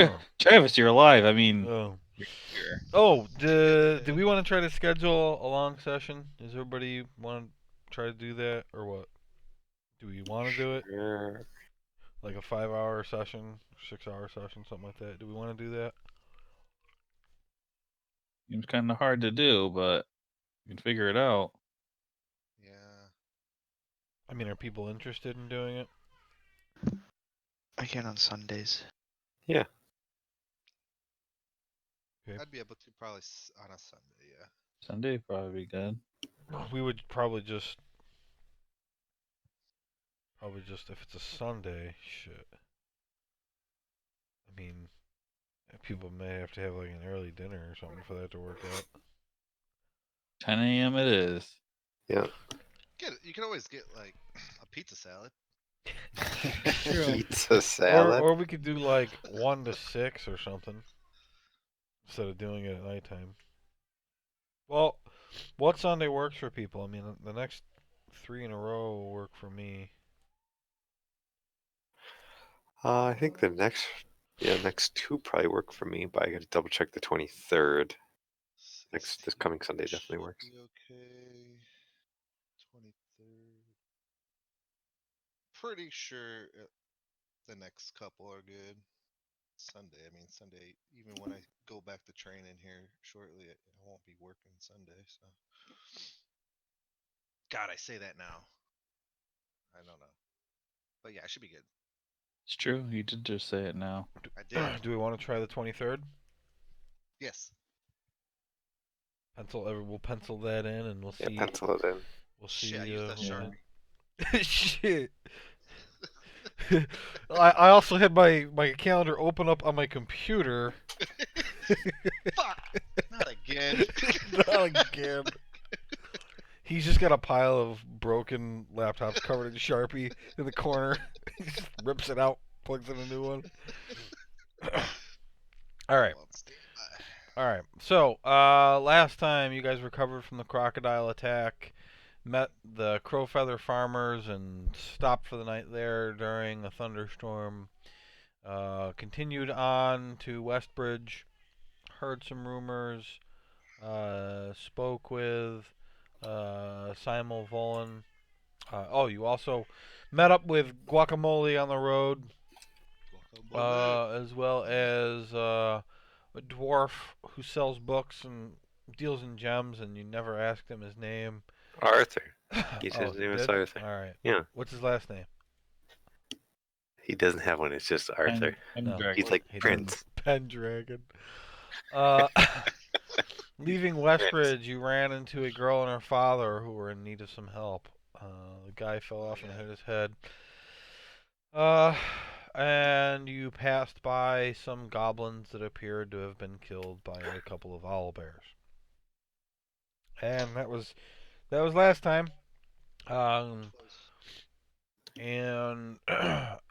Oh. Travis, you're alive. I mean, Oh. you're here. Oh, do we want to try to schedule a long session? Does everybody want to try to do that, or what? Do we want to do it? Sure. Like a 5-hour session, 6-hour session, something like that. Do we want to do that? Seems kind of hard to do, but you can figure it out. Yeah. I mean, are people interested in doing it? I can on Sundays. Yeah. Okay. I'd be able to probably on a Sunday, yeah. Sunday would probably be good. We would probably just if it's a Sunday, shit. I mean, people may have to have like an early dinner or something for that to work out. 10 a.m. it is. Yeah. You can always get like a pizza salad. Pizza salad. Or we could do like 1 to 6 or something instead of doing it at nighttime. Well, what Sunday works for people? I mean, the next 3 in a row will work for me. I think the next two probably work for me, but I got to double check the 23rd. This coming Sunday definitely works. Be okay. 23rd. Pretty sure the next couple are good. Sunday, even when I go back to training here shortly, I won't be working Sunday, so. God, I say that now. I don't know. But yeah, it should be good. It's true. You did just say it now. I did. Do we want to try the 23rd? Yes. We'll pencil that in, and we'll see. Yeah, pencil it in. We'll see. Shit, I used that Sharpie. Shit. I also had my calendar open up on my computer. Fuck! Not again. Not again. He's just got a pile of broken laptops covered in Sharpie in the corner. He just rips it out, plugs in a new one. All right. All right. So, last time you guys recovered from the crocodile attack, met the Crowfeather farmers, and stopped for the night there during a thunderstorm. Continued on to Westbridge, heard some rumors, spoke with Simon Volin. You also met up with Guacamole on the road, as well as a dwarf who sells books and deals in gems, and you never asked him his name. Arthur. His name is did? Arthur. All right. Yeah. What's his last name? He doesn't have one. It's just Arthur. He's like Prince. Pendragon. Leaving Westbridge, you ran into a girl and her father who were in need of some help. The guy fell off and hit his head. And you passed by some goblins that appeared to have been killed by a couple of owlbears. And that was last time. And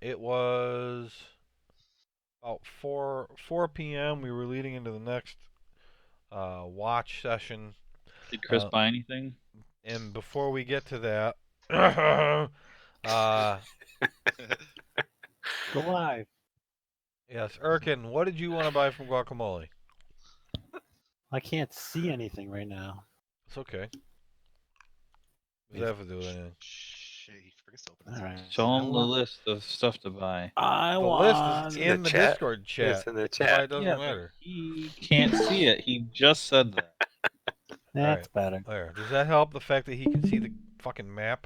it was about 4 p.m. We were leading into the next watch session. Did Chris buy anything? And before we get to that, Go live. Yes, Erkin, what did you want to buy from Guacamole? I can't see anything right now. It's okay. What does that have to do with anything? Shit, he forgets to open All right. Show him the list of stuff to buy. The list is in the Discord chat. It's in the That's chat. why it doesn't matter. He can't see it. He just said that. That's better. There. Does that help? The fact that he can see the fucking map?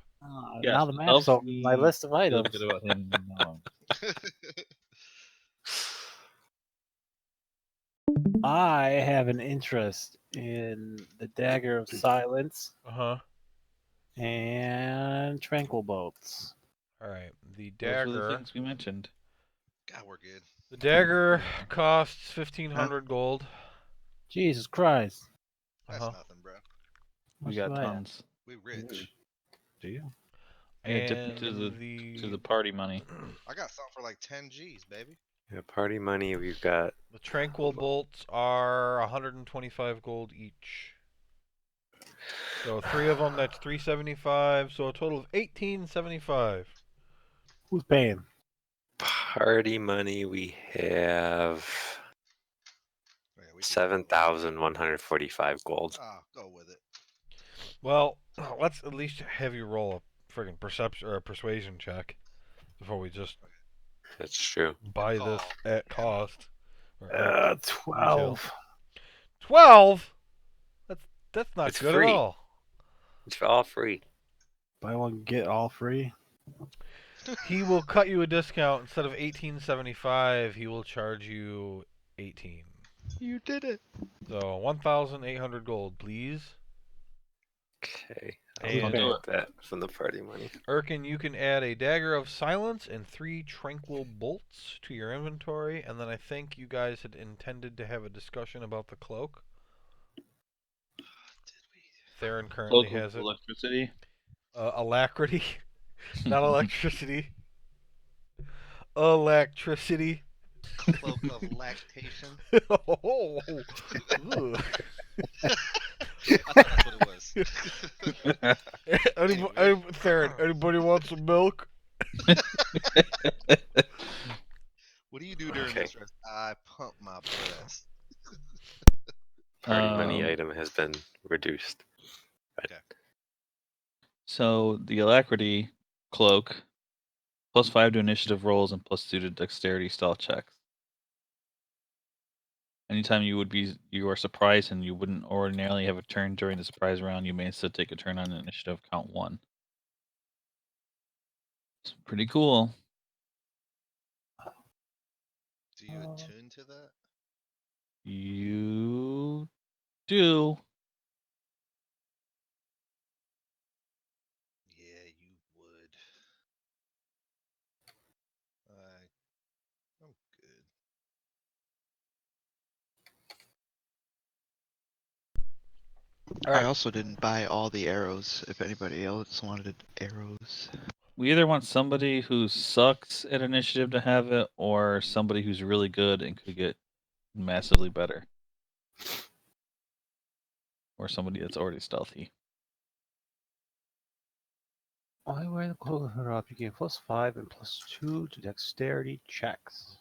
Yes, now the map's on my list of items. Good about him now. I have an interest in the Dagger of Silence. And Tranquil Bolts. All right. The Those are dagger. the things we mentioned. God, we're good. The dagger costs 1,500 gold. Jesus Christ. That's nothing, bro. We got tons. We rich. Do you? Yeah, dip into the party money. I got something for like 10 G's, baby. Yeah, party money. We've got. The tranquil bolts are 125 gold each. So 3 of them, that's 375. So a total of 1875. Who's paying? party money, we have Yeah, we do have a lot. 7,145 gold. Ah, go with it. Well, let's at least have you roll a friggin' perception or a persuasion check before we just That's true. buy this call. at Yeah. cost. Or at retail. 12. 12. That's not It's good free. at all. It's all free. Buy one, get all free. He will cut you a discount instead of 1875. He will charge you 18. You did it. So 1,800 gold, please. Okay. And I'll do take that from the party money. Erkin, you can add a dagger of silence and 3 tranquil bolts to your inventory. And then I think you guys had intended to have a discussion about the cloak. Did we? Theron currently Cloak of has it. electricity. Alacrity, not electricity. Electricity. Cloak of lactation. Oh, ugh. I thought that's what it was. Anyway. Theron, anybody want some milk? What do you do during Okay. this rest? I pump my breast. Party money Um, item has been reduced. So the alacrity cloak, +5 to initiative rolls and +2 to dexterity stealth checks. Anytime you are surprised and you wouldn't ordinarily have a turn during the surprise round, you may instead take a turn on initiative count 1. It's pretty cool. Do you attune to that? You do. Yeah, you would. I'm good. All I right. also didn't buy all the arrows. If anybody else wanted arrows. We either want somebody who sucks at initiative to have it, or somebody who's really good and could get massively better. Or somebody that's already stealthy. Why wear the cloak of her up? You gain +5 and +2 to dexterity checks.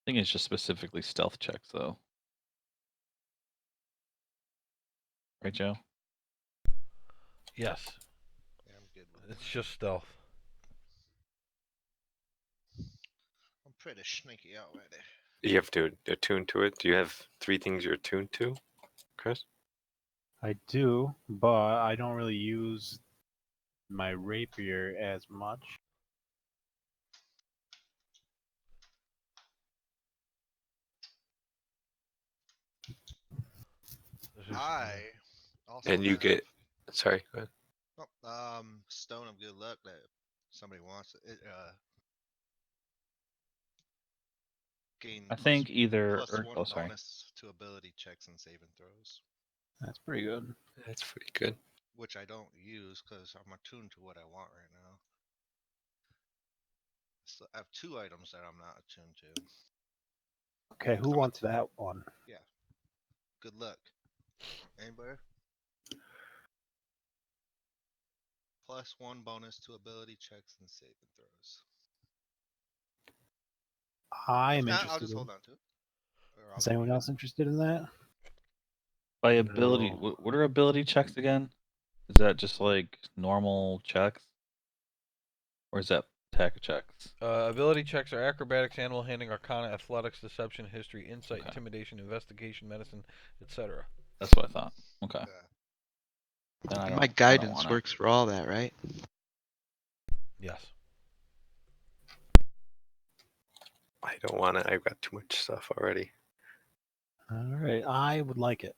I think it's just specifically stealth checks, though. Right, Joe? Yes, Yeah, I'm good with it's that. just stealth. I'm pretty sneaky already. You have to attune to it. Do you have 3 things you're attuned to, Chris? I do, but I don't really use my rapier as much. This is- I also And you have get. Sorry, go ahead. Stone of Good Luck that somebody wants. It gain I think either. plus one Sorry. bonus to ability checks and saving throws, That's pretty good. That's pretty good. which I don't use because I'm attuned to what I want right now. So I have 2 items that I'm not attuned to. Okay, who I'm wants that one? Good luck. Anybody? Plus 1 bonus to ability checks and saving throws. I'm If not, I'll interested just in. hold on to it. Or I'll Is give anyone you else interested in that? By ability, No. what are ability checks again? Is that just like normal checks? Or is that attack checks? Ability checks are acrobatics, animal handling, arcana, athletics, deception, history, insight, Okay. intimidation, investigation, medicine, etc. That's what I thought. Okay. Yeah. Then I My don't want guidance it. works for all that, right? Yes. I don't want it. I've got too much stuff already. All right, I would like it.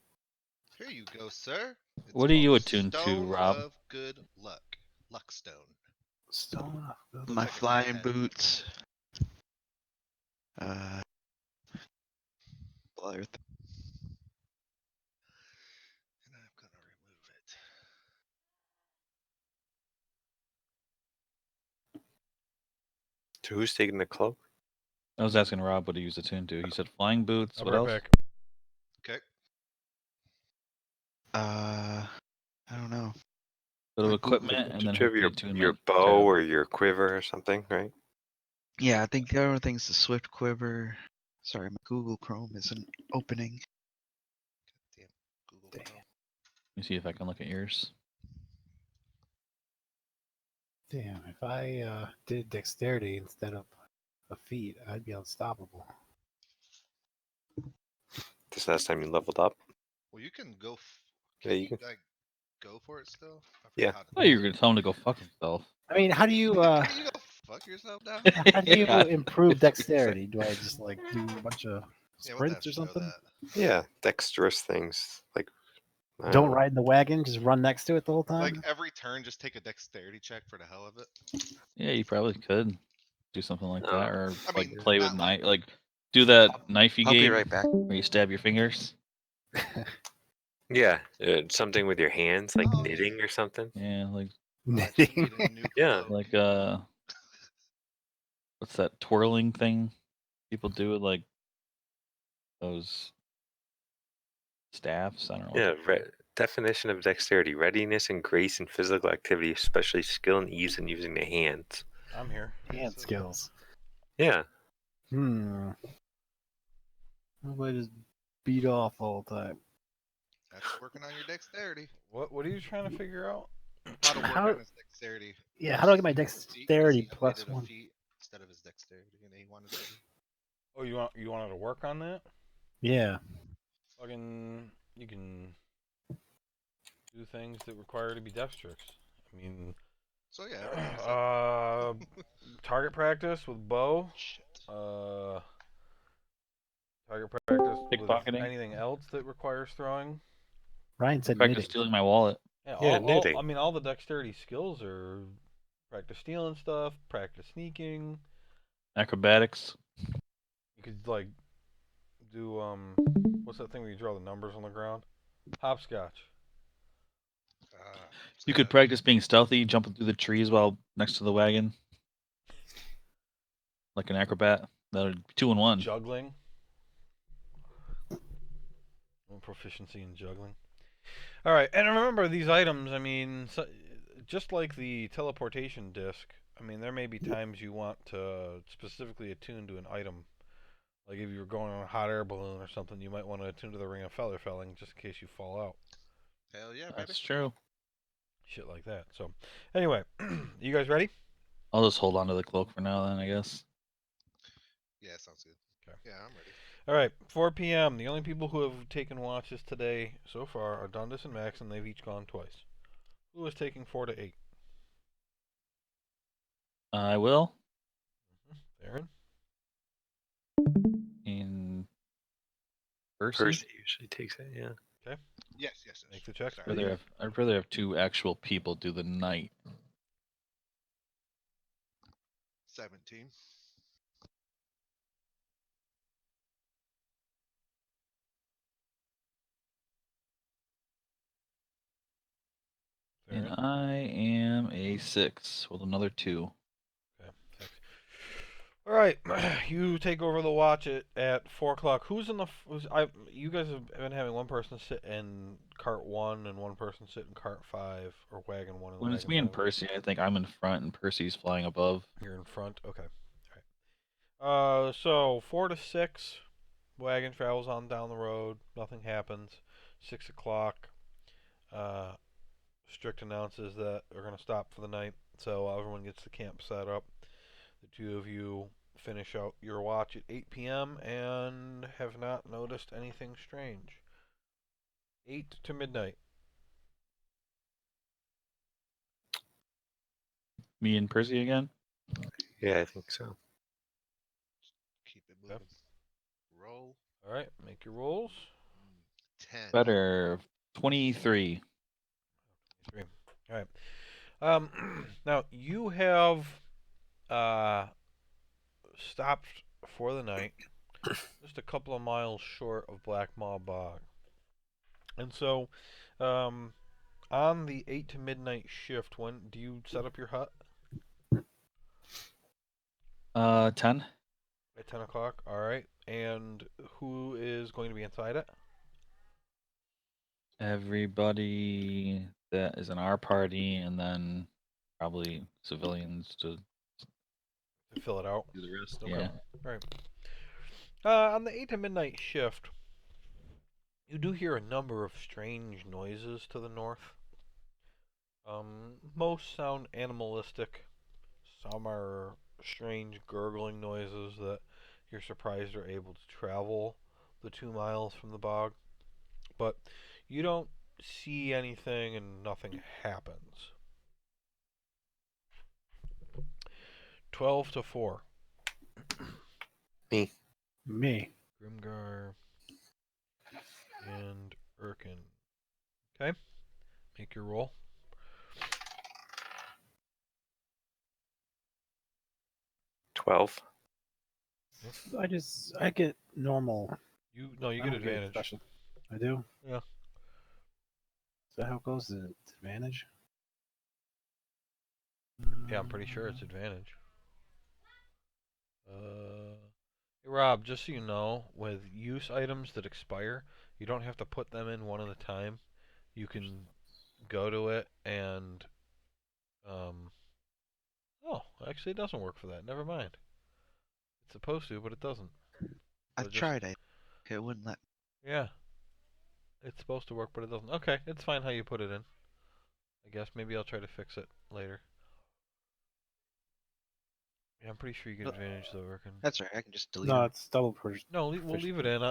Here you go, sir. It's What are you called attuned to, Stone Rob? of Good Luck. Luckstone. Stone of Good My like a flying nighthat. boots. Blur. And I'm gonna remove it. So who's taking the cloak? I was asking Rob what he was attuned to. He said flying boots. I'll What be else? right back. Okay. I don't know. Go to My equipment Google- and then Do you hit the have your attunement bow tab. or your quiver or something, right? Yeah, I think the other thing's the Swift Quiver. Sorry, my Google Chrome isn't opening. Damn Google Damn. Chrome. Let me see if I can look at yours. Damn, if I did dexterity instead of a feat, I'd be unstoppable. This last time you leveled up. Well, you can go. Yeah, Can you you can. like go for it still? I forget Yeah. how to Oh, do you were it. gonna tell him to go fuck himself. I mean, how do you Can you go fuck yourself now? how do you Yeah. improve It's pretty dexterity? Do I just like do a bunch of Yeah, what that sprints or show something? that? Yeah, dexterous things like I Don't know. ride in the wagon, just run next to it the whole Like time. every turn, just take a dexterity check for the hell of it. Yeah, you probably could do something like that, or I like mean, play with not like knife, like do that knifey I'll be game right back. where you stab your fingers. Yeah, something with your hands, like Oh, knitting or something. Yeah, like I just Knitting. need a new Yeah. cloak. like what's that twirling thing people do with like those staffs? I don't know. Yeah, What they're definition of dexterity: readiness and grace in physical activity, especially skill and ease in using the hands. I'm here. Hand So- skills. Yeah, How about I just beat off all the time? That's working on your dexterity. What are you trying to figure out? How to work How- on his dexterity. Yeah, how do I get my versus his feat, 'cause dexterity he made plus it a one? feat instead of his dexterity, and he wanted to. Oh, you wanted to work on that? Yeah. Fucking, you can do things that require to be dexterous. I mean, So yeah, everything except target practice with bow. shit. Target practice with Pickpocketing? anything else that requires throwing. Ryan said practice knitting. stealing my wallet. Yeah, Yeah, all knitting. I mean, all the dexterity skills are practice stealing stuff, practice sneaking. Acrobatics. You could like do what's that thing where you draw the numbers on the ground? Hopscotch. You could Scotch. practice being stealthy, jumping through the trees while next to the wagon. Like an acrobat. That would be 2 in 1. Juggling. Proficiency in juggling. All right, and remember these items. I mean, just like the teleportation disc. I mean, there may be times you want to specifically attune to an item. Like if you're going on a hot air balloon or something, you might want to attune to the ring of feather felling just in case you fall out. Hell yeah, baby. That's true. Shit like that. So, anyway, you guys ready? I'll just hold on to the cloak for now then, I guess. Yeah, sounds good. Okay. Yeah, I'm ready. All right, 4 p.m. The only people who have taken watches today so far are Dundas and Max, and they've each gone twice. Who is taking 4 to 8? I will. Aaron? In Percy. Percy usually takes it. Yeah. Yes. Make the checks, Sorry. I'd rather have 2 actual people do the night. 17. And Aaron? I am a 6 with another 2. Okay, 6. All right, you take over the watch at 4 o'clock. Who's in the? You guys have been having one person sit in cart 1 and one person sit in cart 5 or wagon 1 and When it's wagon me and 5. Percy, I think I'm in front and Percy's flying above. You're in front. Okay. All right. So 4 to 6, wagon travels on down the road. Nothing happens. 6 o'clock. Strict announces that they're going to stop for the night, so everyone gets the camp set up. The two of you finish out your watch at 8 p.m. and have not noticed anything strange. 8 to midnight. Me and Percy again? Yeah, I think so. Keep it moving. Roll. All right, make your rolls. 10. Better. 23. 3. All right. Now you have stopped for the night, just a couple of miles short of Black Maw Bog, and so on the 8 to midnight shift, when do you set up your hut? 10. At 10 o'clock. All right. And who is going to be inside it? Everybody that is in our party, and then probably civilians to To fill it out. do the rest. Okay. Yeah. Right. On the 8 to midnight shift, you do hear a number of strange noises to the north. Most sound animalistic. Some are strange gurgling noises that you're surprised are able to travel the 2 miles from the bog. But you don't see anything and nothing happens. 12 to 4. Me. Me. Grimgar and Erkin. Okay. Make your roll. 12. I get normal. You I get don't advantage. special. I do? Yeah. Is that how it goes? Is it advantage? Yeah, I'm pretty sure it's advantage. Hey Rob, just so you know, with use items that expire, you don't have to put them in one at a time. You can go to it and oh, actually it doesn't work for that. Never mind. It's supposed to, but it doesn't. I So just tried it. It wouldn't let. yeah. It's supposed to work, but it doesn't. Okay, it's fine how you put it in. I guess maybe I'll try to fix it later. Yeah, I'm pretty sure you get advantage though, Erkin. That's right. I can just delete No, them. it's double No, we'll leave it in.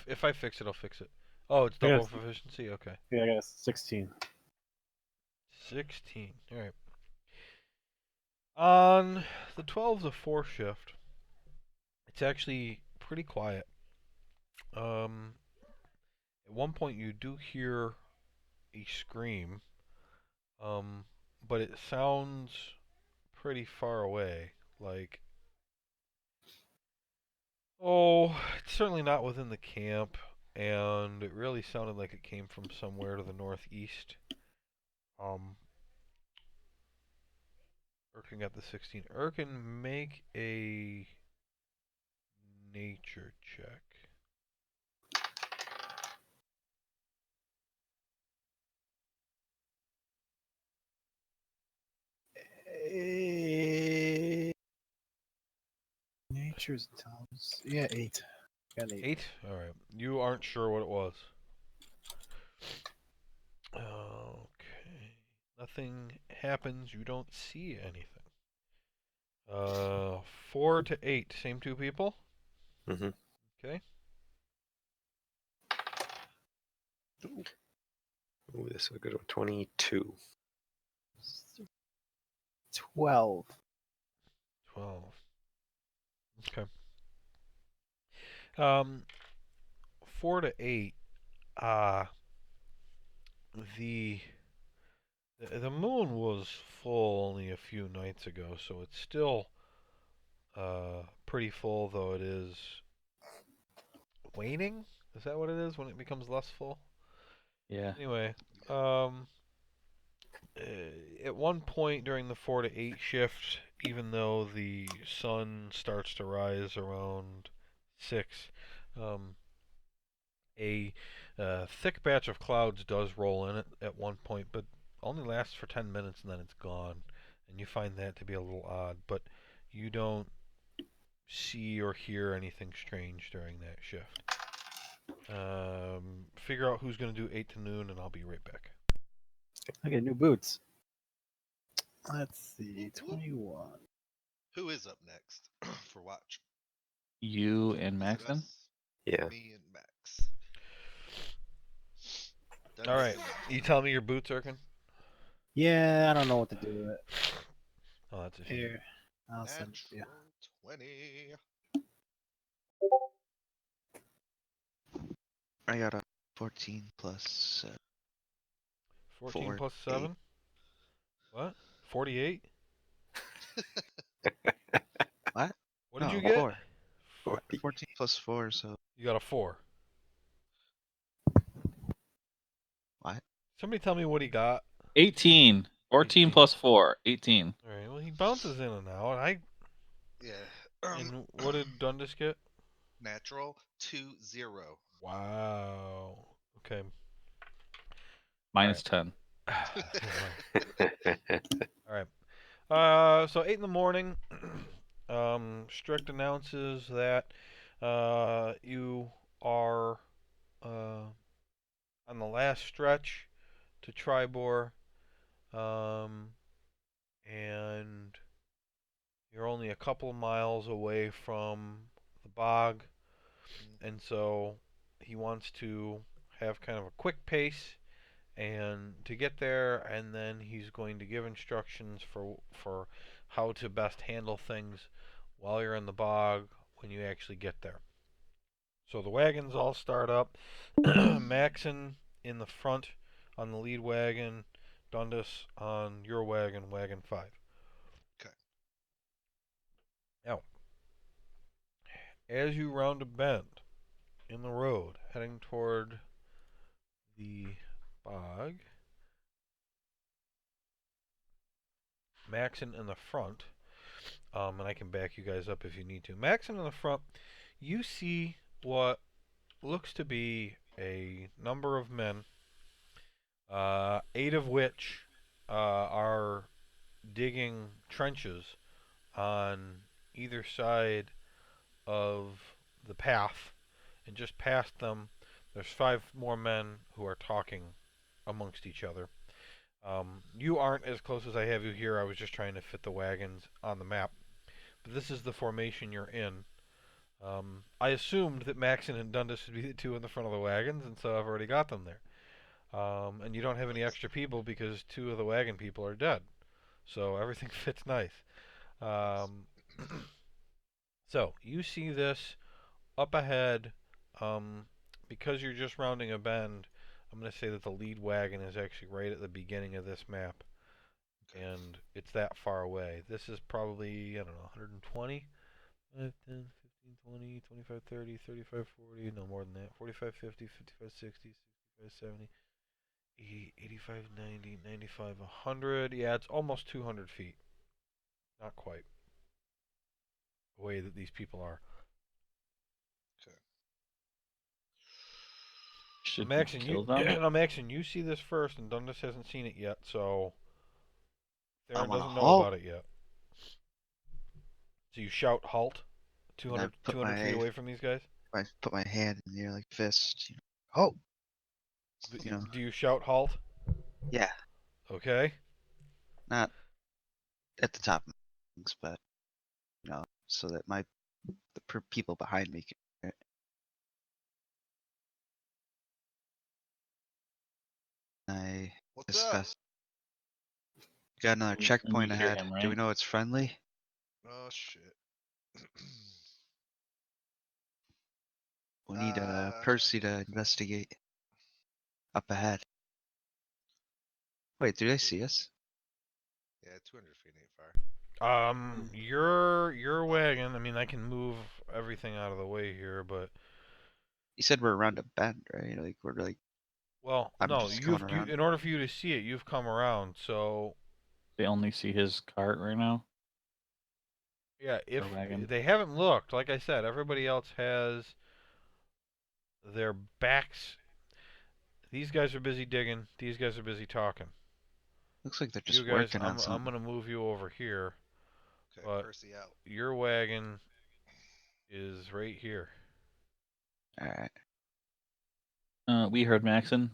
If I fix it, I'll fix it. Oh, it's I double guess- proficiency. Okay. Yeah, I guess 16. 16. All right. On the 12 to 4 shift, it's actually pretty quiet. At one point you do hear a scream, but it sounds pretty far away. Like, oh, it's certainly not within the camp, and it really sounded like it came from somewhere to the northeast. Erkin got the 16. Erkin, make a nature check. Nature's intelligence. Yeah, 8. Got an 8. 8? Alright. You aren't sure what it was. Okay. Nothing happens. You don't see anything. 4 to 8. Same two people? Mm-hmm. Okay. Ooh, this is a good one. 22. 12. 12. Okay. Um, 4 to 8. Uh, the the moon was full only a few nights ago, so it's still pretty full, though it is waning. Is that what it is when it becomes less full? Yeah. Anyway, um, at one point during the 4 to 8 shift, even though the sun starts to rise around 6, um, a thick batch of clouds does roll in at one point, but only lasts for 10 minutes and then it's gone. And you find that to be a little odd, but you don't see or hear anything strange during that shift. Figure out who's going to do 8 to noon, and I'll be right back. I get new boots. Let's see. 21. Who is up next for watch? You and Is it Maxon? us? Yeah. Me and Max. Done All right. soon. You tell me your boots, Erkin? Yeah, I don't know what to do with it. Oh, that's a shame. Here. I'll send it to you. Natural 20. I got a 14 plus 14 4, plus 8. 7? What? 48? What? What did No, you get? 4. 40. 14 plus 4, so You got a 4. what? Somebody tell me what he got. 18. 14 18. plus 4. 18. All right. Well, he bounces in and out. Yeah. And what did Dundas get? Natural 2-0. Wow. Okay. Minus 10. All right. So 8 in the morning, Strict announces that you are on the last stretch to Tribor, and you're only a couple of miles away from the bog, and so he wants to have kind of a quick pace and to get there, and then he's going to give instructions for how to best handle things while you're in the bog when you actually get there. So the wagons all start up. Maxon in the front on the lead wagon, Dundas on your wagon, wagon 5. Okay. Now, as you round a bend in the road heading toward the bog, Maxon in the front, and I can back you guys up if you need to. Maxon in the front, you see what looks to be a number of men, 8 of which are digging trenches on either side of the path, and just past them, there's 5 more men who are talking amongst each other. You aren't as close as I have you here. I was just trying to fit the wagons on the map. But this is the formation you're in. I assumed that Maxon and Dundas would be the 2 in the front of the wagons, and so I've already got them there. And you don't have any extra people because 2 of the wagon people are dead. So everything fits nice. So you see this up ahead. Because you're just rounding a bend, I'm going to say that the lead wagon is actually right at the beginning of this map. Okay. And it's that far away. This is probably, I don't know, 120? 5, 10, 15, 20, 25, 30, 35, 40, no more than that. 45, 50, 55, 60, 65, 70, 80, 85, 90, 95, 100. Yeah, it's almost 200 feet. Not quite. The way that these people are. Okay. Should we Maxon, kill them? no, Maxon, you see this first, and Dundas hasn't seen it yet, so I Theron want to doesn't know halt. about it yet. So you shout halt, And I 200 feet away from these guys. I put my hand in the air like fist. You know, oh, you know, Do you shout halt? yeah, Okay. not at the top of my lungs, but you know, so that the people behind me can hear it. I What's up? discuss. Got another And we checkpoint hear ahead. him, Do we right? know it's friendly? Oh shit. We need Uh, Percy to investigate up ahead. Wait, do they see us? Yeah, 200 feet ain't far. Your wagon. I mean, I can move everything out of the way here, but You said we're around a bend, right? Like we're like well, I'm no. just coming You around. in order for you to see it, you've come around. So They only see his cart right now. yeah, if Or wagon. they haven't looked, like I said, everybody else has their backs. These guys are busy digging. These guys are busy talking. Looks like they're You just guys, working on I'm something. gonna move you over here, Okay, but Percy out. your wagon is right here. All right. We heard Maxon.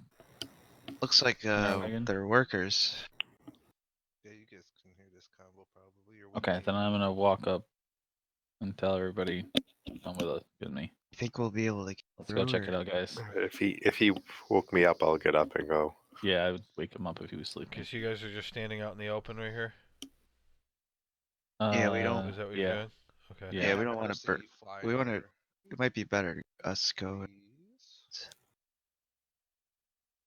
Looks like our wagon? they're workers. Yeah, you guys can hear this combo probably. Or Okay, then I'm gonna walk up and tell everybody come with us, with me. You think we'll be able to get Let's go through? check it out, guys. If he woke me up, I'll get up and go. Yeah, I would wake him up if he was sleeping. Okay, so you guys are just standing out in the open right here. Yeah, we don't- Is that what yeah. you're doing? Okay. Yeah. Yeah, we don't want to Percy burn. fly We want to. over, It might be better us go. please.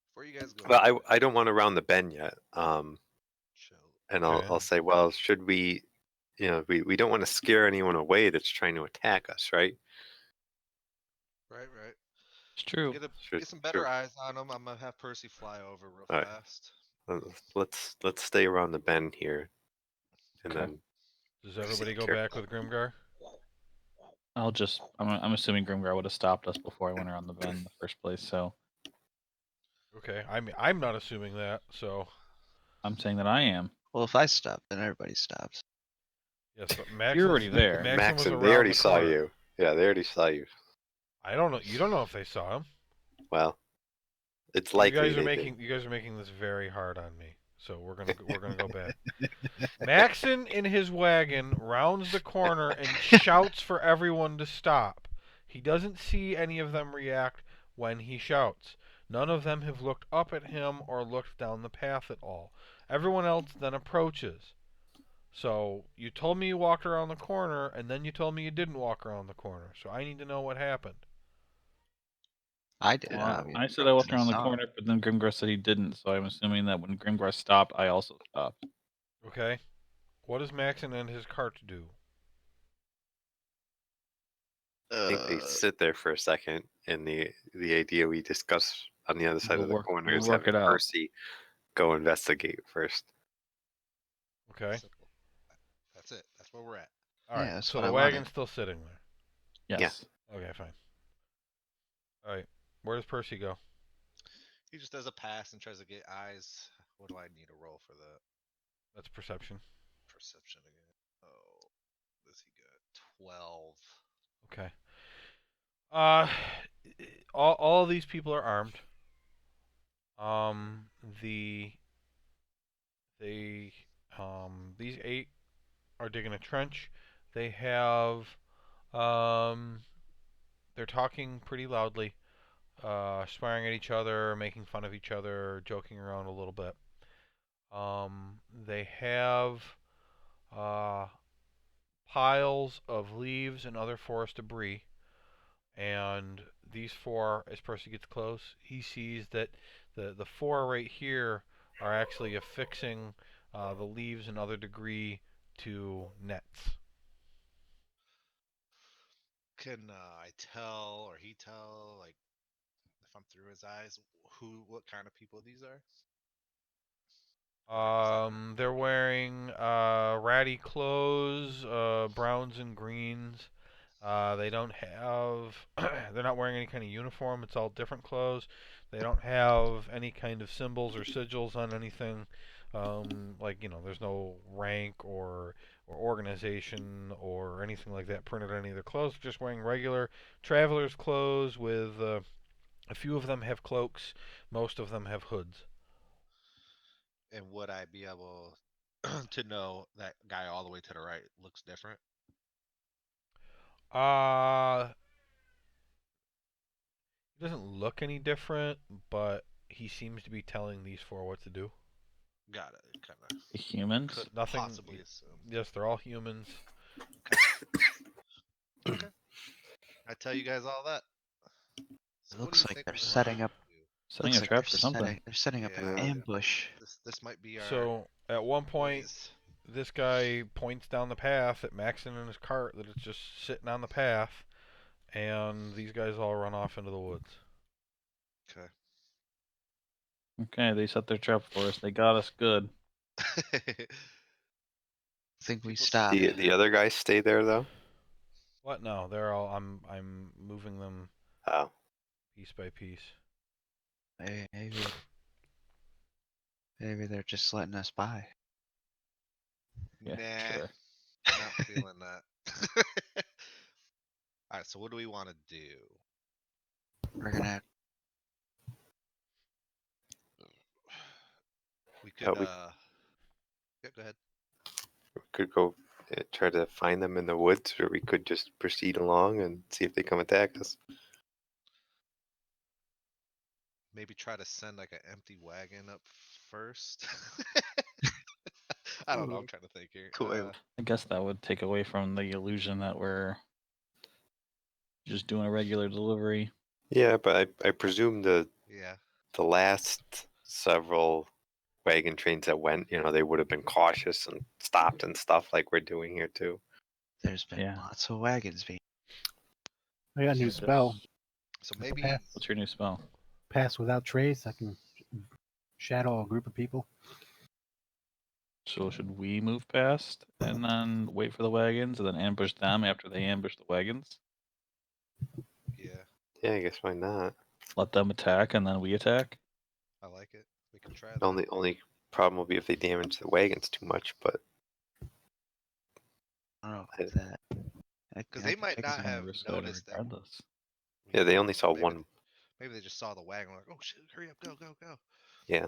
Before you guys go. Well, anywhere, I don't want to round the bend yet. chill. And Okay. I'll say, well, should we? We don't want to scare anyone away that's trying to attack us, right? Right. It's true. Sure, Get some better sure. eyes on him. I'm gonna have Percy fly over real All right. fast. Let's stay around the bend here, and Okay. then Does everybody go Care- back with Grimgar? I'm assuming Grimgar would have stopped us before I went around the bend in the first place. So Okay. I mean, I'm not assuming that. So I'm saying that I am. Well, if I stop, then everybody stops. Yes, but Maxon. You're already there. Maxon was Maxim, around they already the saw corner. you. Yeah, they already saw you. I don't know. You don't know if they saw him. Well, it's You likely guys are they making did. you guys are making this very hard on me. So we're gonna go back. Maxon in his wagon rounds the corner and shouts for everyone to stop. He doesn't see any of them react when he shouts. None of them have looked up at him or looked down the path at all. Everyone else then approaches. So you told me you walked around the corner, and then you told me you didn't walk around the corner. So I need to know what happened. I did, Well, obviously. I said I walked I around the saw corner, but then Grimgar said he didn't, so I'm assuming that when Grimgar stopped, I also stopped. Okay? What does Maxon and his cart do? I think they sit there for a second, and the idea we discussed on the other side of the corner we'll is work having it out. Percy go investigate first. Okay? Simple. That's it. That's where we're at. Alright, Yeah, that's so what the I wagon's wanted. still sitting there. Yes. Okay, fine. Alright, where does Percy go? He just does a pass and tries to get eyes. What do I need to roll for the That's perception. perception again? Oh, does he got 12? Okay. Uh, all of these people are armed. The they these 8 are digging a trench. They have they're talking pretty loudly, swearing at each other, making fun of each other, joking around a little bit. They have uh, piles of leaves and other forest debris. And these 4, as Percy gets close, he sees that the 4 right here are actually affixing the leaves and other debris to nets. Can I tell or he tell, like, if I'm through his eyes, what kind of people these are? Or is that They're wearing ratty clothes, browns and greens. They don't have. They're not wearing any kind of uniform. It's all different clothes. They don't have any kind of symbols or sigils on anything. Like there's no rank or organization or anything like that printed on any of their clothes. They're just wearing regular travelers' clothes. With a few of them have cloaks. Most of them have hoods. and would I be able to know that guy all the way to the right looks different? Uh, he doesn't look any different, but he seems to be telling these 4 what to do. Got it. Kind of The humans. could Nothing. possibly assume. Yes, they're all humans. Okay. I tell you guys all that. So It what do looks you like think they're we want setting up. to do? Setting Looks a like trap for something. they're setting up an Yeah, ambush. this might be our So at one point, boys. this guy points down the path at Maxon and his cart that it's just sitting on the path, and these guys all run off into the woods. Okay. Okay, they set their trap for us. They got us good. I think we People stop. The other guys stay there though. What? No, they're all. I'm moving them Oh, piece by piece. Maybe they're just letting us by. Yeah, Nah, sure. not feeling that. All right, so what do we want to do? We're gonna. We could we yeah, go ahead. could go try to find them in the woods, or we could just proceed along and see if they come attack us. Maybe try to send like an empty wagon up first. I don't know. I'm trying to think here. Cool. I guess that would take away from the illusion that we're just doing a regular delivery. Yeah, but I presume Yeah. the last several wagon trains that went, they would have been cautious and stopped and stuff like we're doing here too. There's been Yeah. lots of wagons being. I got a new Yes. spell. So With the maybe path. What's your new spell? Pass without trace. I can shadow a group of people. So should we move past and then wait for the wagons and then ambush them after they ambush the wagons? yeah, Yeah, I guess why not? Let them attack and then we attack? I like it. We can try that. Only problem will be if they damage the wagons too much, but I don't know about that. Because they might not They're gonna have risk that noticed that. regardless. yeah, they only saw Maybe one. Maybe they just saw the wagon like, oh shit, hurry up, go, go, go. Yeah.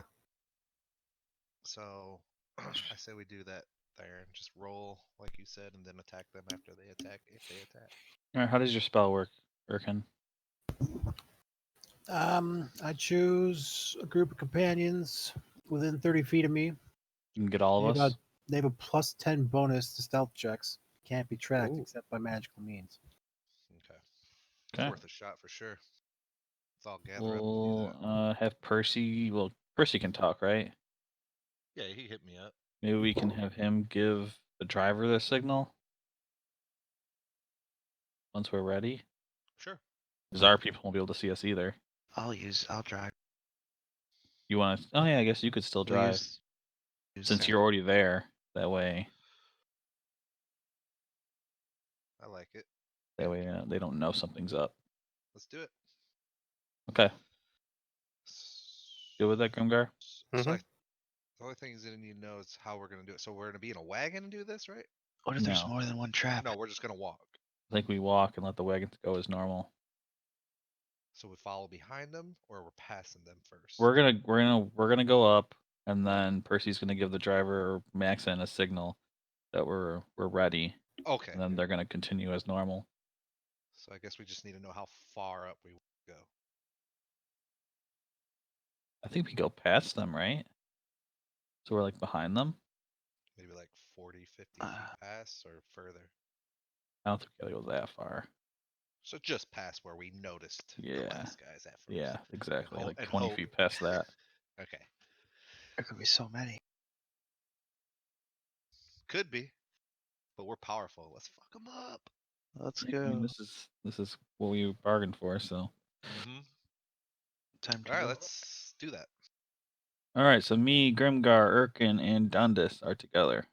So I say we do that there and just roll like you said, and then attack them after they attack if they attack. All right, how does your spell work, Urkin? I choose a group of companions within 30 feet of me. You can get all of us. They have a plus 10 bonus to stealth checks. Can't be tracked Ooh. except by magical means. Okay. It's Okay. worth a shot for sure. Let's all gather up and do We'll that. have Percy. Well, Percy can talk, right? Yeah, he hit me up. Maybe we can have him give the driver the signal once we're ready. Sure. Because our people won't be able to see us either. I'll drive. You want to? Oh yeah, I guess you could still We'll drive use since that. you're already there. That way, I like it. they don't know something's up. Let's do it. Okay, good with that, Grimgar? So Mhm. the only thing is that you need to know is how we're gonna do it. So we're gonna be in a wagon and do this, right? What if there's No. more than one trap? No, we're just gonna walk. I think we walk and let the wagons go as normal. So we follow behind them, or we're passing them first. We're gonna go up, and then Percy's gonna give the driver or Maxon a signal that we're ready, Okay. and then they're gonna continue as normal. So I guess we just need to know how far up we go. I think we go past them, right? So we're like behind them. Maybe like 40, 50 feet past or further. I don't think we gotta go that far. So just past where we noticed the Yeah. last guys at first. Yeah, exactly. hope- Like and 20 hope. feet past that. Okay. There could be so many. Could be. But we're powerful. Let's fuck them up. Let's I mean, go. this is what we bargained for. So, Mm-hmm. Time to All right, go. let's do that. all right. So me, Grimgar, Urkin, and Dundas are together.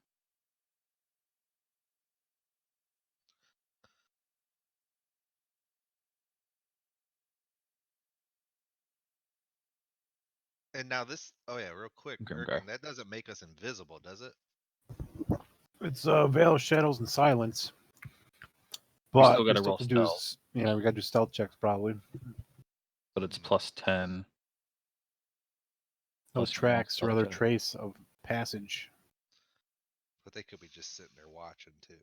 And now this, oh yeah, real quick, Grimgar. Erkin, that doesn't make us invisible, does it? It's Veil of Shadows and Silence. We But still gotta we still roll have to do stealth, we gotta do stealth checks probably. but it's Hmm. plus 10. No plus your tracks or stealth other check. trace of passage. But they could be just sitting there watching too.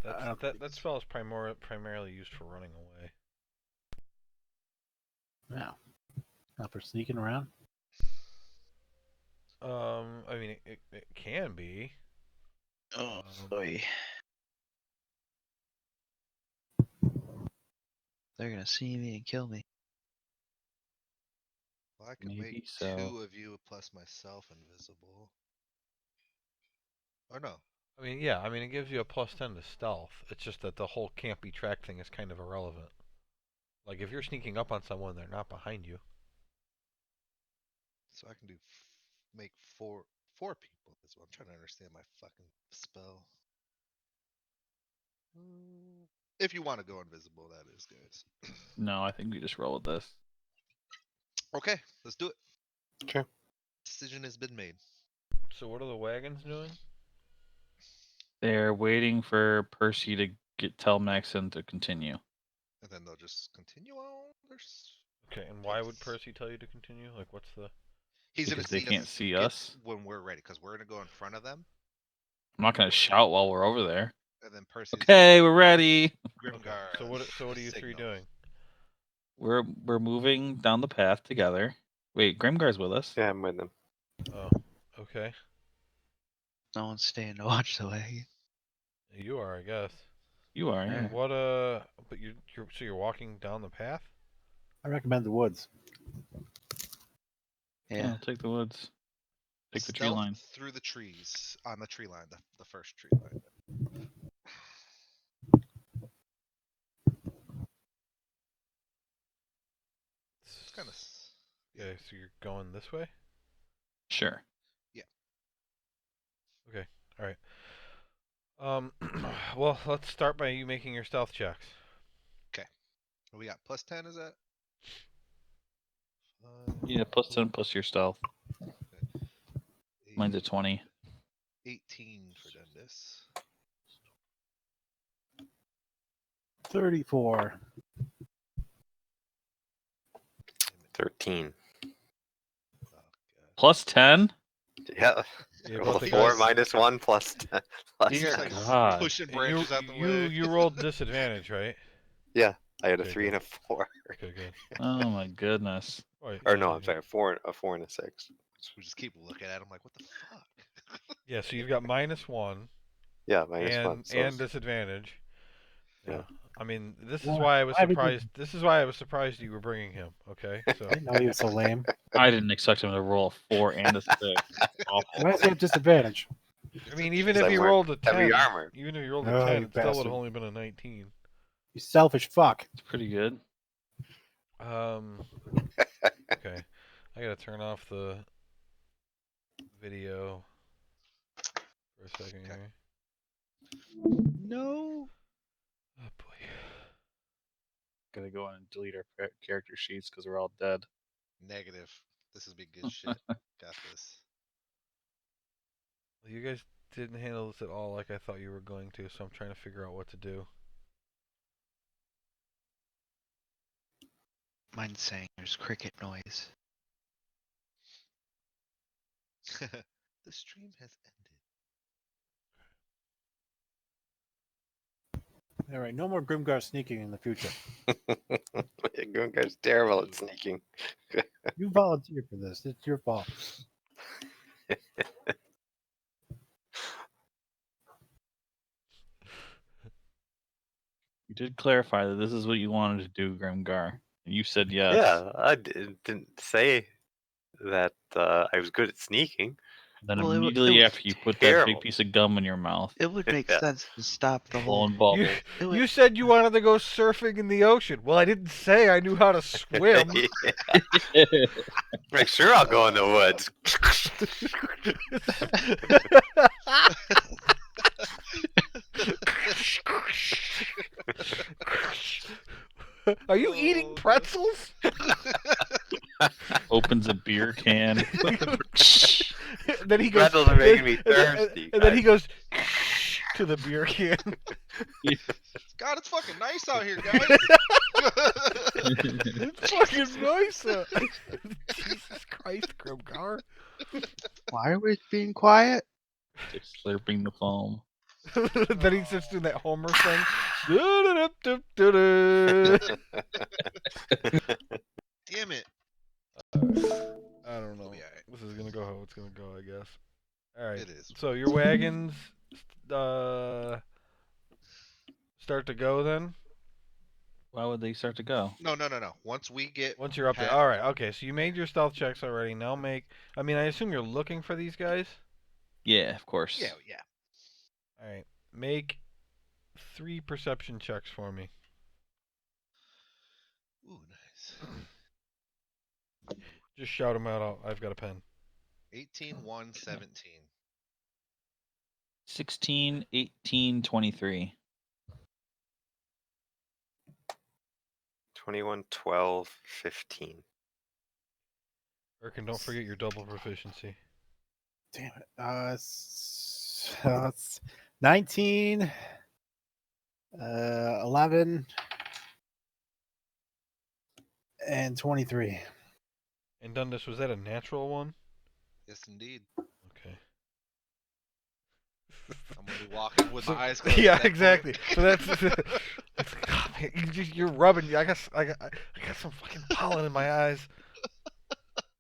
That spell is primarily used for running away. Yeah. Not for sneaking around. I mean, it can be. Oh boy. They're gonna see me and kill me. Well, I could Maybe make so. 2 of you plus myself invisible. Or no. I mean, yeah. I mean, it gives you a plus 10 to stealth. It's just that the whole can't be tracked thing is kind of irrelevant. Like if you're sneaking up on someone, they're not behind you. So I can do make four people as well. I'm trying to understand my fucking spell. If you want to go invisible, that is, guys. No, I think we just roll with this. Okay, let's do it. Okay. Decision has been made. So what are the wagons doing? They're waiting for Percy to tell Maxon to continue. And then they'll just continue on. Okay, and why would Percy tell you to continue? Like, what's the? He's gonna Because they see can't us see us. when we're ready, because we're gonna go in front of them, I'm not gonna shout while we're over there. and then Percy's Okay, we're ready. gonna Okay. Grimgar. So what are you three signal. doing? We're moving down the path together. Wait, Grimgar's with us. Yeah, I'm with them. Oh, okay. No one's staying to watch the wagon. You are, I guess. You are, yeah. What but you're walking down the path? I recommend the woods. Yeah. Oh, take the woods. Take the tree Stealth line. through the trees on the tree line, the first tree line. It's kind of Okay, so you're going this way? Sure. Okay. All right. Well, let's start by you making your stealth checks. What we got plus 10. Is that? Yeah, plus 10 plus your stealth. Mine's a 20. 18 for Dundas. 34. 13. Oh, God. Plus 10? Yeah. Yeah, Roll both a the 4 guys. minus 1 plus 10. Plus He's Dear 10. like God. pushing And branches out the way. you rolled disadvantage, right? Yeah, I had a Okay, 3 and a 4. Okay, good. Oh my goodness. Wait, Or yeah, no, okay, I'm good. sorry, a 4 and a 6. So we just keep looking at him like, what the fuck? Yeah, so you've got -1 Yeah, minus 1. and So it's- disadvantage. Yeah. Yeah. I mean, this is Well, why I was why would you- surprised. This is why I was surprised you were bringing him. Okay, so I didn't know he was so lame. I didn't expect him to roll a 4 and a 6. Awful. Why does he have disadvantage? I mean, even Because if I he wear rolled a heavy 10, armor. even if he rolled a Oh, 10, you it still would bastard. have only been a 19. You selfish fuck. It's pretty good. Okay, I gotta turn off the video for a second Okay. here. No. Oh boy. Gotta go in and delete our character sheets because we're all dead. Negative. This has been good shit. Got this. Well, you guys didn't handle this at all like I thought you were going to, so I'm trying to figure out what to do. Mine's saying there's cricket noise. The stream has ended. All right, no more Grimgar sneaking in the future. Gungar's terrible at sneaking. You volunteered for this. It's your fault. You did clarify that this is what you wanted to do, Grimgar. And you said yes. Yeah, I didn't say that I was good at sneaking. Then Well, it immediately was after you put that terrible. big piece of gum in your mouth, It would make Yeah. sense to stop the whole. blowing bubbles. You, It would, you said you wanted to go surfing in the ocean. Well, I didn't say I knew how to swim. Like, sure, I'll go in the woods. Are you Oh, eating no. pretzels? Opens a beer can. Then he goes. Pretzels are making me and then- thirsty. And then he goes to the beer can. God, it's fucking nice out here, guys. It's fucking nice. Jesus Christ, Grimgar. why are we being quiet? Just slurping the foam. Then he sits doing that Homer thing. Du-du-du-du-du-du. Damn it. I don't know. We'll be alright. This is gonna go how it's gonna go, I guess. All right. It is. So your wagons start to go then. Why would they start to go? No. Once we get Once you're up there. past- All right. Okay. So you made your stealth checks already. Now make. I mean, I assume you're looking for these guys. Yeah, of course. Yeah. All right. Make 3 perception checks for me. Ooh, nice. Just shout them out. I've got a pen. 18, 1, 17. 16, 18, 23. 21, 12, 15. Erkin, don't forget your double proficiency. Damn it. It's 19, 11, and 23. And Dundas, was that a natural one? Yes, indeed. Okay. I'm gonna be walking with So- my eyes closed. Yeah, at that exactly. point. So that's. God, man, you're rubbing. I got some fucking pollen in my eyes.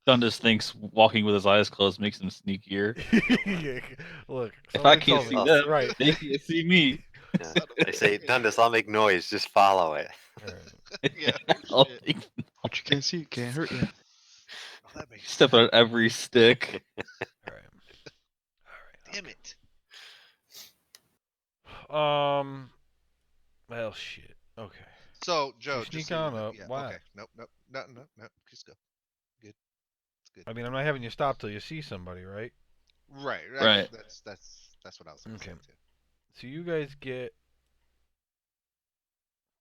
Dundas thinks walking with his eyes closed makes him sneakier. Yeah, look. If I somebody can't told see me. them, Right. they can't see me. Yeah. Son of a I say, bitch. Dundas, I'll make noise. Just follow it. All right. Yeah. I'll shit. take- What you can't see can't hurt you. Oh, that makes step on every stick. All right. Damn it. Well, shit. Okay. So, Joe, sneak just so you on know- up. Yeah, Why? okay. Nope. Nothing. Just go. Good. It's good. I mean, I'm not having you stop till you see somebody, right? Right. Right. That's what I was gonna Okay. say too. So you guys get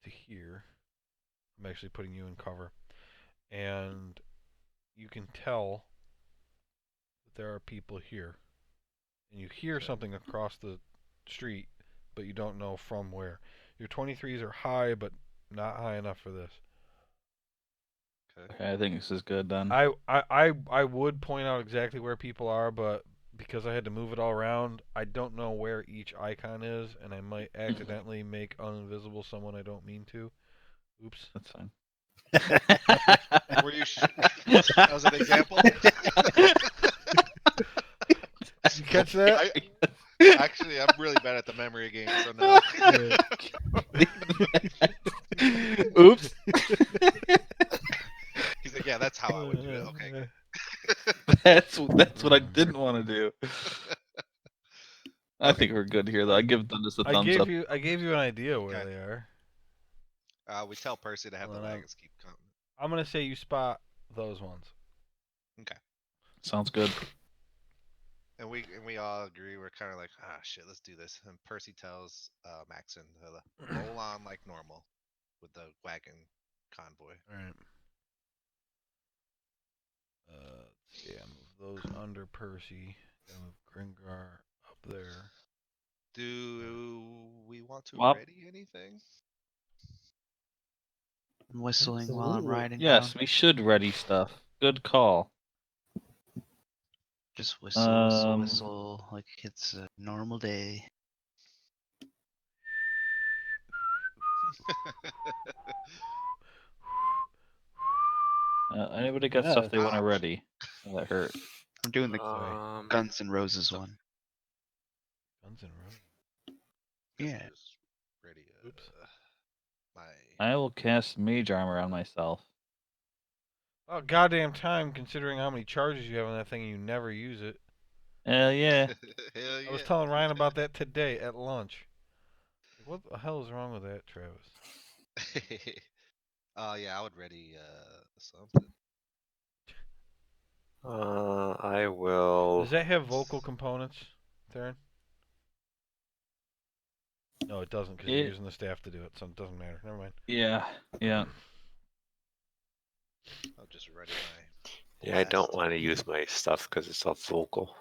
to here. I'm actually putting you in cover, and you can tell that there are people here. and you hear Okay. something across the street, but you don't know from where. Your 23s are high, but not high enough for this. Okay. Okay, I think this is good then. I would point out exactly where people are, but because I had to move it all around, I don't know where each icon is, and I might accidentally make uninvisible someone I don't mean to. Oops. That's fine. Were you? That was an example. You catch that? Actually, I'm really bad at the memory game, so no. Oops. He's like, yeah, that's how I would do it. Okay, good. That's what I didn't want to do. I think we're good here, though. I give Dundas a thumbs up. I gave you an idea where Okay. they are. We tell Percy to have the Well, then wagons keep coming. I'm gonna say you spot those ones. Okay. Sounds good. And we all agree. We're kind of like, shit, let's do this. And Percy tells Maxon to roll on like normal with the wagon convoy. All right. Let's see. I move those under Percy. I move Gringar up there. Do we want to Well, ready anything? I'm whistling while I'm Absolutely. riding yes, down. we should ready stuff. Good call. Just whistle, Um, whistle like it's a normal day. Anybody got stuff they want to Ouch. ready? That hurt. I'm doing the Um, Guns N' Roses So- one. Guns N' Roses. Guess Yeah. I'll just ready. Oops. My. I will cast Mage Armor on myself. Oh, goddamn time, considering how many charges you have on that thing and you never use it. Yeah. Hell yeah. I was telling Ryan about that today at lunch. What the hell is wrong with that, Travis? Yeah, I would ready something. I will. Does that have vocal components, Theron? No, it doesn't, because you're It- using the staff to do it, so it doesn't matter. Never mind. Yeah. I'll just ready my. Yeah, I don't blast. want to use my stuff because it's all vocal.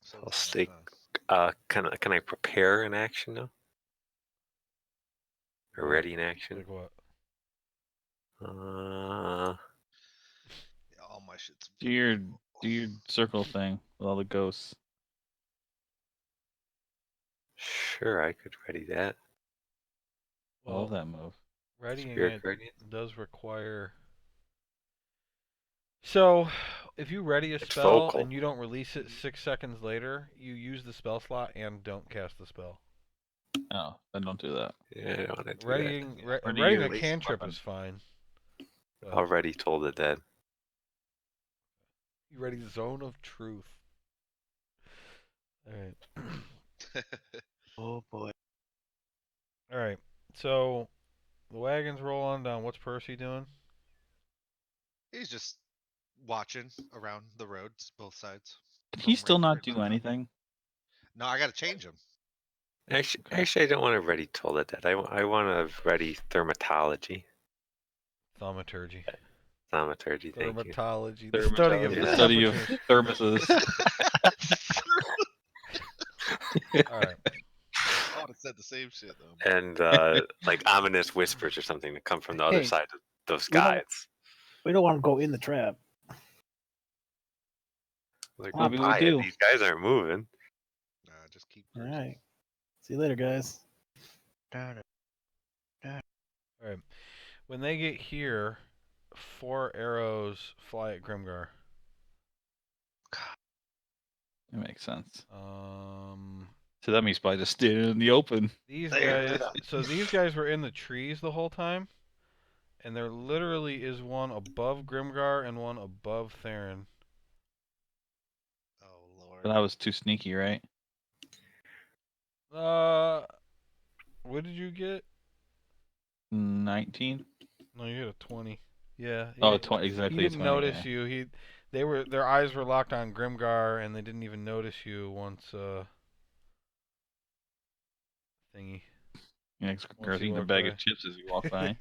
So I'll does stick. mine, Can I prepare an action now? Or What? ready in action? Like what? Yeah, all my shit's. Do your circle thing with all the ghosts. Sure, I could ready that. I love that move. Readying Spirit it Guardian. does require. So, if you ready a It's spell vocal. and you don't release it 6 seconds later, you use the spell slot and don't cast the spell. Oh, then don't do that. Yeah, I don't want to do Readying, Yeah. Ready readying your a lazy cantrip weapon. is fine. that. Already told it that. You ready Zone of Truth. Alright. Oh boy. Alright. So, the wagons roll on down. What's Percy doing? He's just watching around the roads, both sides. Did From he still not right by do the convoy. anything? No, I gotta change him. Actually, I don't want to ready told it that. I want to ready thermatology. Thaumaturgy. Thaumaturgy, thank you. Thermatology. The study of The Yeah. study of temperatures. thermoses. Alright. I would have said the same shit though. And like ominous whispers or something that come from the other Hey, side of those we don't- guides. We don't want to go in the trap. Like, Maybe we "Papaya, do." these guys aren't moving. Nah, just keep. All cruising. right. See you later, guys. Alright. When they get here, 4 arrows fly at Grimgar. It makes sense. Um, So that means by just standing in the open. these There. guys. So these guys were in the trees the whole time, and there literally is one above Grimgar and one above Theron. Oh lord. But that was too sneaky, right? What did you get? 19. No, you had a 20. Yeah. Oh, He exactly. didn't 20, notice yeah. you. Their eyes were locked on Grimgar, and they didn't even notice you once. Thingy. Yeah, Once girls you eating a walked bag by. of chips as you walk by.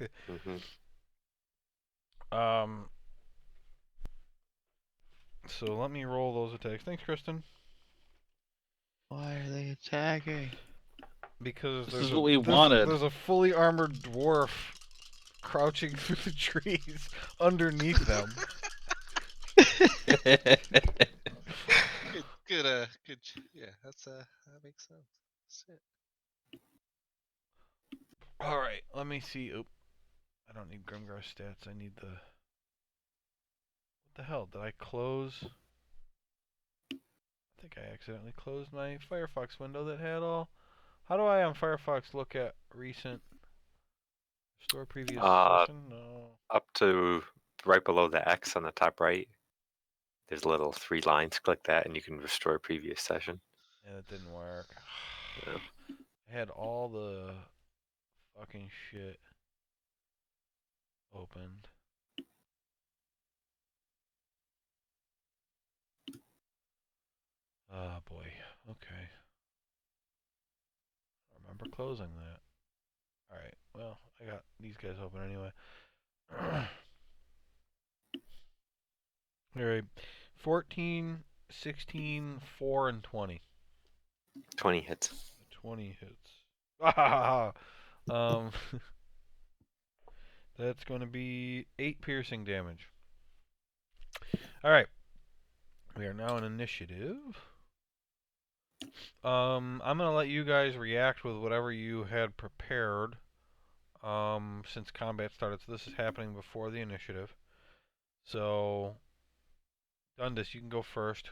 Hmm. So let me roll those attacks. Thanks, Kristen. Why are they attacking? Because This is what we wanted. there's a fully armored dwarf crouching through the trees underneath them. Good. Yeah, that makes sense. Shit. All right, let me see. Oop, I don't need Grimgar stats. I need the. What the hell? Did I close? I think I accidentally closed my Firefox window that had all. How do I on Firefox look at recent? Restore previous session? No. Up to right below the X on the top right, there's a little 3 lines. Click that, and you can restore a previous session. Yeah, that didn't work. Yeah. I had all the fucking shit opened. Oh boy. Okay. I remember closing that. Alright, well, I got these guys open anyway. Alright. 14, 16, 4, and 20. 20 hits. 20 hits. um, that's going to be 8 piercing damage. Alright. We are now in initiative. I'm going to let you guys react with whatever you had prepared since combat started. So this is happening before the initiative. So, Dundas, you can go first.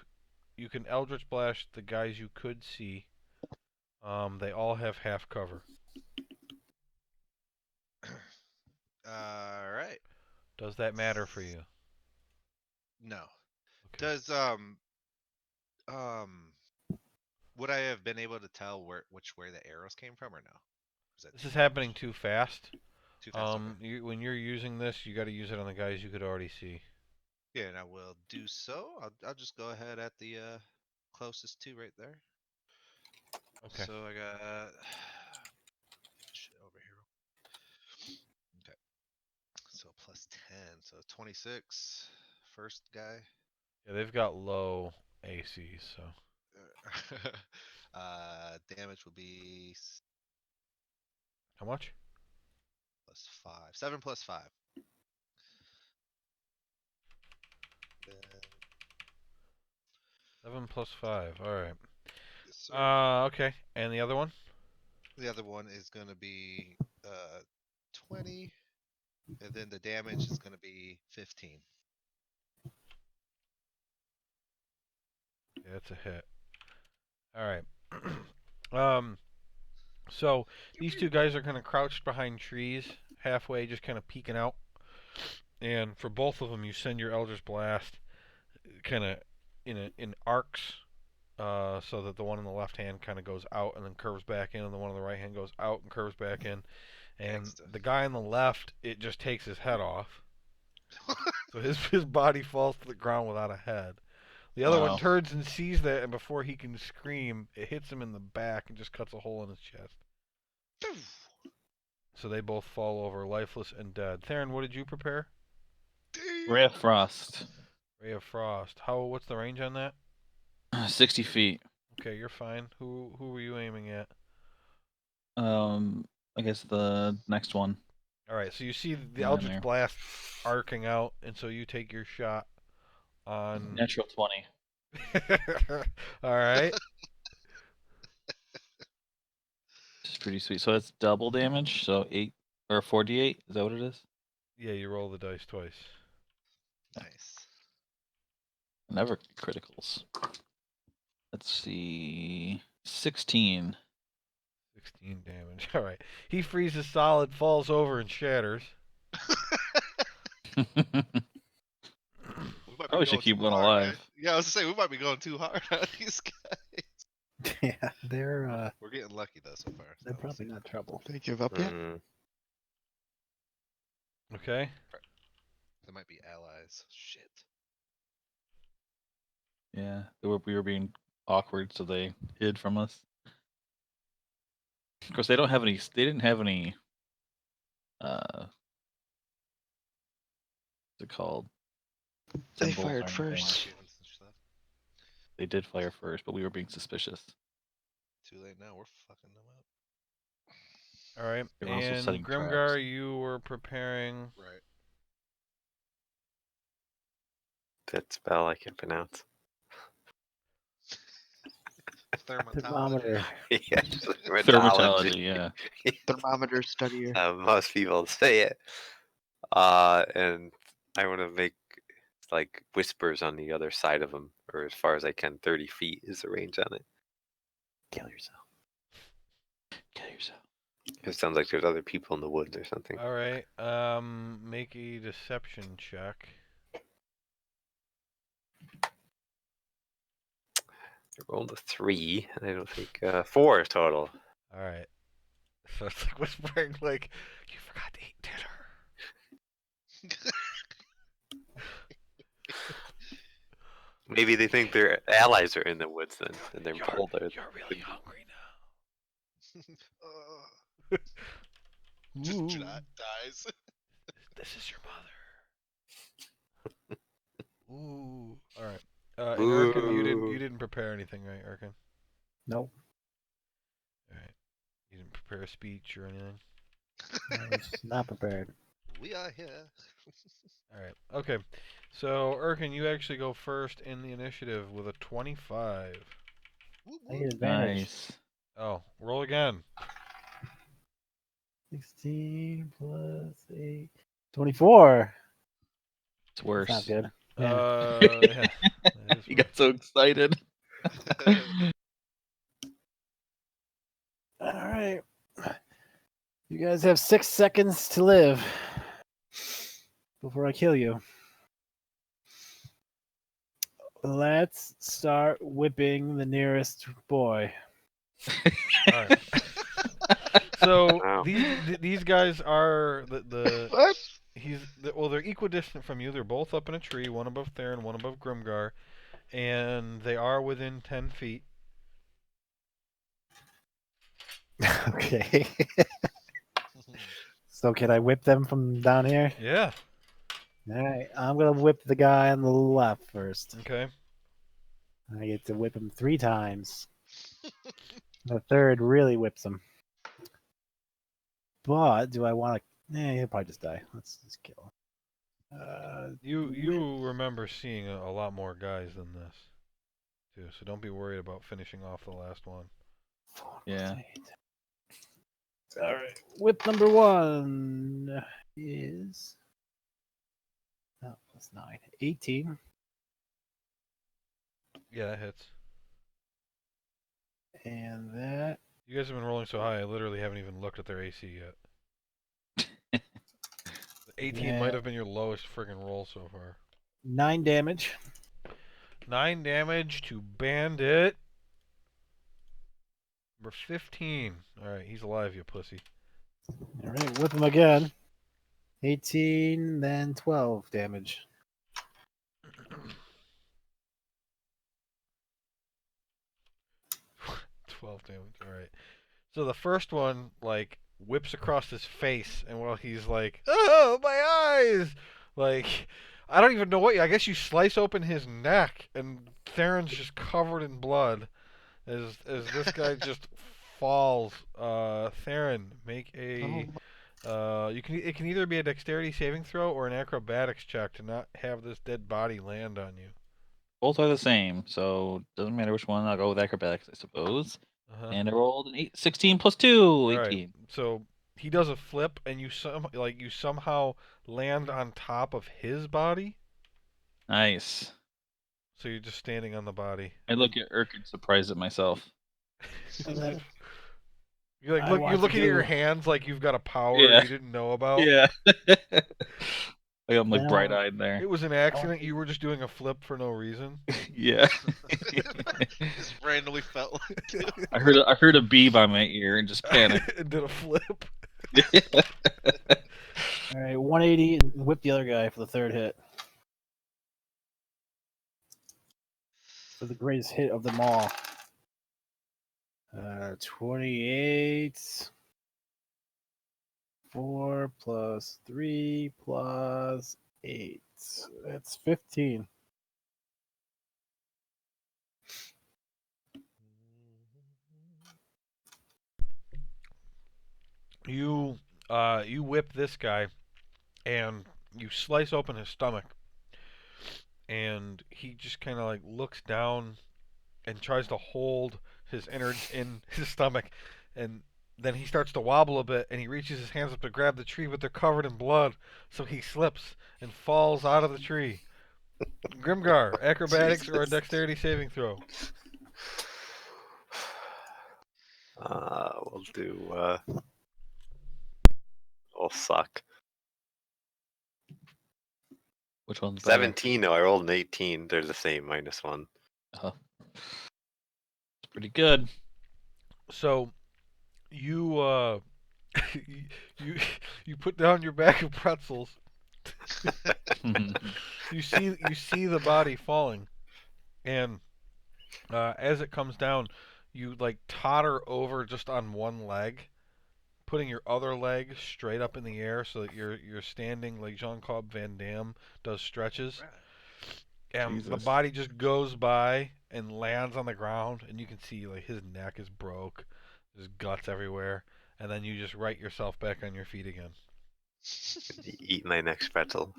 You can Eldritch Blast the guys you could see. They all have half cover. All right. Does that matter for you? No. Okay. Does would I have been able to tell which way the arrows came from or no? Is that This too is much? happening too fast. Too fast. Okay. When you're using this, you got to use it on the guys you could already see. Yeah, and I will do so. I'll just go ahead at the closest two right there. Okay. So I got shit over here. Okay. So plus 10, so 26. First guy. Yeah, they've got low AC, so. Damage will be How much? plus 5. 7 plus 5. Then, 7 plus 5. All right. yes, sir. Okay. And the other one? The other one is going to be 20, and then the damage is going to be 15. Yeah, that's a hit. All right. So these two guys are kind of crouched behind trees, halfway, just kind of peeking out. And for both of them, you send your Eldritch Blast, kind of in arcs, so that the one in the left hand kind of goes out and then curves back in, and the one on the right hand goes out and curves back in. And Gangsta. the guy on the left, it just takes his head off, so his body falls to the ground without a head. The other one Wow. turns and sees that, and before he can scream, it hits him in the back and just cuts a hole in his chest. So they both fall over, lifeless and dead. Theron, what did you prepare? Ray of Frost. Ray of Frost. What's the range on that? 60 feet. Okay, you're fine. Who were you aiming at? I guess the next one. All right, so you see the Yeah, Eldritch there. Blast arcing out, and so you take your shot on. Natural 20. All right. Which is pretty sweet. So it's double damage. So 8 or 4d8. Is that what it is? Yeah, you roll the dice twice. Nice. Never criticals. Let's see. 16. 16 damage. All right. He freezes solid, falls over, and shatters. We might be Probably should going keep too one hard, alive. man. Yeah, I was gonna say we might be going too hard on these guys. Yeah, they're We're getting lucky though so far. they're So we'll probably see. not trouble. They give up yet? Okay. They might be allies. Shit. Yeah, we were being awkward, so they hid from us. Of course, they don't have any. They didn't have any. What's it called? They Symbols fired or anything. first. Markings and They did fire first, but we were being suspicious. Too late now. We're fucking them up. All right. They were also And setting Grimgar, traps. you were preparing. Right. That spell I can pronounce. Thermatology. Thermometer. Yes, Thermatology, yeah. Thermometer studier. Most people say it. And I want to make like whispers on the other side of him, or as far as I can. 30 feet is the range on it. Kill yourself. Kill yourself. It sounds like there's other people in the woods or something. All right. Make a deception check. I rolled a 3, and I don't think 4 total. All right. So it's like whispering, like, you forgot to eat dinner. Maybe they think their allies are in the woods then, and they're You're, bolder. you're really hungry Uh, now. just Ooh, dies. this is your mother. Ooh. All right. And Erkin, you Ooh. didn't prepare anything, right, Erkin? Nope. All right. You didn't prepare a speech or anything. I was not prepared. We are here. All right. Okay. So Erkin, you actually go first in the initiative with a 25. Whoop, I whoop. get advantage. Nice. Oh, roll again. 16 plus 8. 24. It's worse. That's not good. Yeah. Yeah. That is You got so excited. All right. You guys have 6 seconds to live before I kill you. Let's start whipping the nearest boy. All right. So Wow. these guys are the What? well, they're equidistant from you. They're both up in a tree, one above Theron, one above Grimgar, and they are within 10 feet. Okay. So can I whip them from down here? Yeah. All right. I'm gonna whip the guy on the left first. Okay. I get to whip him 3 times. The third really whips him. But do I want to? He'll probably just die. Let's just kill him. You remember seeing a lot more guys than this, too. So don't be worried about finishing off the last one. 4 Yeah. 8. All right. Whip number 1 is. Oh, that's 9. 18. Yeah, that hits. And that. You guys have been rolling so high, I literally haven't even looked at their AC yet. The 18 might Yeah. have been your lowest friggin' roll so far. 9 damage. 9 damage to Bandit. Number 15. Alright, he's alive, you pussy. All right. Whip him again. 18, then 12 damage. 12 damage, alright. So the first one, like, whips across his face, and while he's like, oh, my eyes! Like, I don't even know what I guess you slice open his neck, and Theron's just covered in blood as this guy just falls. Theron, make a. It can either be a dexterity saving throw or an acrobatics check to not have this dead body land on you. Both are the same, so doesn't matter which one. I'll go with acrobatics, I suppose. Uh-huh. And I rolled an 16 plus 2, 18. Right. So he does a flip, and you somehow land on top of his body. Nice. So you're just standing on the body. I look at Urkin surprised at myself. And then You're I want you're to looking at your do- hands like you've got a power Yeah. you didn't know about. Yeah. I'm like Then bright eyed there. It was an accident. You were just doing a flip for no reason. Yeah. Just randomly felt like I heard a bee by my ear and just panicked. And did a flip. All right, 180 and whip the other guy for the third hit. For the greatest hit of them all. 28. 4 plus 3 plus 8. That's 15. You you whip this guy and you slice open his stomach, and he just kind of like looks down and tries to hold his innards in his stomach, and then he starts to wobble a bit, and he reaches his hands up to grab the tree, but they're covered in blood, so he slips and falls out of the tree. Grimgar, acrobatics or a Jesus. dexterity saving throw. We'll do. Will suck. Which one's better? 17. No, I rolled an 18. They're the same, -1. Uh-huh. It's pretty good. So you you you put down your bag of pretzels. You see the body falling, and as it comes down, you like totter over just on one leg, putting your other leg straight up in the air so that you're standing like Jean-Claude Van Damme does stretches. And the Jesus. body just goes by and lands on the ground, and you can see like his neck is broke, there's guts everywhere, and then you just right yourself back on your feet again. Eat my next pretzel.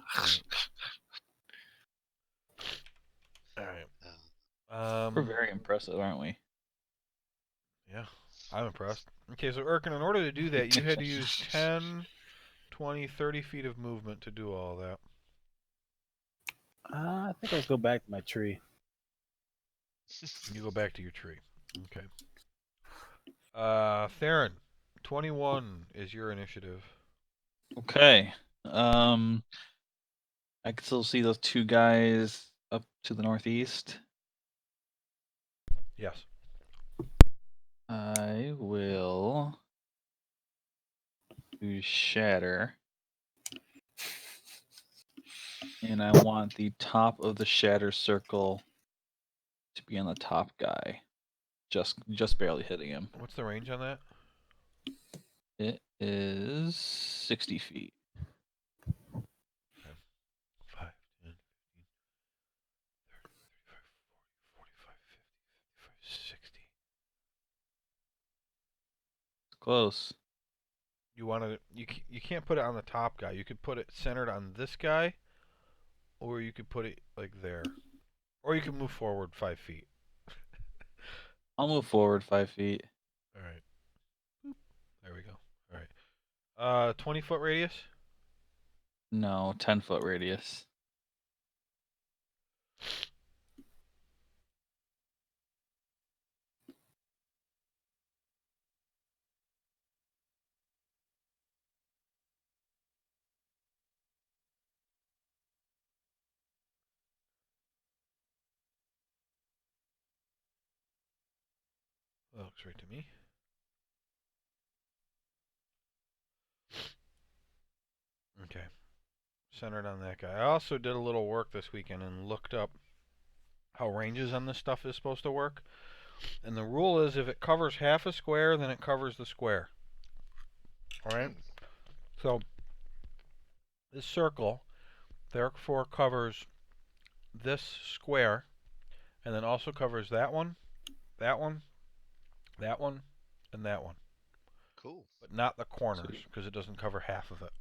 All right. We're very impressive, aren't we? Yeah, I'm impressed. Okay, so Erkin, in order to do that, you had to use 10, 20, 30 feet of movement to do all that. I think let's go back to my tree. You go back to your tree. Okay. Theron, 21 is your initiative. Okay. I can still see those two guys up to the northeast. Yes. I will do shatter. And I want the top of the shatter circle to be on the top guy. Just barely hitting him. What's the range on that? It is 60 feet. 5, 10, 15, 30, 35, 40, 45, 50, 55, 60. It's close. You want to you can't put it on the top guy. You could put it centered on this guy, or you could put it like there, or you can move forward 5 feet. I'll move forward 5 feet. All right. Boop. There we go. All right. 20-foot radius. No, 10-foot radius. That looks right to me. Okay. Centered on that guy. I also did a little work this weekend and looked up how ranges on this stuff is supposed to work. And the rule is if it covers half a square, then it covers the square. Alright? So, this circle, therefore, covers this square, and then also covers that one, that one, that one, and that one. Cool. But not the corners, because it doesn't cover half of it.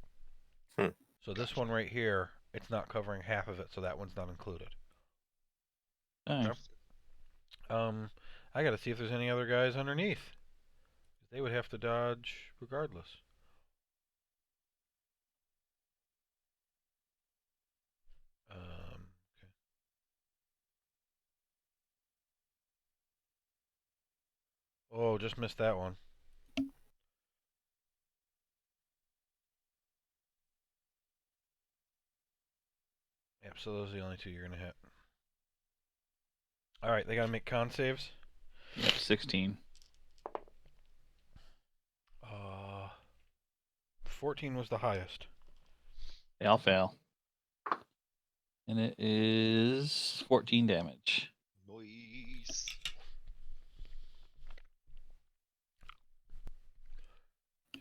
Hmm. So this one right here, it's not covering half of it, so that one's not included. Nice. Okay. I gotta see if there's any other guys underneath. They would have to dodge regardless. Okay. Oh, just missed that one. Yep, so those are the only two you're gonna hit. Alright, they gotta make con saves. Yep, 16. 14 was the highest. Yeah, I'll fail. And it is 14 damage. Nice.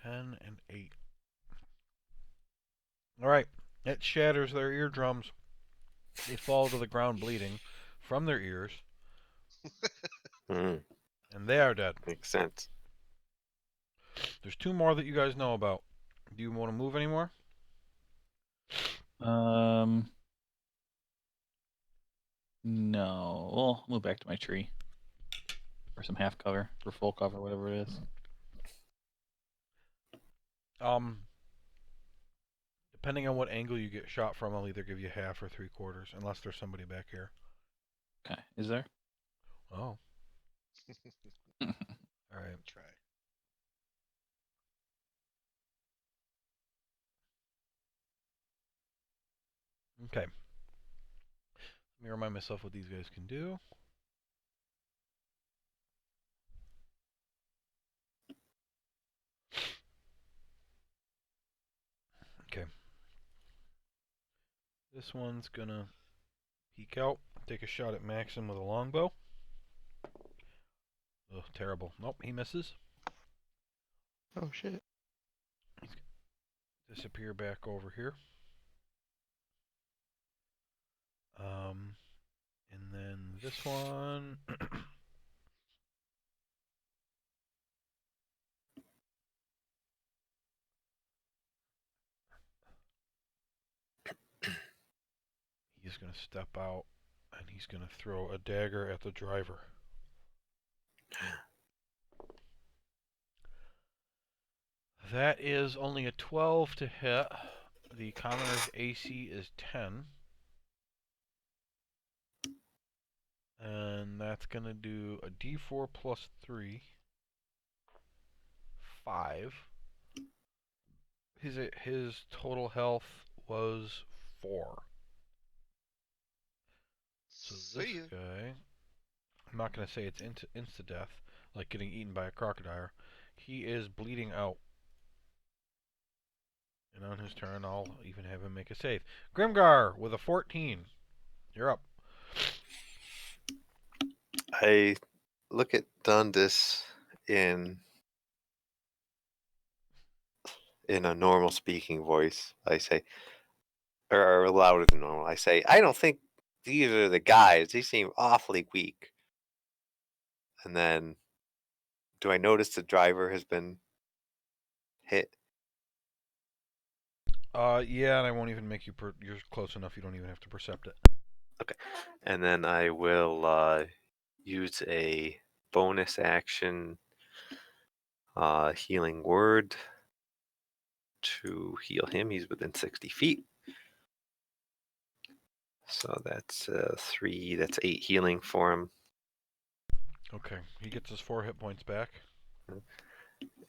10 and 8. Alright, it shatters their eardrums. They fall to the ground bleeding from their ears, Mm, and they are dead. makes sense. There's 2 more that you guys know about. Do you want to move anymore? No. Well, move back to my tree. For some half cover, for full cover, whatever it is. Depending on what angle you get shot from, I'll either give you half or 3/4, unless there's somebody back here. Okay. Is there? Oh, all right. Try. Okay. Let me remind myself what these guys can do. Okay. This one's gonna peek out, take a shot at Maxim with a longbow. Ugh, terrible. Nope, he misses. Oh shit. Disappear back over here. And then this one. He's gonna step out, and he's gonna throw a dagger at the driver. That is only a 12 to hit. The commoner's AC is 10. And that's going to do a d4 plus 3. 5. His total health was 4. So this See ya. guy, I'm not going to say it's insta-death, like getting eaten by a crocodile. He is bleeding out. And on his turn, I'll even have him make a save. Grimgar with a 14. You're up. I look at Dundas in a normal speaking voice. I say, or louder than normal. I say, I don't think these are the guys. They seem awfully weak. And then, do I notice the driver has been hit? Yeah, and I won't even make you. You're close enough. You don't even have to percept it. Okay. And then I will use a bonus action healing word to heal him. He's within 60 feet. So that's 3. That's 8 healing for him. Okay, he gets his 4 hit points back.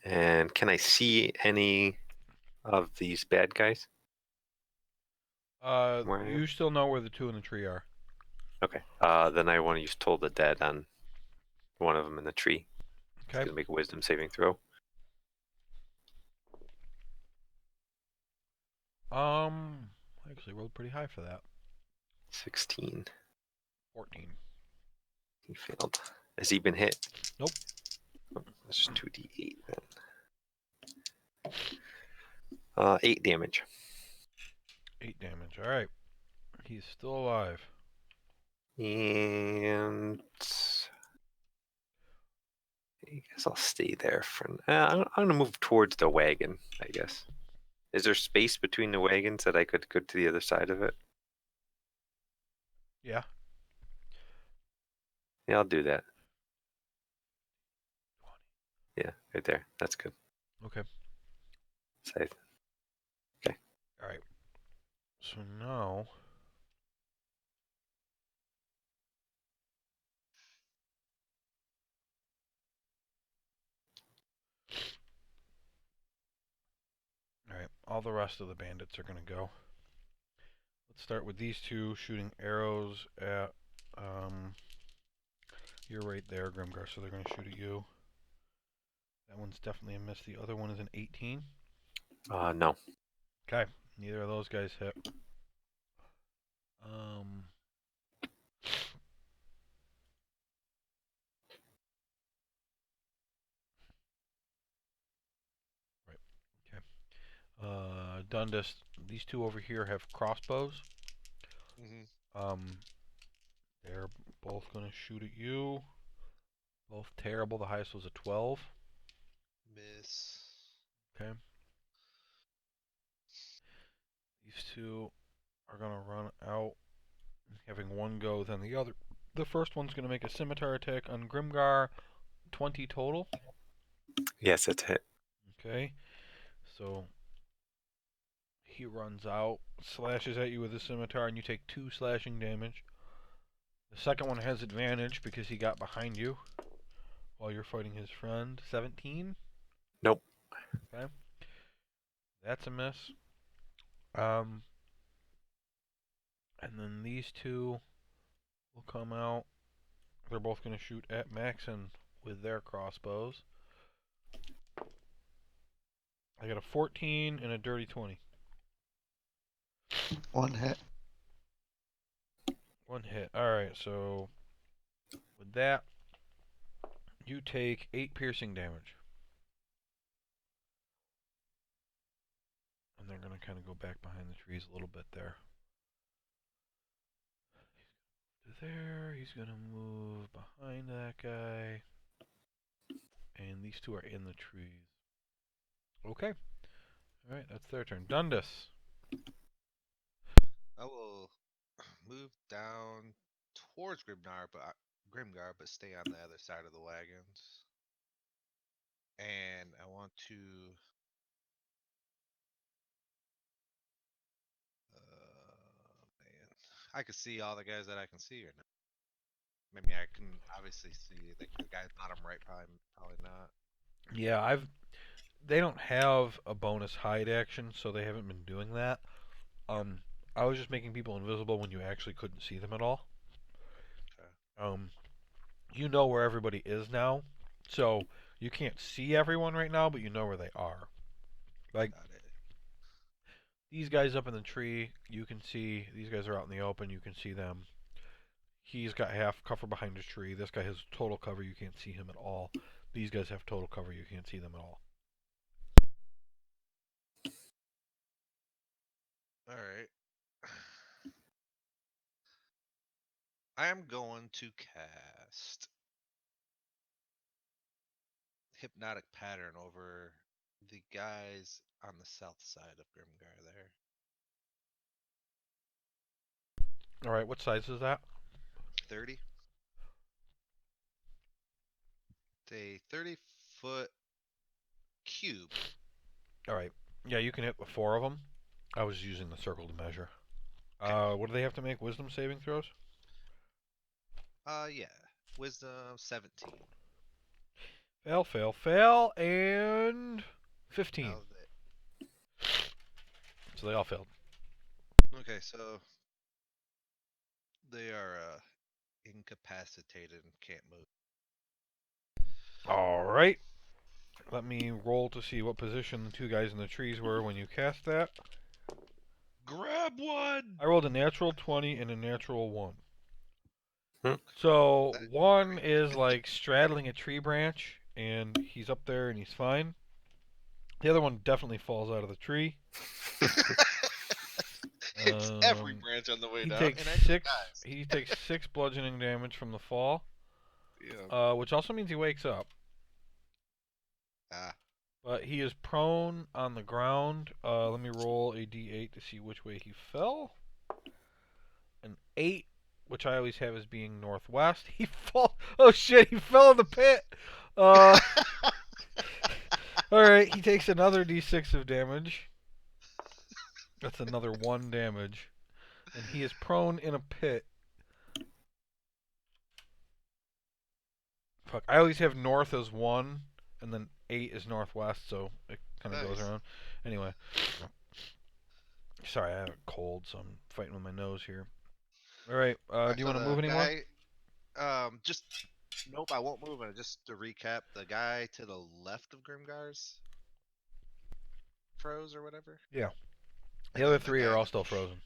And can I see any of these bad guys? Where I am? You still know where the 2 in the tree are. Okay. Then I want to use Toll the Dead on one of them in the tree. He's Okay. going to make a wisdom saving throw. I actually rolled pretty high for that. 16. 14. He failed. Has he been hit? Nope. Oh, that's 2d8 then. 8 damage. 8 damage. All right. He's still alive. And I guess I'll stay there for. I'm going to move towards the wagon, I guess. Is there space between the wagons that I could go to the other side of it? Yeah. Yeah, I'll do that. Yeah, right there. That's good. Okay. Safe. All right. So now. All right. All the rest of the bandits are going to go. Let's start with these 2 shooting arrows at. You're right there, Grimgar, so they're going to shoot at you. That one's definitely a miss. The other one is an 18. No. Okay. Neither of those guys hit. Right. Okay. Dundas, these 2 over here have crossbows. Mm-hmm. They're both going to shoot at you. Both terrible. The highest was a 12. Miss. Okay. These two are gonna run out, having one go, then the other. The first one's gonna make a scimitar attack on Grimgar, 20 total. Yes, it's hit. Okay. So he runs out, slashes at you with his scimitar, and you take 2 slashing damage. The second one has advantage because he got behind you while you're fighting his friend. 17. Nope. Okay. That's a miss. And then these two will come out. They're both going to shoot at Maxon with their crossbows. I got a 14 and a dirty 20. One hit. One hit. Alright, so with that, you take 8 piercing damage. And they're going to kind of go back behind the trees a little bit there. There, he's going to move behind that guy. And these two are in the trees. Okay. Alright, that's their turn. Dundas. I will move down towards Grimgar, but stay on the other side of the wagons. And I want to. Man, I can see all the guys that I can see or not. Maybe I can obviously see the guys bottom right. Probably not. Yeah, they don't have a bonus hide action, so they haven't been doing that. I was just making people invisible when you actually couldn't see them at all. Okay. You know where everybody is now, so you can't see everyone right now, but you know where they are. Like Got it. these guys up in the tree, you can see. These guys are out in the open, you can see them. He's got half cover behind his tree. This guy has total cover, you can't see him at all. These guys have total cover, you can't see them at all. All right. I am going to cast Hypnotic Pattern over the guys on the south side of Grimgar there. Alright, what size is that? 30. It's a 30-foot cube. Alright. Yeah, you can hit the 4 of them. I was using the circle to measure. What do they have to make? Wisdom saving throws? Yeah. Wisdom 17. Fail, fail, fail, and 15. How's it? So they all failed. Okay, so they are incapacitated and can't move. Alright. Let me roll to see what position the two guys in the trees were when you cast that. Grab one! I rolled a natural 20 and a natural 1. Hmm. So That is one great. is like straddling a tree branch, and he's up there and he's fine. The other one definitely falls out of the tree. It's every branch on the way He down. takes and I just six. dies. He takes 6 bludgeoning damage from the fall, Yeah. which also means he wakes up. Ah. But he is prone on the ground. Let me roll a d8 to see which way he fell. An 8, which I always have as being northwest. He fall. Oh shit! He fell in the pit. All right. He takes another d6 of damage. That's another 1 damage, and he is prone in a pit. Fuck. I always have north as 1, and then 8 is northwest, so it kind of goes Nice. around. Anyway. Sorry, I have a cold, so I'm fighting with my nose here. All right. Do you So want to the move anymore? just nope, I won't move. Just to recap, the guy to the left of Grimgar's froze or whatever. Yeah. The And other then the 3 guy are all that still frozen.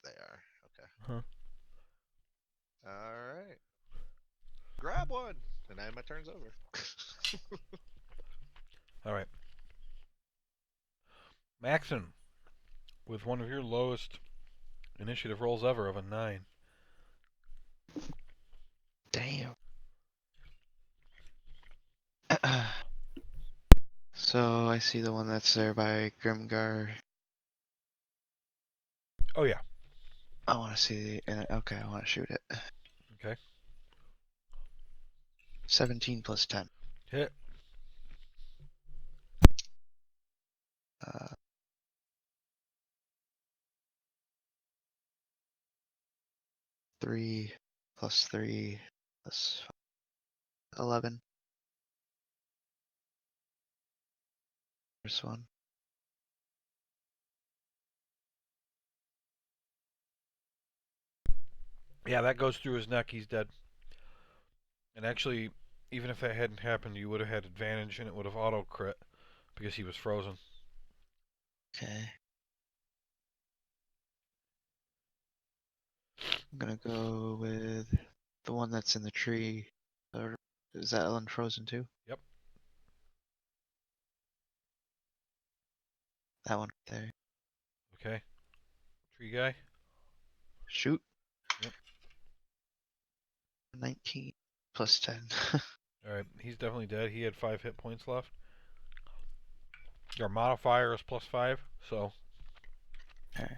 they are. Okay. Huh. All right. Grab one, and then my turn's over. All right. Maxon, with one of your lowest initiative rolls ever of a 9. Damn. So I see the one that's there by Grimgar. Oh yeah. I want to see. Okay, I want to shoot it. Okay. 17 plus 10. Hit. Uh, 3 plus 3 plus 11. First one. Yeah, that goes through his neck. He's dead. And actually, even if that hadn't happened, you would have had advantage, and it would have auto crit because he was frozen. Okay. I'm gonna go with the one that's in the tree. Or is that unfrozen too? Yep. That one there. Okay. Tree guy. Shoot. Yep. 19 plus 10. All right. He's definitely dead. He had 5 hit points left. Your modifier is +5, so Alright.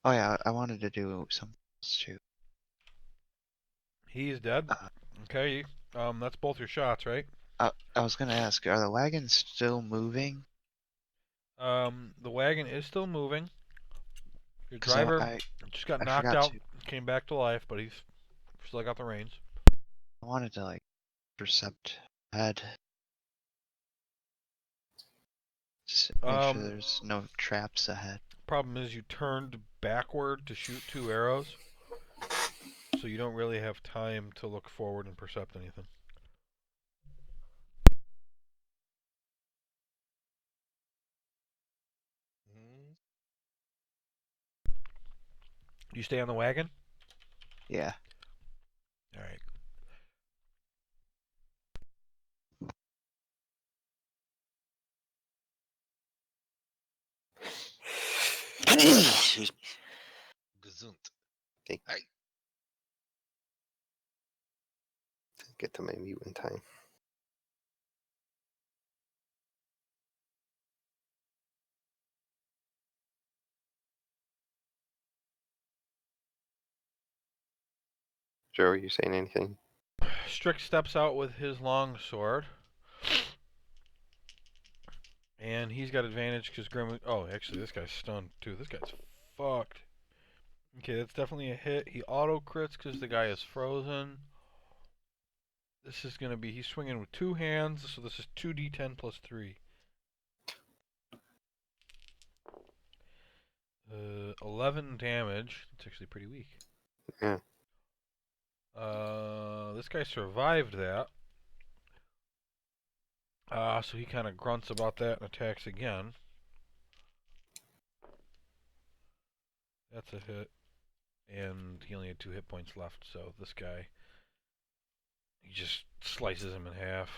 Oh yeah, I wanted to do something else too. he is dead. Uh, Okay. That's both your shots, right? I was gonna ask, are the wagons still moving? The wagon is still moving. Your Because driver I just got I knocked forgot out, to. came back to life, but he's still got the reins. I wanted to like percept ahead. Just make sure Um, there's no traps ahead. Problem is you turned backward to shoot 2 arrows, so you don't really have time to look forward and percept anything. Mhm. You stay on the wagon? Yeah. All right. Excuse me. Gazunt. Okay. Hey. Get to my mute in time. Joe, are you saying anything? Strick steps out with his long sword. And he's got advantage because Grim. Oh, actually, this guy's stunned too. This guy's fucked. Okay, that's definitely a hit. He auto crits because the guy is frozen. This is gonna be. He's swinging with 2 hands, so this is 2d10 plus 3. 11 damage. It's actually pretty weak. Yeah. This guy survived that. So he kind of grunts about that and attacks again. That's a hit. And he only had 2 hit points left, so this guy, he just slices him in half.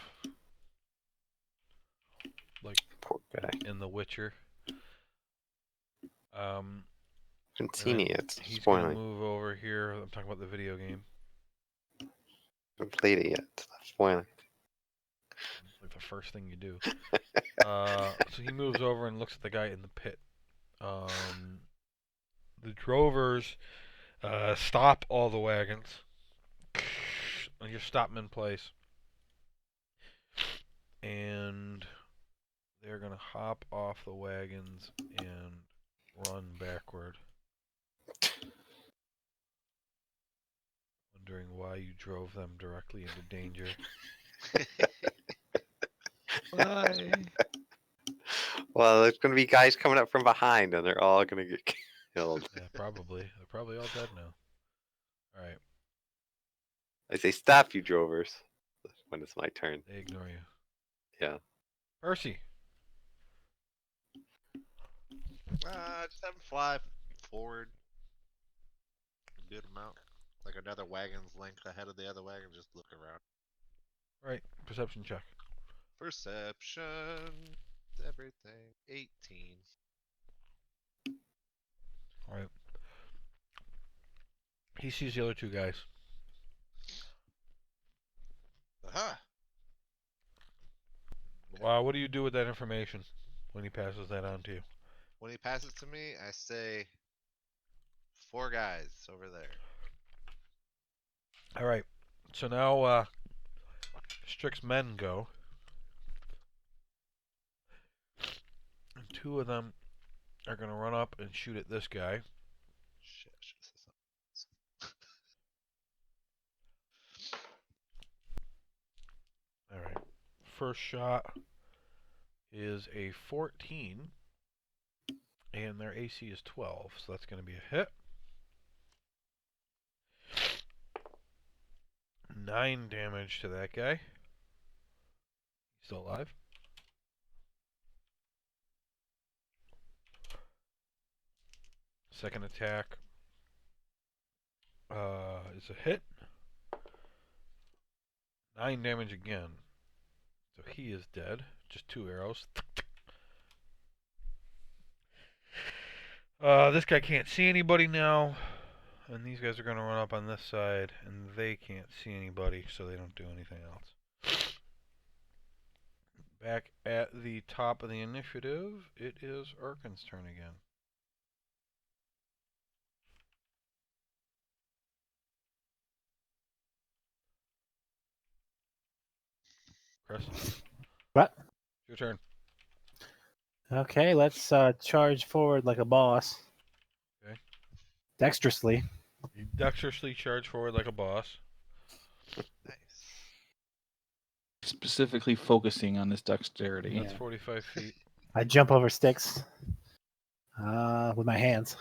Like Poor guy. in The Witcher. Haven't And seen then it yet. he's gonna Spoiling. move over here. I'm talking about the video game. Haven't played it yet. Stop spoiling. It's like the first thing you do. So he moves over and looks at the guy in the pit. The drovers stop all the wagons. And you stop them in place. And they're going to hop off the wagons and run backward. Wondering why you drove them directly into danger. Why? Well, there's going to be guys coming up from behind, and they're all going to get killed. Yeah, probably. They're probably all dead now. Alright, I say, stop, you drovers. When it's my turn. they ignore you. Yeah. Percy. Just have him fly forward a good amount. Like another wagon's length ahead of the other wagon, just look around. Right, perception check. Perception. Everything. 18. Alright. He sees the other 2 guys. Aha! What do you do with that information when he passes that on to you? When he passes to me, I say 4 guys over there. All right. So now Strick's men go, and 2 of them are gonna run up and shoot at this guy. Shit, I should have said something. All right. First shot is a 14, and their AC is 12, so that's gonna be a hit. 9 damage to that guy. He's still alive. Second attack is a hit. 9 damage again. So he is dead. Just 2 arrows. This guy can't see anybody now. And these guys are going to run up on this side. And they can't see anybody, so they don't do anything else. Back at the top of the initiative, it is Arkin's turn again. Chris, What? your turn. Okay, let's charge forward like a boss. Okay. Dexterously. You dexterously charge forward like a boss. Nice. Specifically focusing on this dexterity. That's Yeah. 45 feet. I jump over sticks with my hands.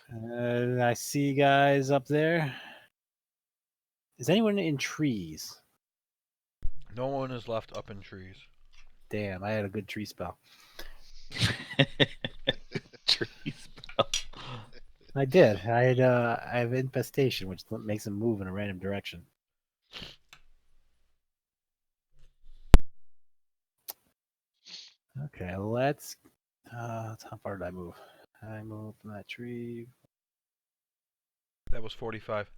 And I see guys up there. Is anyone in trees? No one is left up in trees. Damn, I had a good tree spell. Tree spell. I did. I have infestation, which makes them move in a random direction. Okay, let's. How far did I move? I moved from that tree. That was 45.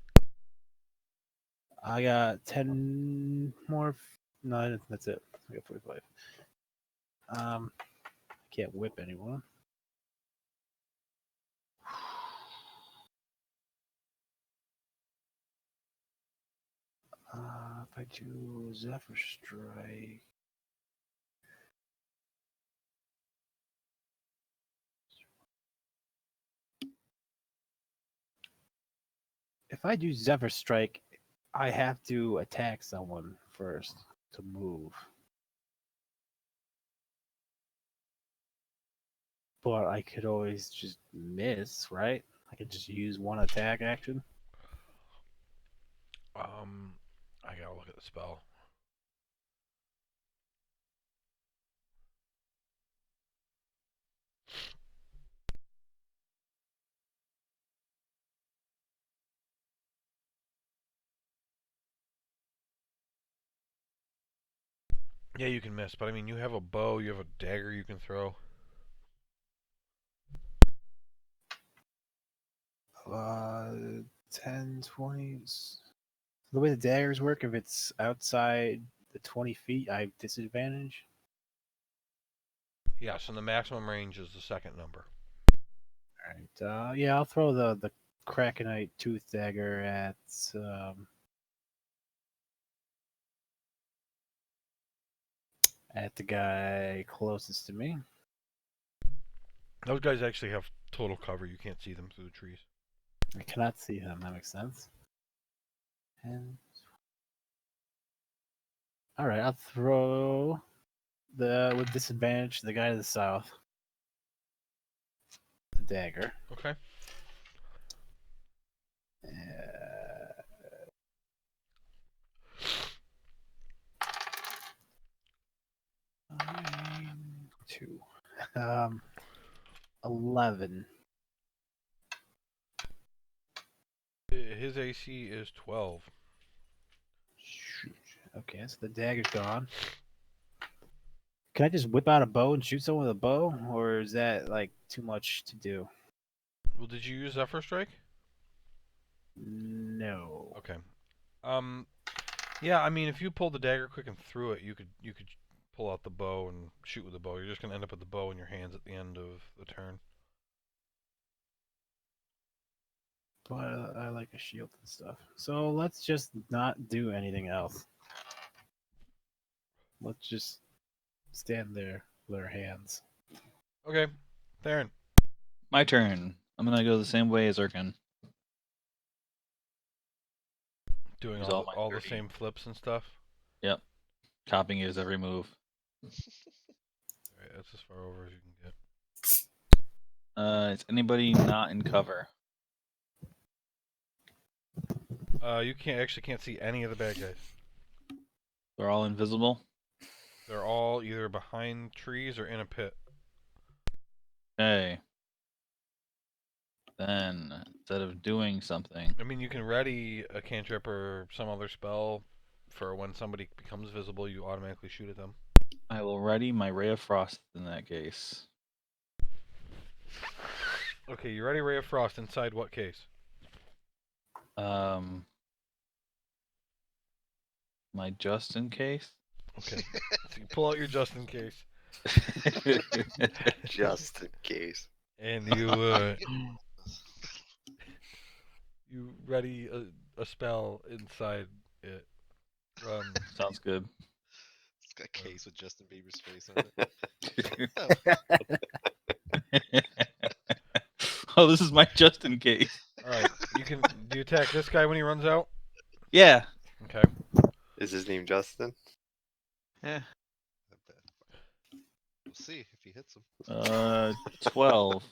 I got 10 more. No, that's it. I got 45. I can't whip anyone. If I do Zephyr Strike. If I do Zephyr Strike, I have to attack someone first to move. But I could always just miss, right? I could just use one attack action. I gotta look at the spell. Yeah, you can miss, but I mean, you have a bow, you have a dagger you can throw. 10, 20. The way the daggers work, if it's outside the 20 feet, I have disadvantage. Yes, and the maximum range is the second number. All right. Yeah, I'll throw the Krakenite tooth dagger at the guy closest to me. Those guys actually have total cover. You can't see them through the trees. I cannot see him. That makes sense. And all right, I'll throw with disadvantage the guy to the south. The dagger. Okay. Two. 11. His AC is 12. Shoot. Okay, so the dagger's gone. Can I just whip out a bow and shoot someone with a bow, or is that like too much to do? Well, did you use Zephyr Strike? No. Okay. Yeah, I mean, if you pulled the dagger quick and threw it, you could pull out the bow and shoot with the bow. You're just gonna end up with the bow in your hands at the end of the turn. But I like a shield and stuff. So let's just not do anything else. Let's just stand there with our hands. Okay, Theron. My turn. I'm gonna go the same way as Erkin. Doing Use all all the, my all the 30. same flips and stuff. Yep. Copying his every move. Alright, that's as far over as you can get. Is anybody not in cover? You can't see any of the bad guys. They're all invisible. They're all either behind trees or in a pit. Okay. Then instead of doing something, I mean, you can ready a cantrip or some other spell for when somebody becomes visible, you automatically shoot at them. I will ready my Ray of Frost in that case. Okay, you ready Ray of Frost inside what case? My just in case. Okay. So you pull out your just in case. Just in case. And you you ready a spell inside it. Sounds good. It's got a case with Justin Bieber's face on it. Oh, this is my just in case. All right, do you attack this guy when he runs out? Yeah. Okay. Is his name Justin? Yeah. I bet. We'll see if he hits him. 12.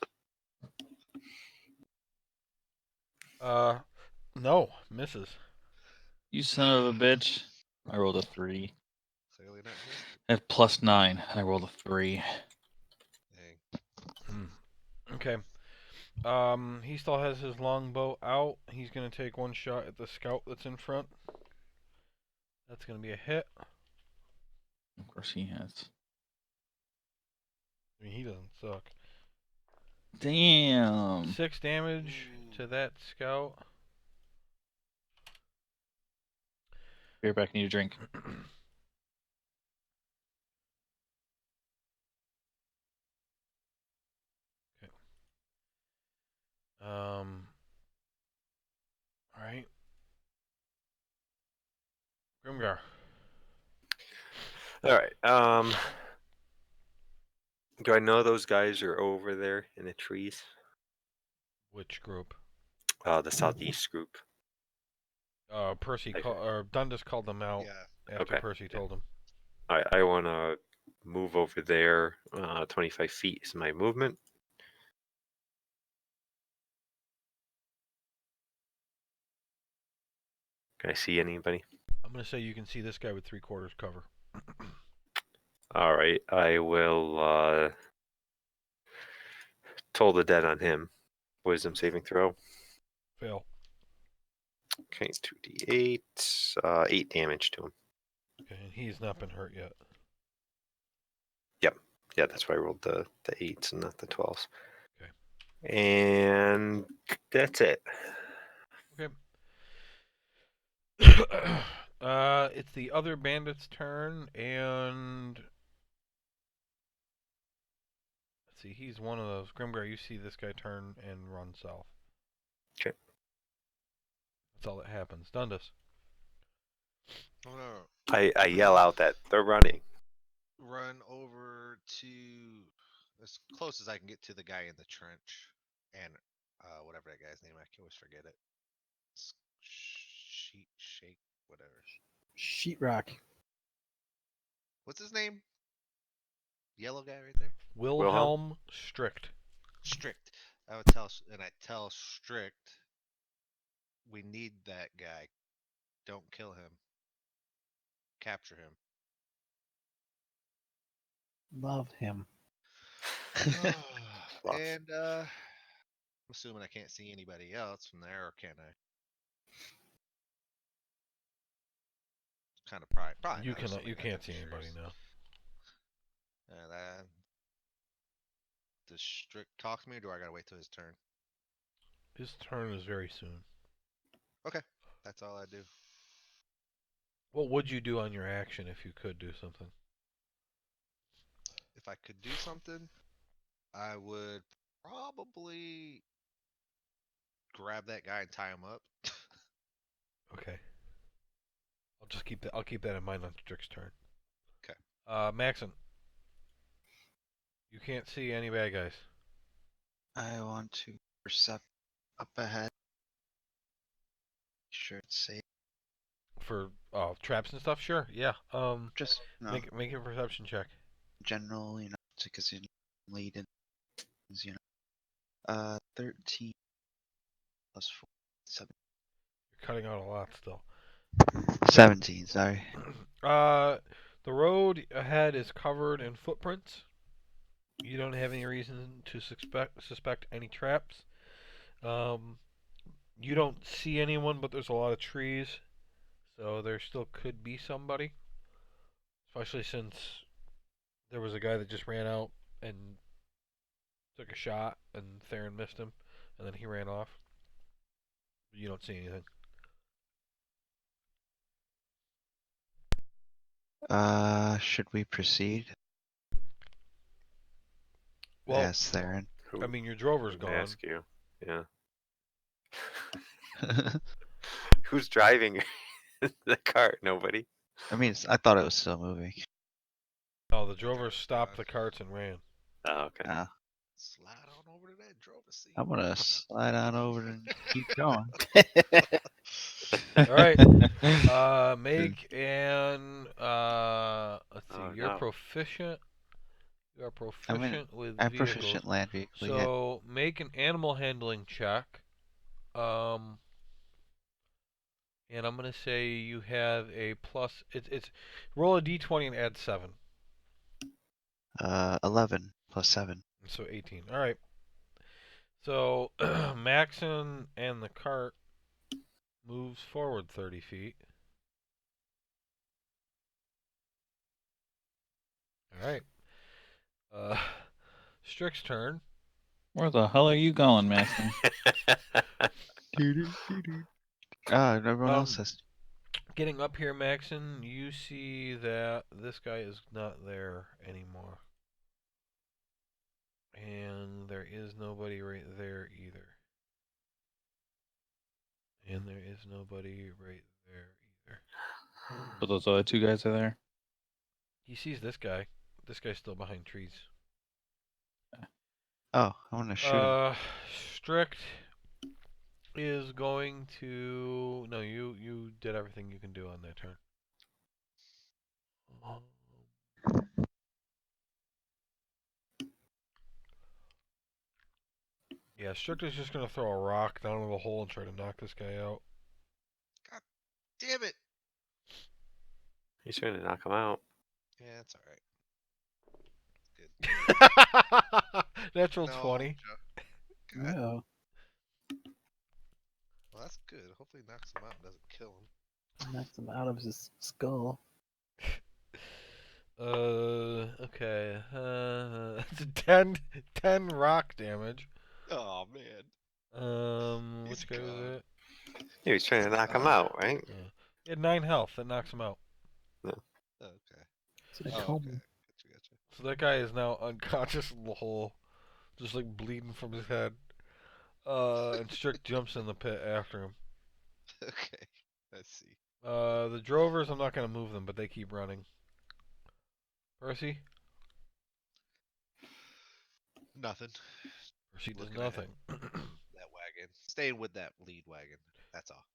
No, misses. You son of a bitch. I rolled a 3. Clearly not hit. I have +9, and I rolled a 3. Dang. Okay. He still has his longbow out. He's gonna take one shot at the scout that's in front. That's gonna be a hit. Of course he has. I mean, he doesn't suck. Damn. 6 damage to that scout. Be right back. Need a drink. All right. Grimgar. All right. Do I know those guys are over there in the trees? Which group? The southeast group. Percy Okay. or Dundas called them out Yeah. after Okay. Percy told him. I want to move over there. 25 feet is my movement. Can I see anybody? I'm gonna say you can see this guy with 3/4 cover. All right. I will toll the dead on him. Wisdom saving throw. Fail. Okay, 2d8. 8 damage to him. Okay, and he's not been hurt yet. Yeah, that's why I rolled the 8s and not the 12s. Okay. And that's it. Okay. It's the other bandit's turn, and let's see, he's one of those. Grimgar, you see this guy turn and run south. Okay. That's all that happens. Dundas. I'm gonna I yell out that they're running. run over to as close as I can get to the guy in the trench, and whatever that guy's name, I can always forget it. Shake, whatever. Sheetrock. What's his name? Yellow guy right there. Wilhelm Strict. Strict. I tell Strict, we need that guy. Don't kill him. Capture him. Love him. Love. And I'm assuming I can't see anybody else from there, or can I? Kind of probably You not, cannot. assuming You I can't got see the anybody insurance. now. Does Strict talk to me, or do I gotta wait till his turn? His turn is very soon. Okay, that's all I do. What would you do on your action if you could do something? If I could do something, I would probably grab that guy and tie him up. Okay. I'll keep that in mind on Strick's turn. Okay. Maxon. You can't see any bad guys. I want to percept up ahead. Sure it's safe. For traps and stuff, sure. Yeah. Just no Make a perception check. general, because you lead in, 13 plus 4, 7. You're cutting out a lot still. 17. Sorry. The road ahead is covered in footprints. You don't have any reason to suspect any traps. You don't see anyone, but there's a lot of trees, so there still could be somebody. Especially since there was a guy that just ran out and took a shot, and Theron missed him, and then he ran off. You don't see anything. Should we proceed? Well, Yes, Theron. Who I mean, your drover's would gone. ask you? Yeah. Who's driving the cart? Nobody. I mean, I thought it was still moving. Oh, the drover drover's stopped gone. the carts and ran. Oh, okay. Slide on over to that drover seat. I'm gonna slide on over and keep going. All right. Make an let's see. Oh, You're no. proficient. You are proficient with I'm vehicles. proficient land vehicle. Yeah. So make an animal handling check. And I'm gonna say you have a plus. It's roll a d20 and add 7. 11 plus 7. So 18. All right. So Maxon and the cart moves forward 30 feet. All right. Strick's turn. Where the hell are you going, Maxon? Everyone else Um, has. Getting up here, Maxon, you see that this guy is not there anymore. And there is nobody right there either. And there is nobody right there either. But those other two guys are there. He sees this guy. This guy's still behind trees. Oh, I want to shoot him. Strict is going to. No, you did everything you can do on that turn. Yeah, Strict is just gonna throw a rock down into the hole and try to knock this guy out. God damn it! He's trying to knock him out. Yeah, it's alright. Good. Natural No, 20. God. No. Well, that's good. Hopefully, it knocks him out and doesn't kill him. Knocks him out of his skull. Okay. It's a 10 rock damage. Oh man. He's Which guy was gone. it? Yeah, he's trying to knock him out, right? Yeah. He had 9 health. That knocks him out. Okay. It's in a Oh, coma. okay. Gotcha. So that guy is now unconscious in the hole, just like bleeding from his head. And Strick jumps in the pit after him. Okay. Let's see. The drovers, I'm not gonna move them, but they keep running. Percy? Nothing. Percy does Looking ahead. nothing. That wagon. Staying with that lead wagon. That's all.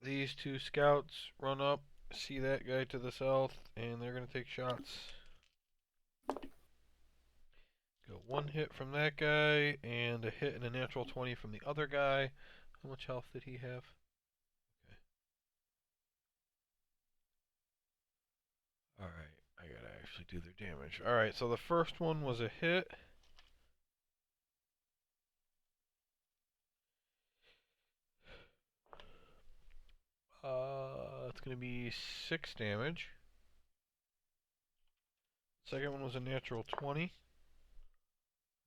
These two scouts run up, see that guy to the south, and they're gonna take shots. Go 1 hit from that guy, and a hit and a natural 20 from the other guy. How much health did he have? Okay. Alright, I gotta actually do their damage. Alright, so the first one was a hit. It's gonna be 6 damage. Second one was a natural 20.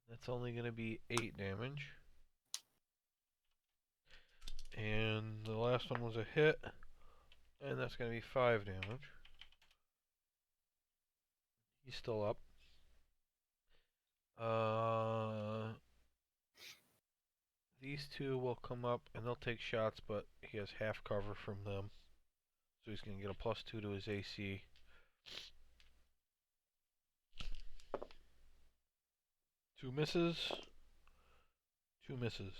That's only gonna be 8 damage. And the last one was a hit. And that's going to be 5 damage. He's still up. These two will come up and they'll take shots, but he has half cover from them. So he's going to get a +2 to his AC. Two misses. Two misses.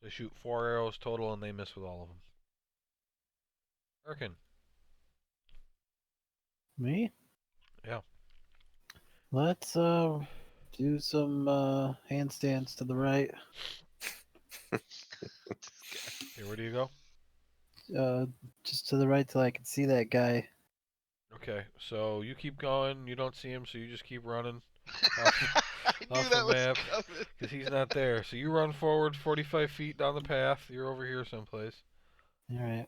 They shoot 4 arrows total and they miss with all of them. Erkin. Me? Yeah. Let's do some handstands to the right. Here, where do you go? Just to the right till I can see that guy. Okay, so you keep going. You don't see him, so you just keep running I knew off that the was map coming. because he's not there. So you run forward 45 feet down the path. You're over here someplace. All right.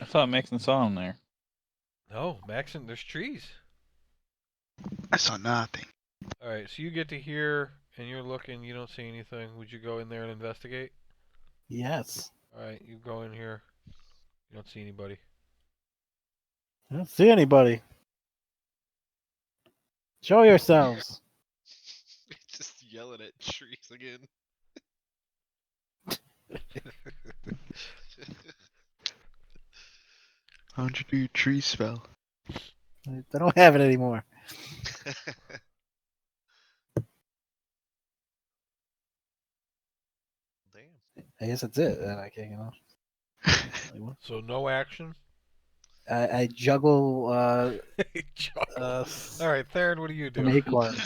I thought Maxon saw him there. No, Maxon, there's trees. I saw nothing. All right, so you get to here and you're looking. You don't see anything. Would you go in there and investigate? Yes. All right, you go in here. You don't see anybody. I don't see anybody. Show yourselves. Just yelling at trees again. How'd you do your tree spell? I don't have it anymore. Damn. I guess that's it. I can't, So no action. I juggle Juggle. All right, Theron, what do you an do? acorn.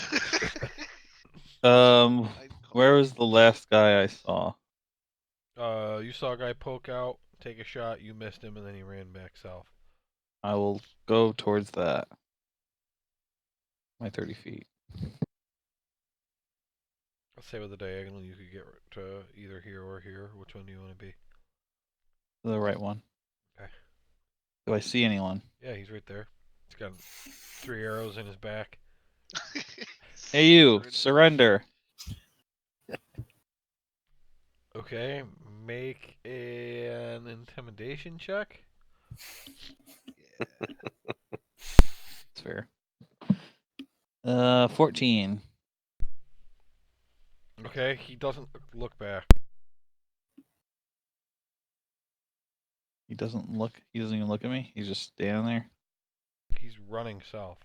Where was the last guy I saw? You saw a guy poke out, take a shot. You missed him, and then he ran back south. I will go towards that. My 30 feet. Let's say with a diagonal, you could get to either here or here. Which one do you want to be? The right one. Okay. Do I see anyone? Yeah, he's right there. He's got 3 arrows in his back. Hey, you! Surrender! Okay, make an intimidation check. Yeah. It's fair. 14. Okay, he doesn't look back. He doesn't even look at me. He's just standing there. He's running south.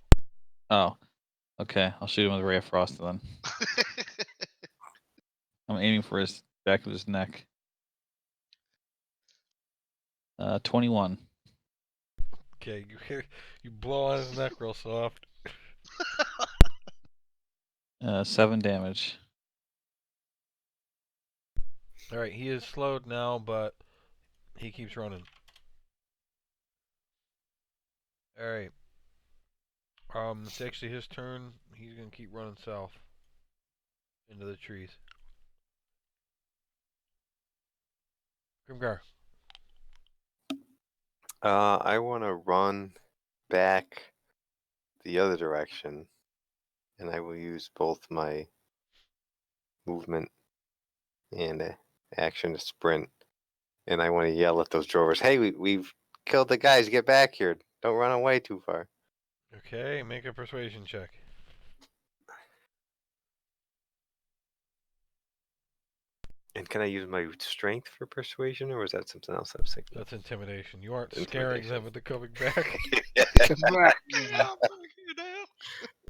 Oh. Okay, I'll shoot him with a ray of frost then. I'm aiming for his back of his neck. 21. Okay, you blow on his neck real soft. 7 damage. All right, he is slowed now, but he keeps running. All right. It's actually his turn. He's gonna keep running south into the trees. Grimgar. I want to run back the other direction, and I will use both my movement and action to sprint. And I want to yell at those drovers, "Hey, we've killed the guys! Get back here! Don't run away too far!" Okay, make a persuasion check. And can I use my strength for persuasion, or was that something else I was thinking? That's intimidation. You aren't scaring them into coming back.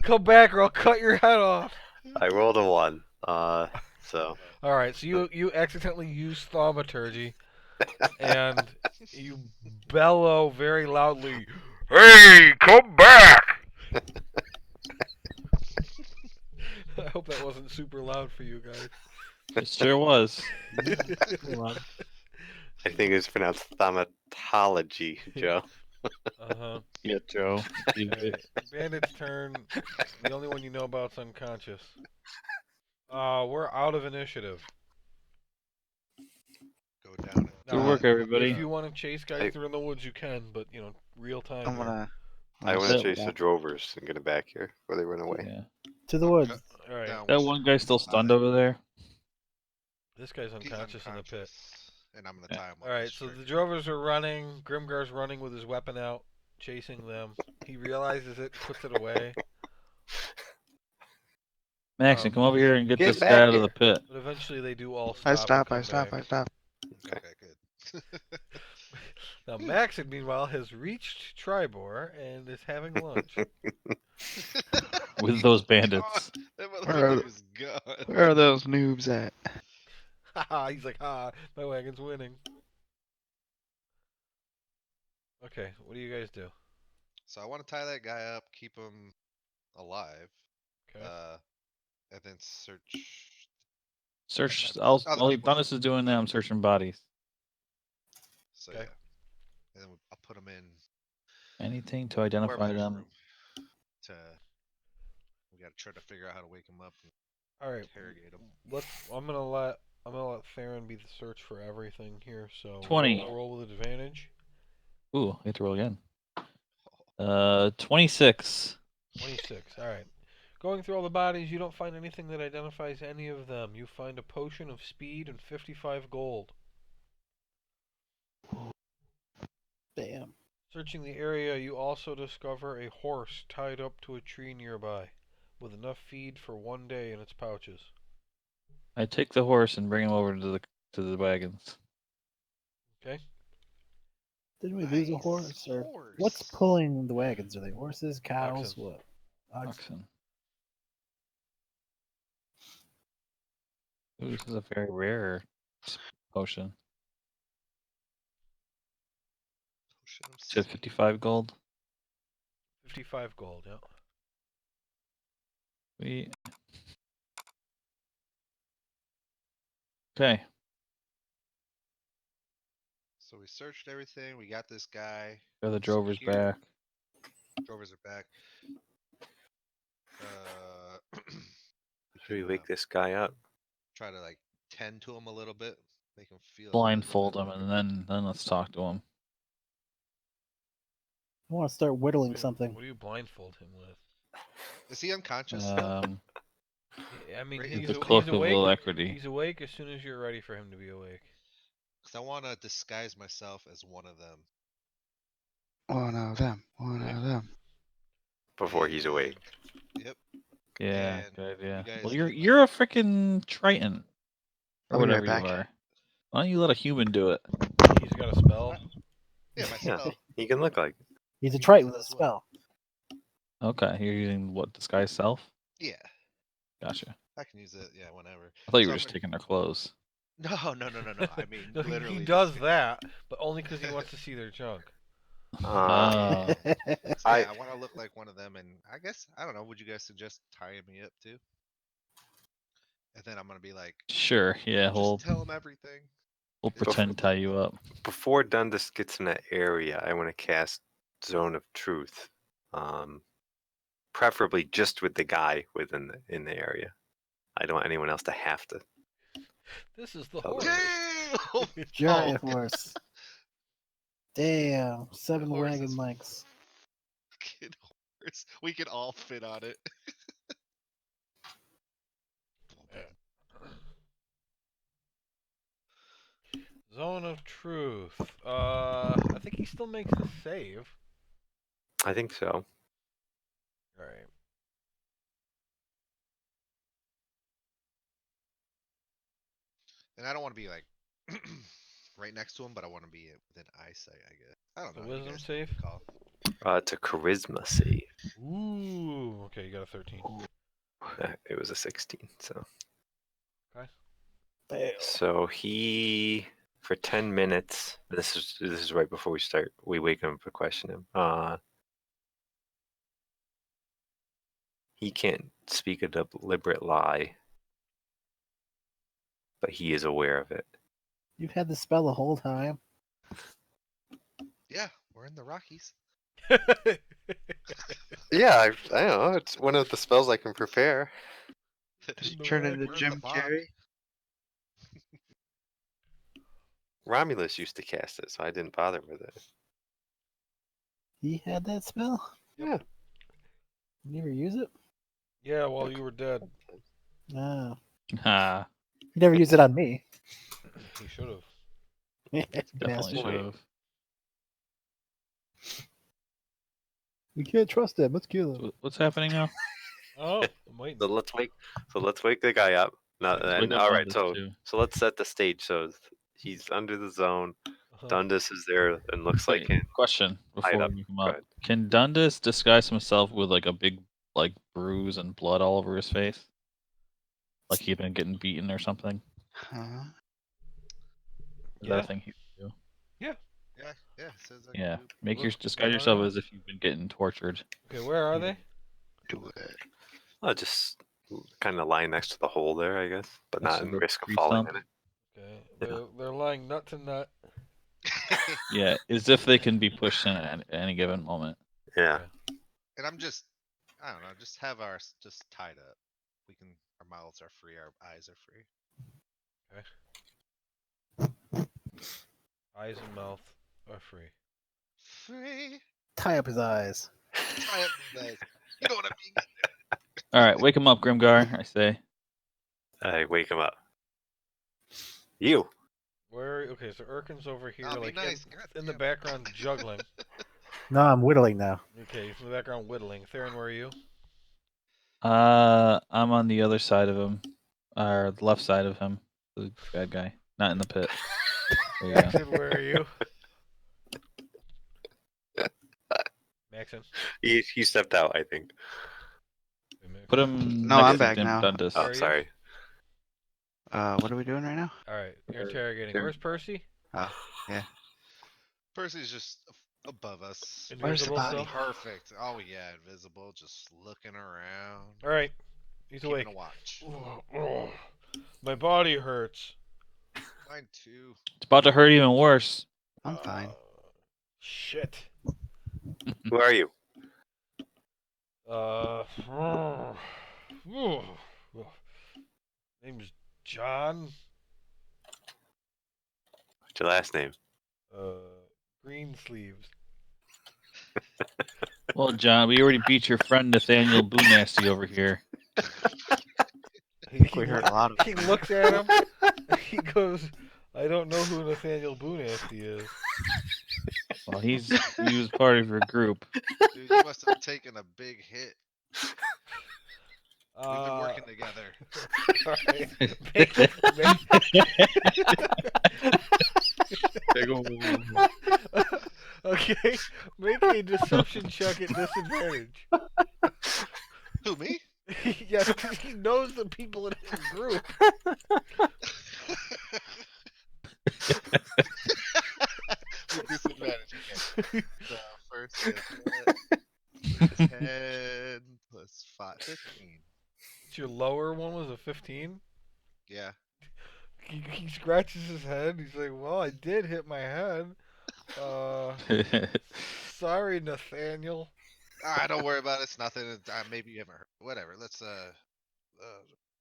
Come back or I'll cut your head off. I rolled a 1. So. All right, so you accidentally use thaumaturgy, and you bellow very loudly, "Hey, come back!" I hope that wasn't super loud for you guys. It sure was. I think it's pronounced thaumatology, Joe. Uh-huh. Yeah, Joe. Bandit's turn. The only one you know about's unconscious. We're out of initiative. Go down. Good work, everybody. If you want to chase guys through in the woods, you can, but real time. I'm gonna. I want to That- chase the drovers and get them back here before they run away. Yeah. To the woods. All right. Down That with one guy still stunned over there. This guy's He's unconscious in the pit. and I'm gonna Yeah. tie him up. All right, with so the string. drovers are running. Grimgar's running with his weapon out, chasing them. He realizes it, puts it away. Maxon, come over here and get Get this back guy out of here. the pit. But eventually they do all I stop and stop. I come stop. back. I stop. Okay. Okay, good. Now Maxon, meanwhile, has reached Tribor and is having lunch. With those Gone. bandits. That Where are, motherfucker is gone. where are those noobs at? He's like, my wagon's winning. Okay, what do you guys do? So I want to tie that guy up, keep him alive, Okay. and then search Search. other While people's Donis is room. doing that, I'm searching bodies. So Okay. yeah, and then I'll put him in Anything to identify whoever's them. room. We gotta try to figure out how to wake him up and All right. interrogate him. I'm gonna let Theron be the search for everything here. So 20. roll with advantage. Ooh, I get to roll again. 26. 26. All right. Going through all the bodies, you don't find anything that identifies any of them. You find a potion of speed and 55 gold. Damn. Searching the area, you also discover a horse tied up to a tree nearby, with enough feed for 1 day in its pouches. I take the horse and bring him over to the wagons. Okay. Didn't we lose a Nice horse? Or horse. what's pulling the wagons? Are they horses, cows, Oxen. what? Oxen. Oxen. Ooh, this is a very rare potion. Potion of Said speed. 55 gold. 55 gold, yeah. Okay. So we searched everything. We got this guy. Got the drovers Secured. back. Drovers are back. Should we can wake this guy up? try to like tend to him a little bit, make him feel Blindfold a him, little and better. then let's talk to him. I want to start whittling something. What do you blindfold him with? Is he unconscious? I mean, Right, he's, The the cloak he's of awake. alacrity. He's awake as soon as you're ready for him to be awake. Because I want to disguise myself as one of them. One of them. One Okay. of them. Before he's awake. Yep. Yeah, And good idea. you guys Well, can, you're a freaking Triton, or I'll be right whatever you back. are. Why don't you let a human do it? He's got a spell. Yeah, my Yeah. spell. He can look like. He's a He Triton uses with a as well. spell. Okay, you're using what, disguise self? Yeah, Gotcha. I can use it. Yeah, whenever. I thought you So were I'm just gonna- taking their clothes. No. I mean, No, literally. he just does get- that, but only because he wants to see their junk. Oh, So I- yeah, I want to look like one of them, and I guess I don't know. Would you guys suggest tying me up too? And then I'm gonna be like, sure. Yeah, just tell him everything. we'll It's pretend tie you up. Before Dundas gets in that area, I want to cast Zone of Truth. Preferably just with the guy in the area. I don't want anyone else to have to. This is the Tell horse. them. Damn! Giant Oh, horse. Damn. 7 horse wagon is- lengths. fucking horse. We could all fit on it. Zone of Truth. I think he still makes the save. I think so. Alright. And I don't want to be like right next to him, but I want to be within eyesight. I guess. I don't The know. You wisdom guys save? call. It's a charisma save. Ooh. Okay, you got a 13. It was a 16. So. Damn. So he for 10 minutes. This is right before we start. We wake him up to question him. He can't speak a deliberate lie, but he is aware of it. You've had the spell the whole time. Yeah, we're in the Rockies. Yeah, I know. It's one of the spells I can prepare. Does he No, turn we're into in Jim the bog. Carrey? Romulus used to cast it, so I didn't bother with it. He had that spell? Yeah. You never use it? Yeah, while you were dead. No. Ah, You never used it on me. He should have. Definitely Wait. should have. We can't trust them. Let's kill them. What's happening now? Oh, I'm waiting. So let's wake the guy up. No, Let's and wake up all right. Dundas, too. So let's set the stage. So he's under the zone. Uh-huh. Dundas is there and looks like Wait, him. question before up. we come Go up. ahead. Can Dundas disguise himself with like a big like bruise and blood all over his face? Like he'd been getting beaten or something? Huh? Is that a Yeah. thing he can do? Yeah, it says I Yeah. can Make your Look, disguise I yourself know. as if you've been getting tortured. Okay, where are they? Do it. I'll just kind of lie next to the hole there, I guess, but Next not to in the risk of tree falling stump? in it. Okay, Yeah. they're lying nut to nut. do. Yeah, as if they can be pushed in at any given moment. Yeah. Okay. And I'm just, I don't know, just have ours just tied up. We can, our mouths are free, our eyes are free. Eyes and mouth are free. Free. Tie up his eyes. Tie up the eyes. You know what I mean? All right, wake him up, Grimgar. I say. I wake him up. You. Where? Okay, so Urkin's over here, I'll be like nice. in the goddamn. background juggling. No, I'm whittling now. Okay, he's in the background whittling. Theron, where are you? I'm on the other side of him, or the left side of him, the bad guy, not in the pit. There you go. Maxon, where are you? Maxon. He stepped out, I think. Wait a minute. Put him No, next I'm to back now. Dundas. Where Oh, are you? sorry. What are we doing right now? All right, you're interrogating. Where's Percy? Oh, yeah. Percy's just above us. Where's the Invisible body? still? Perfect. Oh yeah, invisible, just looking around. All right, he's Keeping awake. a watch. My body hurts. Mine too. It's about to hurt even worse. I'm fine. Shit. Who are you? Name's John. What's your last name? Green sleeves. Well, John, we already beat your friend Nathaniel Boo Nasty over here. We heard a lot of He looks at him. He goes, "I don't know who Nathaniel Boonasty is." Well, he was part of your group. Dude, you must have taken a big hit. We've been Uh, working together. Alright. Okay, make a deception check at disadvantage. Who, me? Yes, because he knows the people in his group. With disadvantage. Okay. So first hit, 10 plus 5, 15. Your lower one was a 15. Yeah. He scratches his head. He's like, "Well, I did hit my head. Sorry, Nathaniel." Ah, don't worry about it. It's nothing. Maybe you haven't heard. Whatever. Let's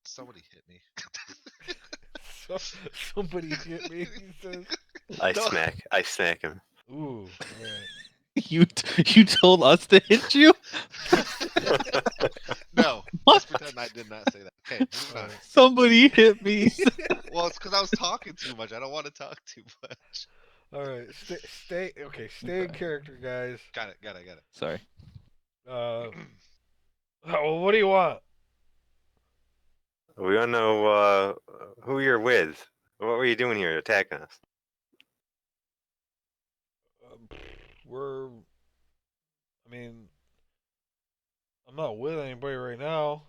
somebody hit me. So, somebody hit me. He says, I No. smack him. "Ooh, alright." you told us to hit you? No. What? Let's pretend I did not say that. Okay, moving on. Alright. Somebody hit me. Well, it's because I was talking too much. I don't want to talk too much. All right, stay. Okay, stay in character, guys. Got it. Sorry. Well, what do you want? We want to know who you're with. What were you doing here attacking us? We're. I mean, I'm not with anybody right now.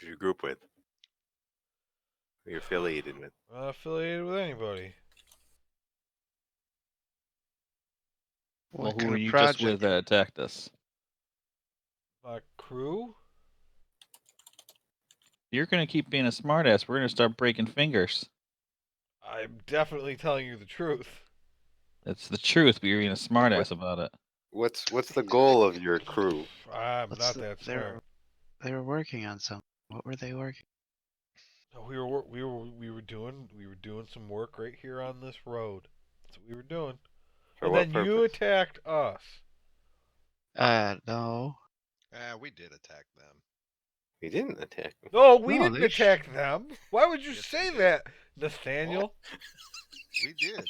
Who's your group with? Who you're affiliated with? I'm not affiliated with anybody. Well, What who kind were of you just project? with that attacked us? My crew? You're gonna keep being a smartass. We're gonna start breaking fingers. I'm definitely telling you the truth. It's the truth, but you're being a smartass about it. What's the goal of your crew? I'm What's not the- that they're- smart. They were working on something. What were they working? No, we were doing some work right here on this road. That's what we were doing. For And what then purpose? you attacked us. No. We did attack them. We didn't attack them. No, we No, didn't they attack them. Why would you Yes, say we did. that, Nathaniel? We did.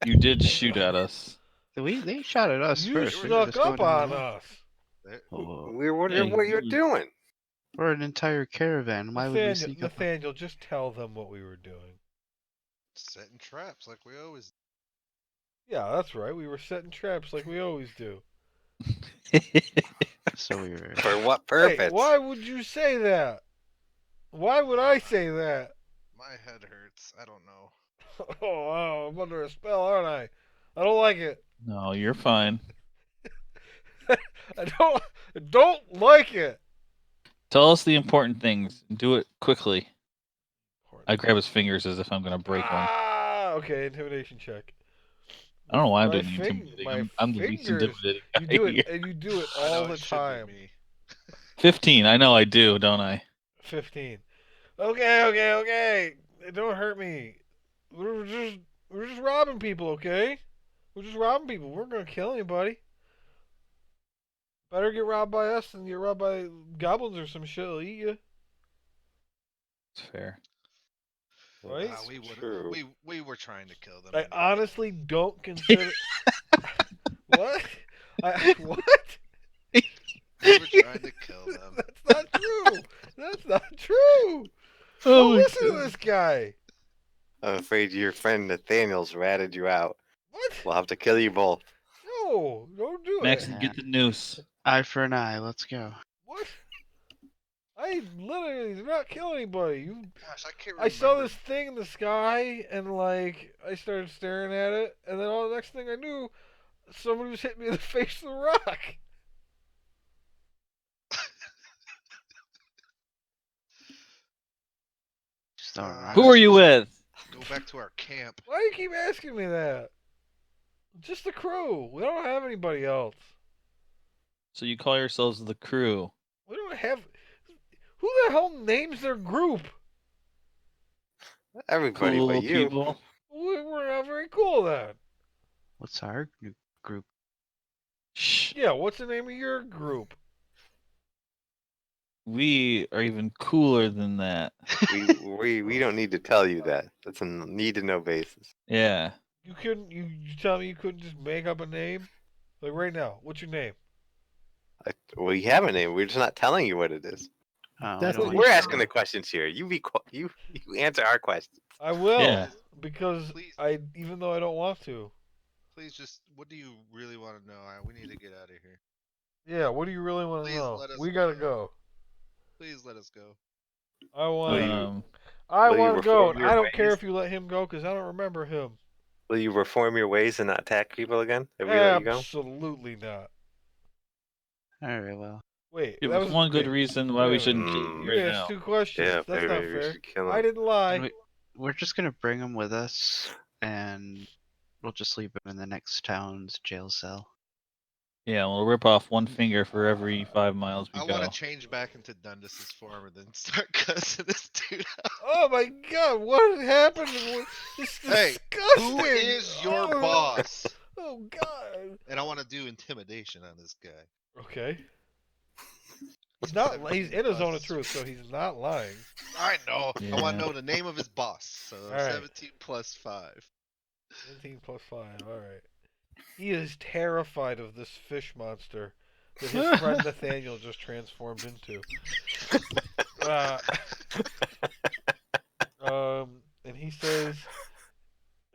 You did shoot at us. They shot at us You first. We were snuck just up going down on the line. us. Oh, We were wondering Yeah, what you're you- doing. we're an entire caravan. Why would we sneak up? Nathaniel, just tell them what we were doing. Setting traps like we always. Yeah, that's right. We were setting traps like we always do. So we were. For what Hey, purpose? why would you say that? Why would I say that? My head hurts. I don't know. Oh, I'm under a spell, aren't I? I don't like it. No, you're fine. I don't like it. Tell us the important things. Do it quickly. I grab his fingers as if I'm gonna break one. Ah, okay, intimidation check. I don't know why I'm My doing the intimidating. my I'm the least fingers. intimidating guy You do here. it, and you do it I know all it the should be time. me. 15. I know I do, don't I? 15. Okay. Don't hurt me. We're just robbing people, okay? We're just robbing people. We're gonna kill anybody. Better get robbed by us than get robbed by goblins or some shit. They'll eat you, It's fair. right? We would. True. We were trying to kill them. I anyway. honestly don't consider. What? What? We were trying to kill them. That's not true. That's not true. Oh Don't my listen to God. this guy. I'm afraid your friend Nathaniel's ratted you out. What? We'll have to kill you both. No, don't do Max, it. get the noose. Eye for an eye. Let's go. What? I literally did not kill anybody. Gosh, I can't remember. I saw this thing in the sky, and like I started staring at it, and then all the next thing I knew, somebody was hitting me in the face with a rock. Just throwing Who rocks. Who are you with? Go back to our camp. Why do you keep asking me that? Just the crew. We don't have anybody else. So you call yourselves the crew. We don't have. Who the hell names their group? Everybody Cool but you. people. We're not very cool then. What's our group? Shh. Yeah, what's the name of your group? We are even cooler than that. We don't need to tell you that. That's a need to know basis. Yeah. You couldn't. You tell me you couldn't just make up a name? Like right now, what's your name? We have a name. We're just not telling you what it is. Oh, That's we don't what want We're you to asking know. the questions here. You answer our questions. I will. Yeah. Because Please. even though I don't want to. Please, just what do you really want to know? We need to get out of here. Yeah, what do you really want to Please know? let us We gotta go. go. Please let us go. I want. Um, I will you want to go. reform And your I don't care ways? if you let him go because I don't remember him. Will you reform your ways and not attack people again if we let you go? Absolutely not. All right, well. Wait, give that us was one good wait, reason why we wait a shouldn't minute. kill you You right asked now. 2 questions. Yeah, That's maybe not we fair. should kill I him. didn't lie. We're just gonna bring him with us, and we'll just leave him in the next town's jail cell. Yeah, we'll rip off one finger for every 5 miles we I go. want to change back into Dundus's form and then start cussing this dude out. Oh my god, what happened? It's Hey, disgusting. who is your Oh, boss? Oh god. And I want to do intimidation on this guy. Okay. He's not. 17 He's in a zone of plus. truth, so he's not lying. I know. I want Yeah. to know the name of his boss. So All right. 17 plus 5. 17 plus 5. All right. He is terrified of this fish monster that his friend Nathaniel just transformed into. And he says,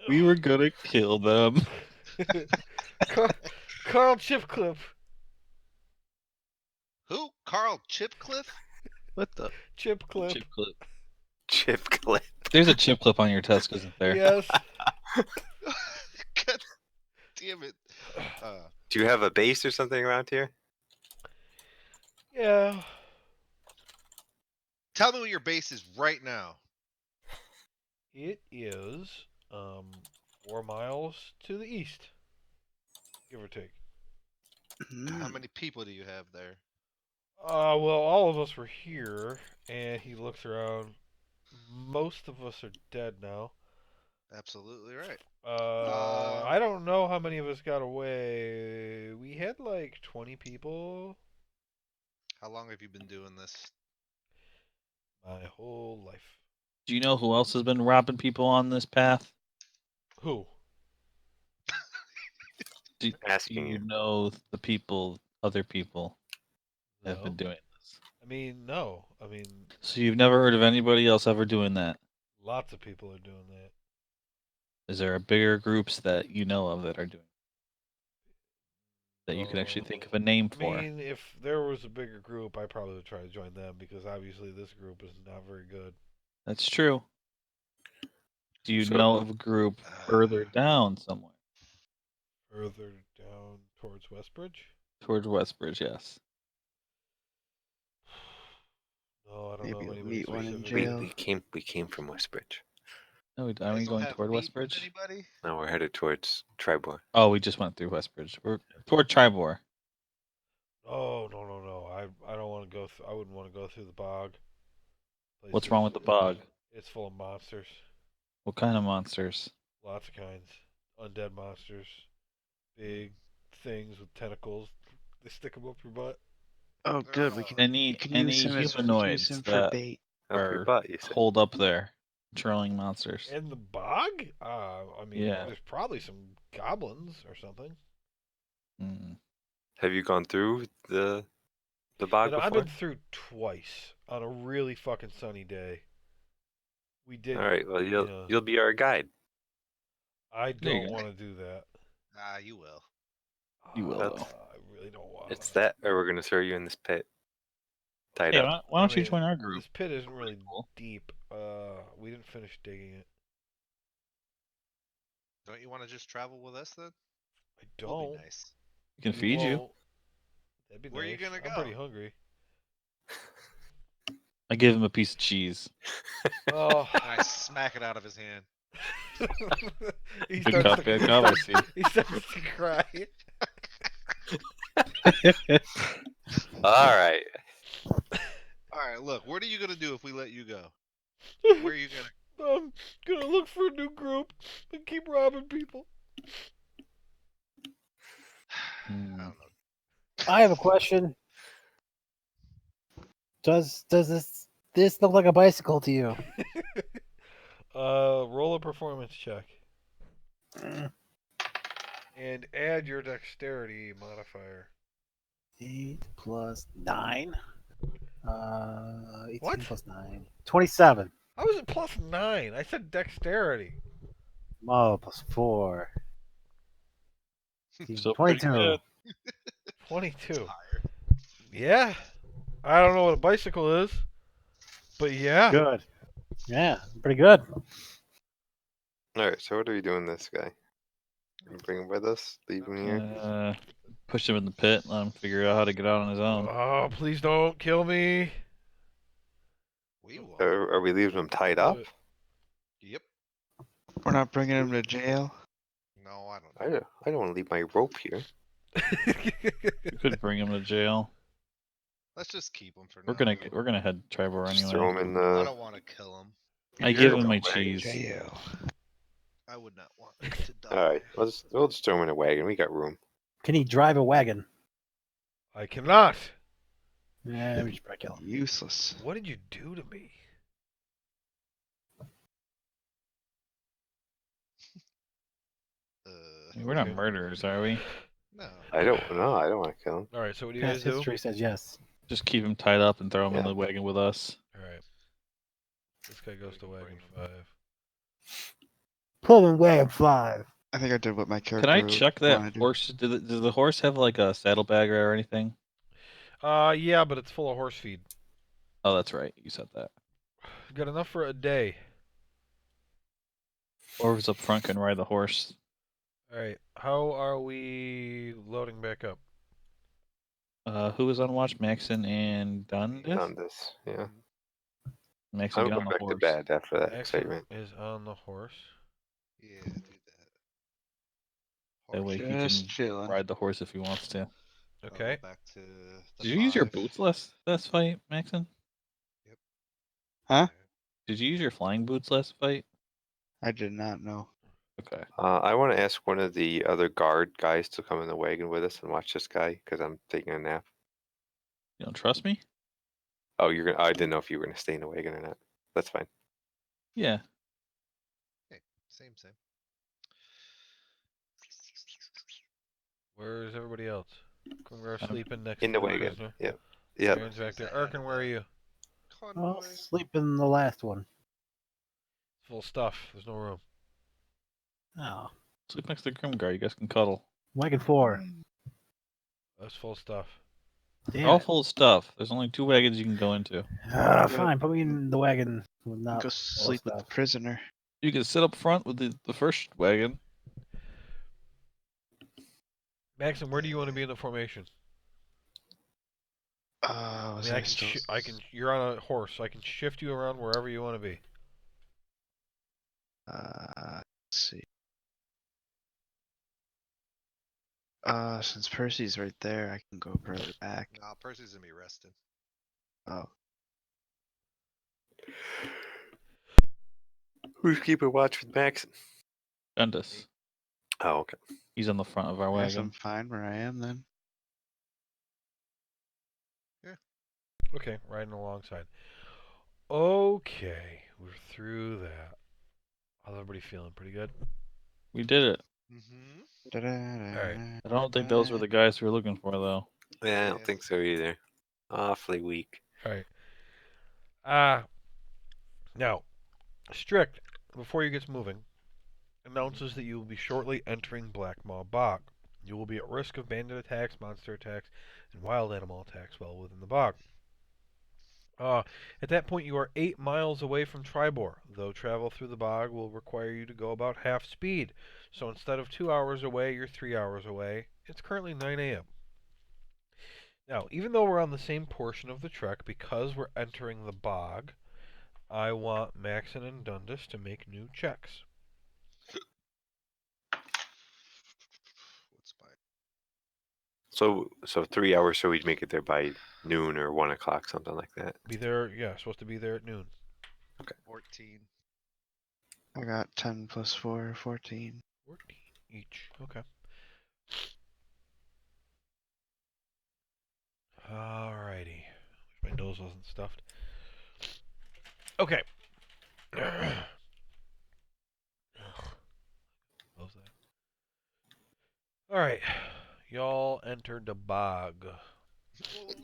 We were gonna kill them. Carl Chipcliffe. Who? Carl Chipcliffe? What the? Chip clip. Chip clip. Chip clip. There's a chip clip on your tusk, isn't there? Yes. God damn it. Do you have a base or something around here? Yeah. Tell me what your base is right now. It is 4 miles to the east, give or take. How Hmm. many people do you have there? Well, all of us were here, and he looks around. Most of us are dead now. Absolutely right. I don't know how many of us got away. We had like 20 people. How long have you been doing this? My whole life. Do you know who else has been robbing people on this path? Who? Do Asking you you. know the people, other people have No. been doing this? I mean, no. I mean, So you've never heard of anybody else ever doing that? lots of people are doing that. Is there a bigger groups that you know of that are doing that you can actually think of a name I for? mean, if there was a bigger group, I probably would try to join them because obviously this group is not very good. That's true. Do you So- know of a group further down somewhere? Further down towards Westbridge? Towards Westbridge, yes. No, I don't Maybe know we'll anybody meet one in specific. We, jail. we came from Westbridge. No, You are we guys don't going have toward beef with Westbridge? anybody? Now we're headed towards Tribor. Oh, we just went through Westbridge. We're toward Tribor. Oh no! I don't want to go. I wouldn't want to go through the bog. Place What's wrong with the bog? It's full of monsters. What kind of monsters? Lots of kinds. Undead monsters. Big things with tentacles. They stick them up your butt. Oh, good. We can Any use him as we can use humanoids him for that bait. Up your are butt, you said. holed up there, trolling monsters? In the bog? I mean, Yeah. there's probably some goblins or something. Mm. Have you gone through the bog I've before? been through twice on a really fucking sunny day. We did. All right. Well, yeah. you'll be our guide. I There you don't go. want to do that. You will. You will, That's- though. I really don't want. It's that, or we're gonna throw you in this pit, tied Hey, up. why don't you join our group? This pit isn't really Cool. deep. We didn't finish digging it. Don't you want to just travel with us then? I We'll don't. be nice. We can feed you. Well, that'd be Where are you nice. gonna I'm pretty go? hungry. I give him a piece of cheese. Oh. And I smack it out of his hand. he Good starts cop, bad cop, I see. he starts to cry. All right. All right, look. What are you gonna do if we let you go? Where are you gonna? I'm gonna look for a new group and keep robbing people. I Hmm. don't know. I have a question. Does this look like a bicycle to you? Roll a performance check Mm, and add your dexterity modifier. 8 plus 9. 18 What? plus 9. 27. How is it plus 9? I said dexterity. Oh, plus 4. Still pretty 22. good. 22. Higher. Yeah. I don't know what a bicycle is, but yeah. Good. Yeah, pretty good. All right. So what are we doing, this guy? You bring him with us? Leave him here? Push him in the pit. Let him figure out how to get out on his own. Oh, please don't kill me. We won't. Are we leaving him tied Do up? it. Yep. We're not bringing him to jail. No, I don't. I don't want to leave my rope here. We could bring him to jail. Let's just keep him for We're now. gonna head Tribor Just anyway. throw him in I the. don't want to kill him. I give him my cheese. Jail. I would not want him to die. All right. We'll just throw him in a wagon. We got room. Can he drive a wagon? I cannot. Yeah, we should probably kill him. Useless. What did you do to me? I mean, we're not Okay. murderers, are we? No. I don't know. I don't want to kill him. All right, so what do you Past guys do? history says yes. Just keep him tied up and throw him in Yeah. the wagon with us. All right. This guy goes to can wagon bring him. 5. Pull away and fly. I think I did what my character Can I check that wanted to do. horse? Does the horse have like a saddlebag or anything? Yeah, but it's full of horse feed. Oh, that's right. You said that. Got enough for a day. Orv's up front can ride the horse. All right. How are we loading back up? Who was on watch? Maxon and Dundas? On this, yeah. Maxon, I'll get go on the back to horse. bed after that Maxon excitement. is on the horse. Yeah, do that. That way he Just can chilling. ride the horse if he wants to. Okay. Back to the Did you use your 5. boots last fight, Maxon? Huh? Did you use your flying boots last fight? I did not know. Okay. I want to ask one of the other guard guys to come in the wagon with us and watch this guy because I'm taking a nap. You don't trust me? Oh, you're gonna. I didn't know if you were gonna stay in the wagon or not. That's fine. Yeah. Same, same. Where's everybody else? We're I'm sleeping next In to the the wagon. prisoner. Yep. Yep. Aaron's back there. Ahead Arkin, of where are the you? I'll convoy. sleep in the last one. Full stuff. There's no room. Oh, sleep next to the Grimgar. You guys can cuddle. wagon 4. That's full stuff. They're Damn all it. full of stuff. There's only 2 wagons you can go into. Fine, put me in the wagon with not Go full sleep with the stuff. prisoner. You can sit up front with the first wagon. Maxim, where do you want to be in the formation? I Was mean, there still? You're on a horse, so I can shift you around wherever you want to be. Let's see. Since Percy's right there, I can go further back. Nah, Percy's gonna be resting. Oh, Who's keeping watch with Max? Gendis. Oh, okay. He's on the front of our I guess I'm wagon. fine where I am then. Okay, riding alongside. Okay, we're through that. How's everybody feeling? Pretty good? We did it. Mm-hmm. Alright. I don't think those were the guys we were looking for, though. Yeah, I don't think so either. Awfully weak. Alright. Now, Strict, before you gets moving, announces that you will be shortly entering Black Maw Bog. You will be at risk of bandit attacks, monster attacks, and wild animal attacks while within the bog. At that point, you are 8 miles away from Tribor, though travel through the bog will require you to go about half speed. So instead of 2 hours away, you're 3 hours away. It's currently 9 a.m. Now, even though we're on the same portion of the trek, because we're entering the bog, I want Maxon and Dundas to make new checks. What's my? So 3 hours, so we'd make it there by noon or 1 o'clock, something like that. Be there, yeah, supposed to be there at noon. 14. I got 10 plus 4, 14. 14 each. Okay. Alrighty. My nose wasn't stuffed. Okay. Close that. Alright. Y'all entered the bog. Oh, yeah.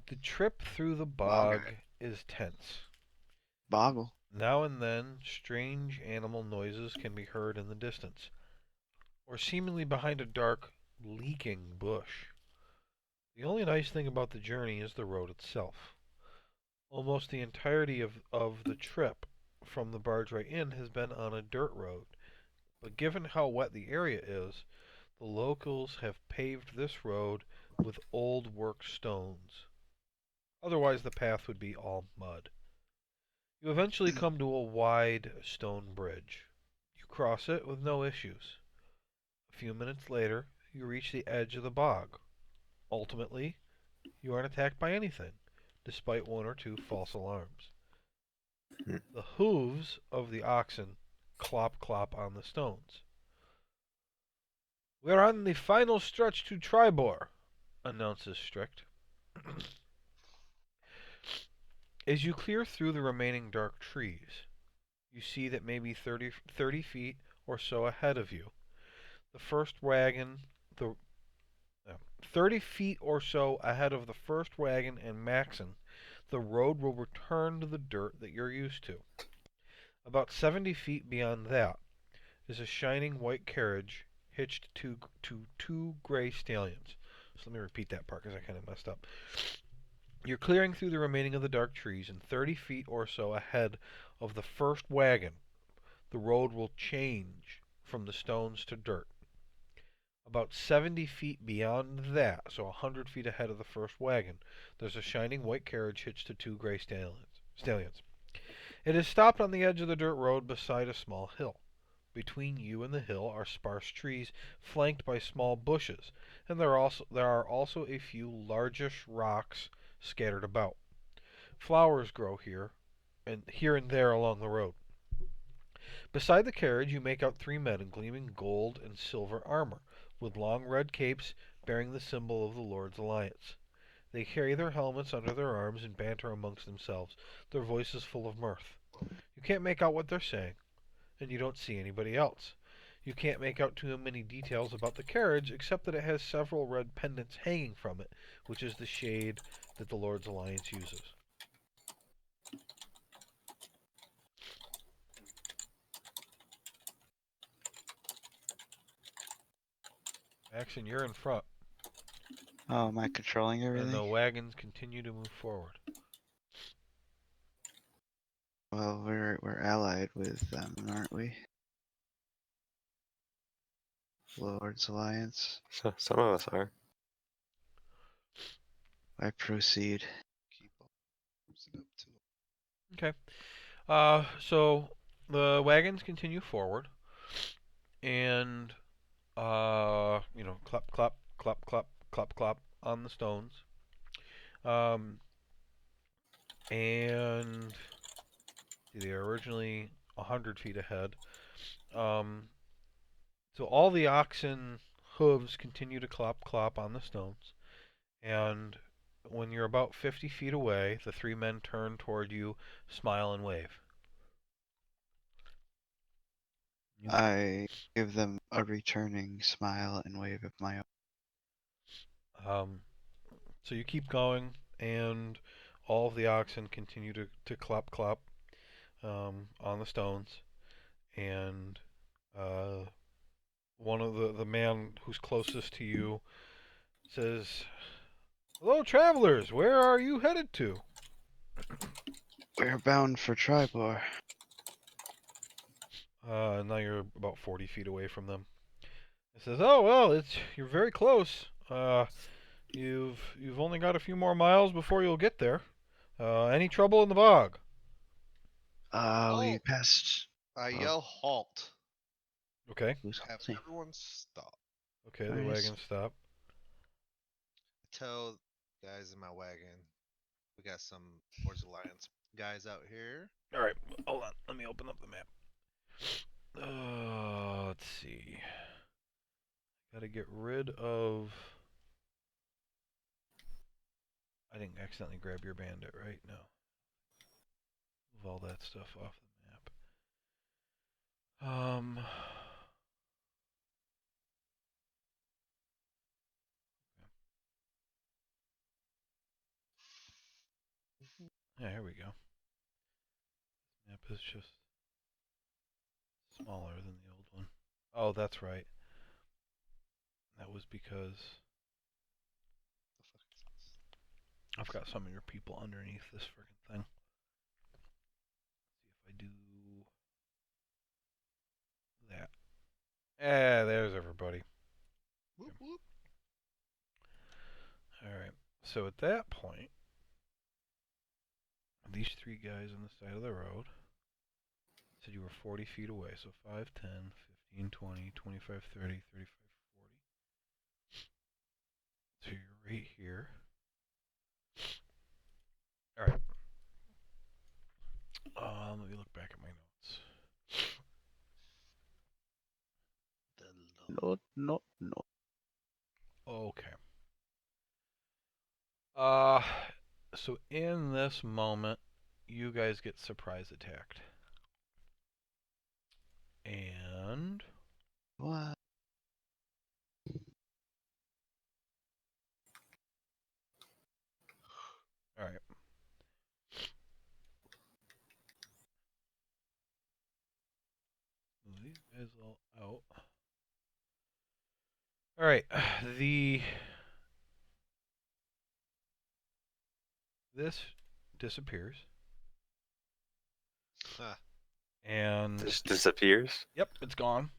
The trip through the bog is tense. Boggle. Now and then, strange animal noises can be heard in the distance, or seemingly behind a dark, leaking bush. The only nice thing about the journey is the road itself. Almost the entirety of the trip from the barge right in has been on a dirt road, but given how wet the area is, the locals have paved this road with old work stones. Otherwise, the path would be all mud. You eventually come to a wide stone bridge. You cross it with no issues. A few minutes later, you reach the edge of the bog. Ultimately, you aren't attacked by anything, despite 1 or 2 false alarms. Hmm. The hooves of the oxen clop clop on the stones. We're on the final stretch to Tribor, announces Strict. As you clear through the remaining dark trees, you see that maybe 30 feet or so ahead of you, the first wagon, the 30 feet or so ahead of the first wagon and Maxon, the road will return to the dirt that you're used to. About 70 feet beyond that is a shining white carriage hitched to 2 gray stallions. So let me repeat that part because I kind of messed up. You're clearing through the remaining of the dark trees, and 30 feet or so ahead of the first wagon, the road will change from the stones to dirt. About 70 feet beyond that, so 100 feet ahead of the first wagon, there's a shining white carriage hitched to 2 gray stallions. It is stopped on the edge of the dirt road beside a small hill. Between you and the hill are sparse trees flanked by small bushes, and there are also a few largish rocks scattered about. Flowers grow here and there along the road. Beside the carriage you make out 3 men in gleaming gold and silver armor, with long red capes bearing the symbol of the Lord's Alliance. They carry their helmets under their arms and banter amongst themselves, their voices full of mirth. You can't make out what they're saying, and you don't see anybody else. You can't make out too many details about the carriage, except that it has several red pendants hanging from it, which is the shade that the Lord's Alliance uses. Maxon, you're in front, Oh, am I controlling and everything? the wagons continue to move forward. Well, we're allied with them, aren't we? Lord's Alliance. So some of us are. I proceed. Keep on cruising up to 'em. Okay. So the wagons continue forward, and clap, clap, clap, clap, clap, clap on the stones. And they are originally 100 feet ahead. So all the oxen hooves continue to clop, clop on the stones, and when you're about 50 feet away, the three men turn toward you, smile, and wave. I give them a returning smile and wave of my own. So you keep going, and all of the oxen continue to clop, clop on the stones, and one of the man who's closest to you says, "Hello, travelers. Where are you headed to?" We're bound for Tribor. Now you're about 40 feet away from them. It says, "Oh well, you're very close. You've only got a few more miles before you'll get there. Any trouble in the bog?" We Halt! passed. I Oh. yell halt. Okay. Who's Have halting? everyone stop. Okay. The Nice. wagons stop. Tell guys in my wagon, we got some Lord's Alliance guys out here. All right. Hold on. Let me open up the map. Let's see. Got to get rid of. I didn't accidentally grab your bandit, right? No. Move all that stuff off the map. Yeah, here we go. Map is just smaller than the old one. Oh, that's right. That was because I've got some of your people underneath this freaking thing. Let's see if I do that. There's everybody. Whoop whoop. Alright. So at that point, these three guys on the side of the road said you were 40 feet away. So 5, 10, 15, 20, 25, 30, 35, 40. So you're right here. Alright. Let me look back at my notes. No. Okay. So in this moment, you guys get surprise attacked. And What? alright. These guys all out. Alright, this disappears. Huh. And Just disappears. yep, it's gone.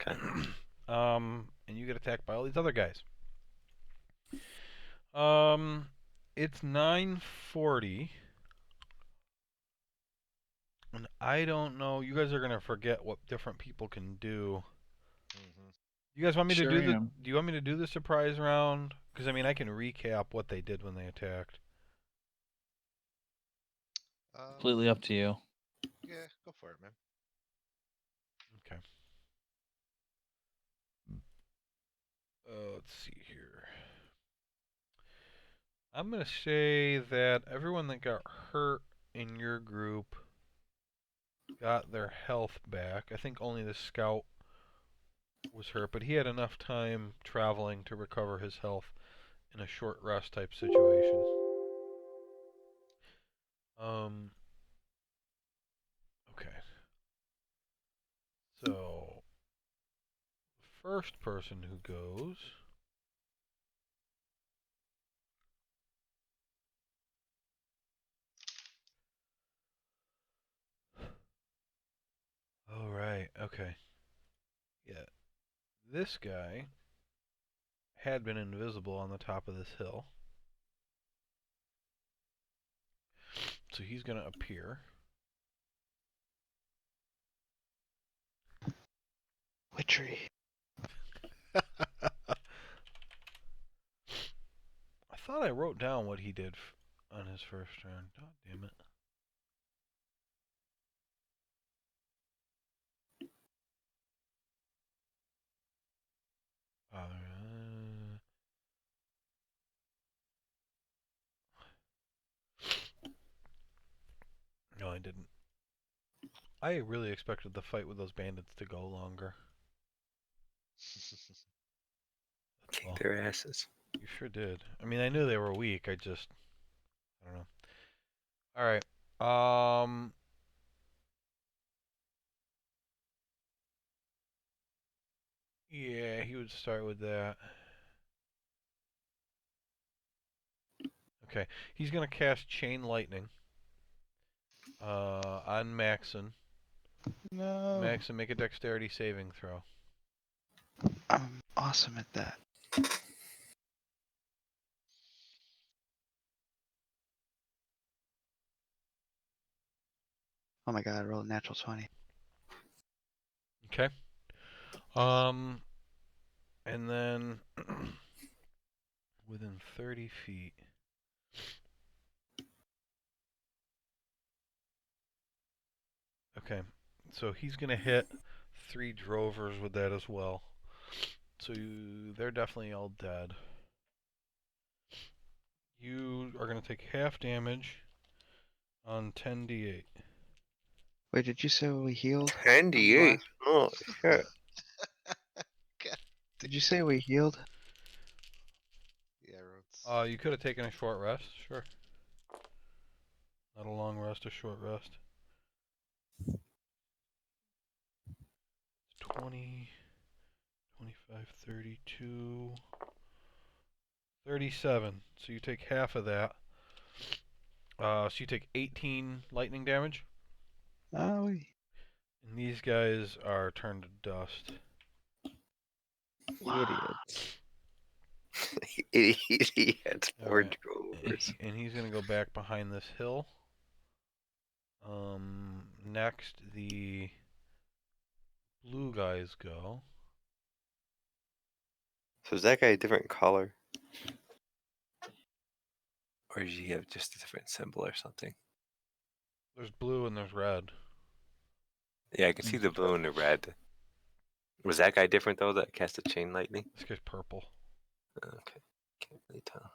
Okay. And you get attacked by all these other guys. It's 9:40. And I don't know. You guys are gonna forget what different people can do. Mm-hmm. You guys want me to Sure do the? am. Do you want me to do the surprise round? Because I mean, I can recap what they did when they attacked. Completely up to you. Yeah, go for it, man. Okay. Let's see here. I'm gonna say that everyone that got hurt in your group got their health back. I think only the scout was hurt, but he had enough time traveling to recover his health in a short rest type situation. Okay. So, the first person who goes. Oh, right. Okay. Yeah. This guy had been invisible on the top of this hill. So he's going to appear. Witchery. I thought I wrote down what he did on his first turn. God damn it. No, I didn't. I really expected the fight with those bandits to go longer. Kick Well, their asses. you sure did. I mean, I knew they were weak. I don't know. All right. Yeah, he would start with that. Okay, he's gonna cast Chain Lightning on Maxon. No. Maxon, make a Dexterity saving throw. I'm awesome at that. Oh my god, I rolled a natural 20. Okay. And then within 30 feet. Okay, so he's gonna hit 3 drovers with that as well. So they're definitely all dead. You are gonna take half damage on 10d8. Wait, did you say we healed? 98. Oh, shit. God. Did you say we healed? Yeah, everyone's. You could have taken a short rest, sure. Not a long rest, a short rest. 20, 25, 32, 37. So you take half of that. So you take 18 lightning damage. Oh, And these guys are turned to dust. Idiots. Idiots. Poor Alright. drovers. And he's going to go back behind this hill. Next, the blue guys go. So is that guy a different color? Or does he have just a different symbol or something? There's blue and there's red. Yeah, I can see the blue and the red. Was that guy different though that cast the chain lightning? This guy's purple. Okay. Can't really tell.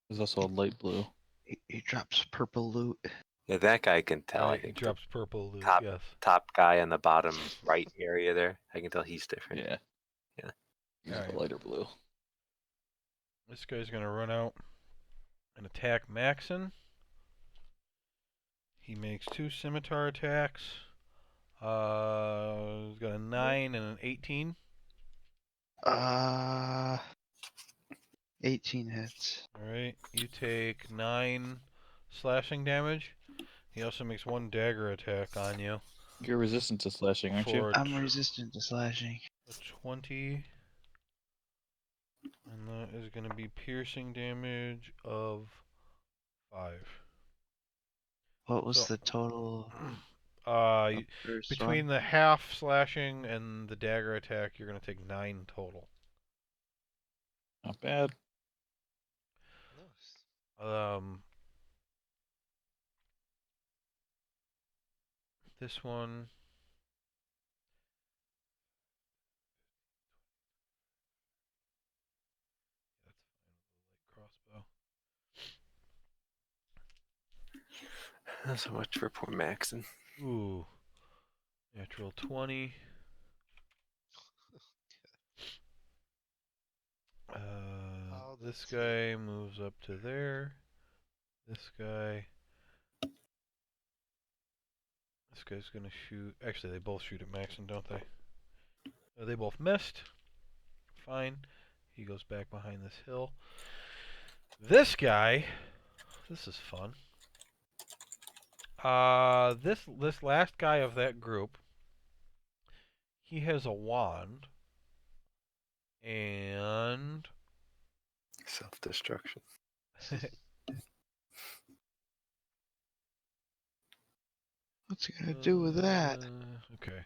There's also a light blue. he drops purple loot. Yeah, that guy I can tell. I He think the drops purple loot, top yes. top guy on the bottom right area there. I can tell he's different. Yeah. Yeah. He's Alright. the lighter blue. This guy's going to run out and attack Maxon. He makes 2 scimitar attacks. He's got a 9 and an 18. 18 hits. Alright, you take 9 slashing damage. He also makes 1 dagger attack on you You're resistant to slashing, aren't you? for I'm resistant to slashing. a 20. And that is going to be piercing damage of 5. What was So- the total? Between the half slashing and the dagger attack, you're going to take 9 total. Not bad. Nice. This one. That's fine with the light crossbow. So much for poor Maxon. Ooh. Natural 20. This guy moves up to there. This guy's gonna shoot. Actually, they both shoot at Maxon, don't they? They both missed. Fine. He goes back behind this hill. This guy. This is fun. This last guy of that group. He has a wand. And Self-destruction. What's he gonna do with that? Okay.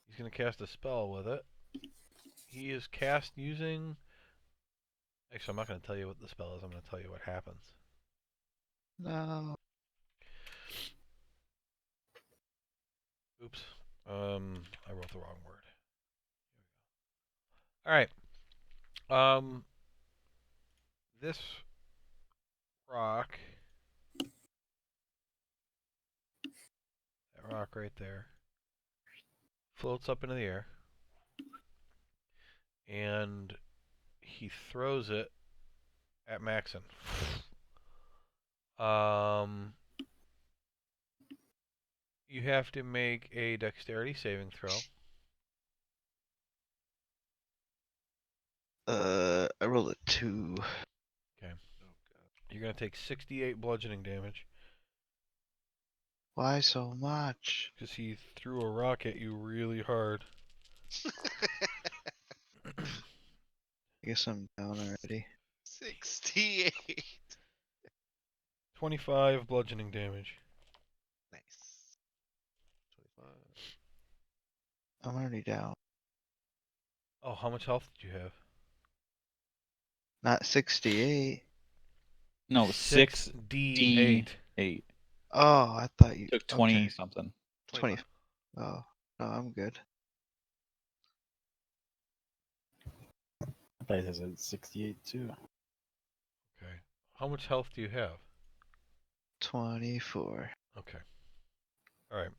He's gonna cast a spell with it. He is cast using. Actually, I'm not gonna tell you what the spell is. I'm gonna tell you what happens. No. Oops. I wrote the wrong word. All right. This rock. That rock right there. Floats up into the air. And he throws it at Maxon. You have to make a dexterity saving throw. I rolled a 2. Okay. You're gonna take 68 bludgeoning damage Why so much? because he threw a rock at you really hard. I guess I'm down already. 68. 25 bludgeoning damage. Nice. 25. I'm already down. Oh, how much health did you have? Not 68. No, 6d8. 8. Oh, I thought you Took 20 okay. something. 20. Oh, no, I'm good. I thought it said 68 too. Okay. How much health do you have? 24. Okay. All right.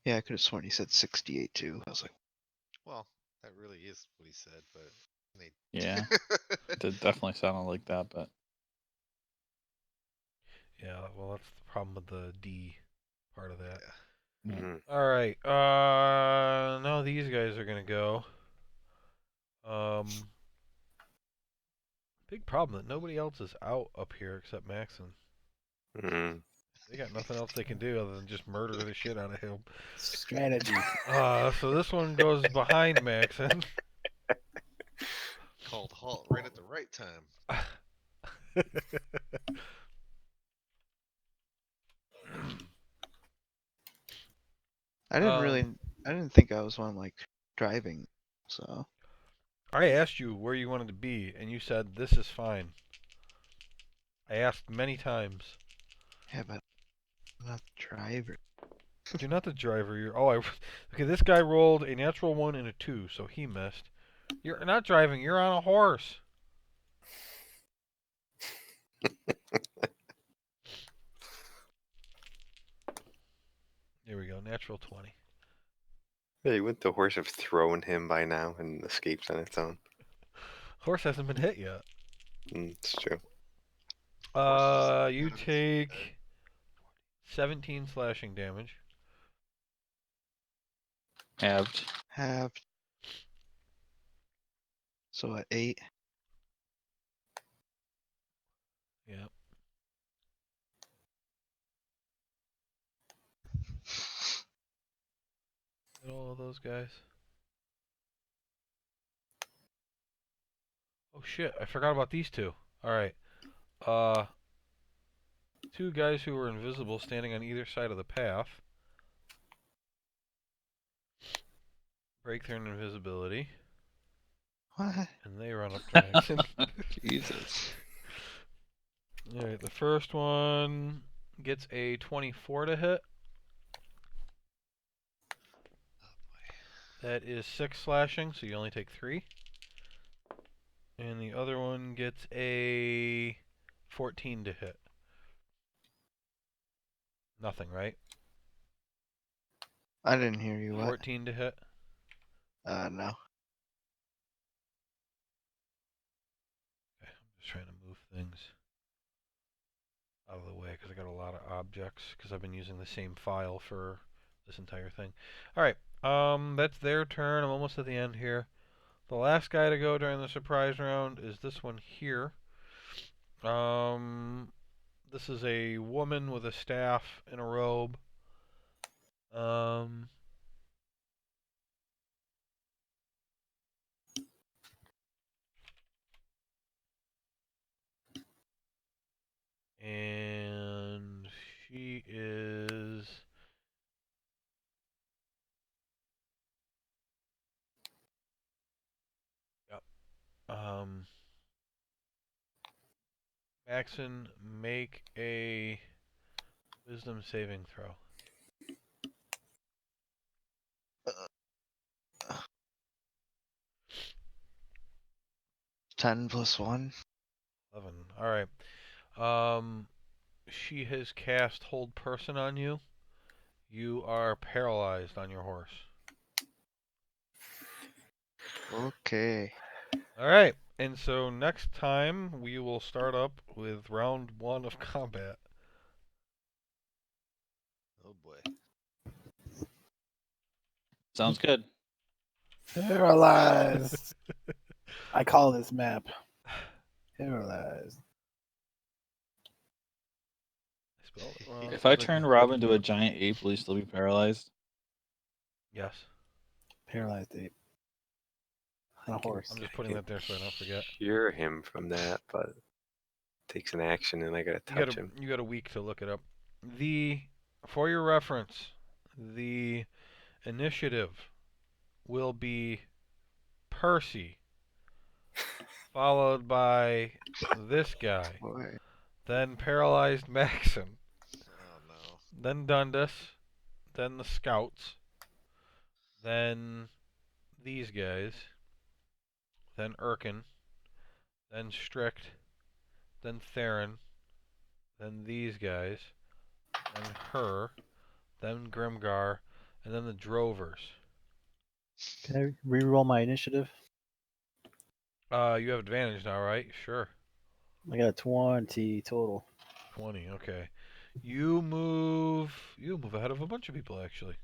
Yeah, I could have sworn he said 68 too. I was like, Well, that really is what he said, but they. Yeah. It definitely sounded like that, but Yeah. Well, that's the problem with the D part of that. Yeah. Mhm. All right. Now these guys are gonna go. Big problem that nobody else is out up here except Maxon. Mm. They got nothing else they can do other than just murder the shit out of him. Strategy. So this one goes behind Maxon. Called halt right at the right time. I didn't Um, really, I didn't think I was one like driving, so. I asked you where you wanted to be, and you said this is fine. I asked many times. Yeah, but I'm not the driver. You're not the driver. You're okay. This guy rolled a natural 1 and a 2, so he missed. You're not driving. You're on a horse. Here we go. Natural 20. Hey, wouldn't the horse have thrown him by now and escaped on its own? Horse hasn't been hit yet. It's true. You take 17 slashing damage. halved. Halved. So at 8. Yeah. Hit all of those guys. Oh shit! I forgot about these two. All right. Two guys who were invisible standing on either side of the path. Break their invisibility. What? And they run up to Maxon. Jesus. Alright, the first one gets a 24 to hit. Oh boy. That is 6 slashing, so you only take 3. And the other one gets a 14 to hit. Nothing, right? I didn't hear you. What? 14 to hit. No. Okay, I'm just trying to move things out of the way because I got a lot of objects because I've been using the same file for this entire thing. All right, that's their turn. I'm almost at the end here. The last guy to go during the surprise round is this one here. This is a woman with a staff and a robe. And she is Maxon, make a wisdom saving throw. 10 plus 1. 11. All right. She has cast Hold Person on you. You are paralyzed on your horse. Okay. All right. And so next time we will start up with round 1 of combat. Oh boy. Sounds good. Paralyzed. I call this map paralyzed. If I turn Rob into a giant ape, will he still be paralyzed? Yes. Paralyzed ape. On a horse. I'm just putting that there so I don't forget. Cure him from that, but takes an action and I gotta touch him. You got a week to look it up. For your reference, the initiative will be Percy, followed by this guy, Boy. then paralyzed Maxon, Oh no. then Dundas, then the scouts, then these guys, then Erkin, then Strict, then Theron, then these guys, then her, then Grimgar, and then the Drovers. Can I reroll my initiative? You have advantage now, right? Sure. I got a 20 total. 20, okay. You move ahead of a bunch of people actually.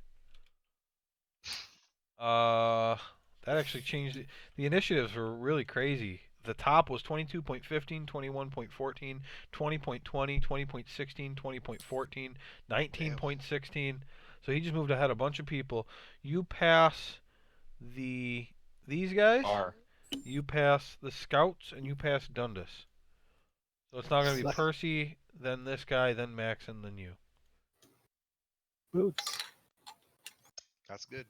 That actually changed the initiatives were really crazy. The top was 22.15, 21.14, 20.20, 20.16, 20.14, 19.16. So he just moved ahead a bunch of people. You pass these guys, you pass the scouts, and you pass Dundas. So it's now going to be Percy, then this guy, then Max, and then you. Boots. That's good.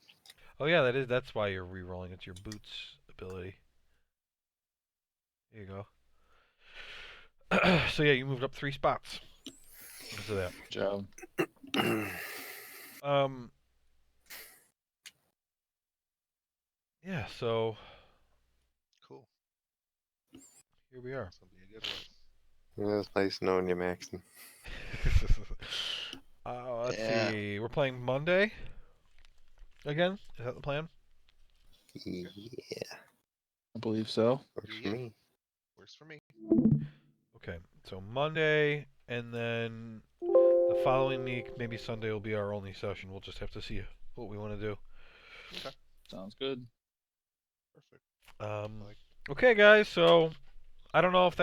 Oh yeah, that's why you're re-rolling. It's your boots ability. There you go. So yeah, you moved up 3 spots. Because of that. Good job. Yeah, so Cool. here we are. It's gonna be a good one. Well, it's nice knowing you, Maxon. Let's Yeah. see. We're playing Monday again. Is that the plan? Yeah, I believe so. works Yeah. for me. Works for me. Okay, so Monday, and then the following week, maybe Sunday will be our only session. We'll just have to see what we want to do. Sounds good. Perfect. Okay, guys. So I don't know if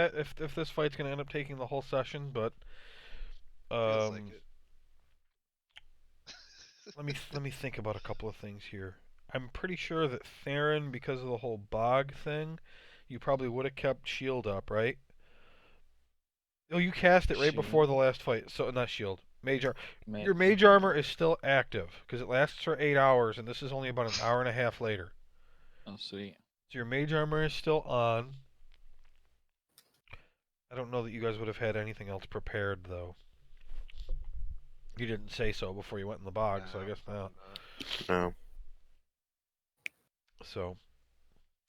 this fight's gonna end up taking the whole session, but Feels like it. let me think about a couple of things here. I'm pretty sure that Theron, because of the whole bog thing, you probably would have kept shield up, right? Oh, you cast it right before the last fight, so not shield. Your mage armor is still active because it lasts for 8 hours, and this is only about an hour and a half later. Oh, sweet. So your mage armor is still on. I don't know that you guys would have had anything else prepared, though. You didn't say so before you went in the bog, so I guess not. No. So,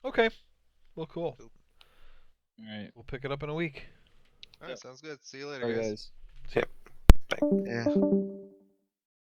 okay. Well, cool. All right. We'll pick it up in a week. All right, sounds good. See you later, Bye, guys. guys. Yeah.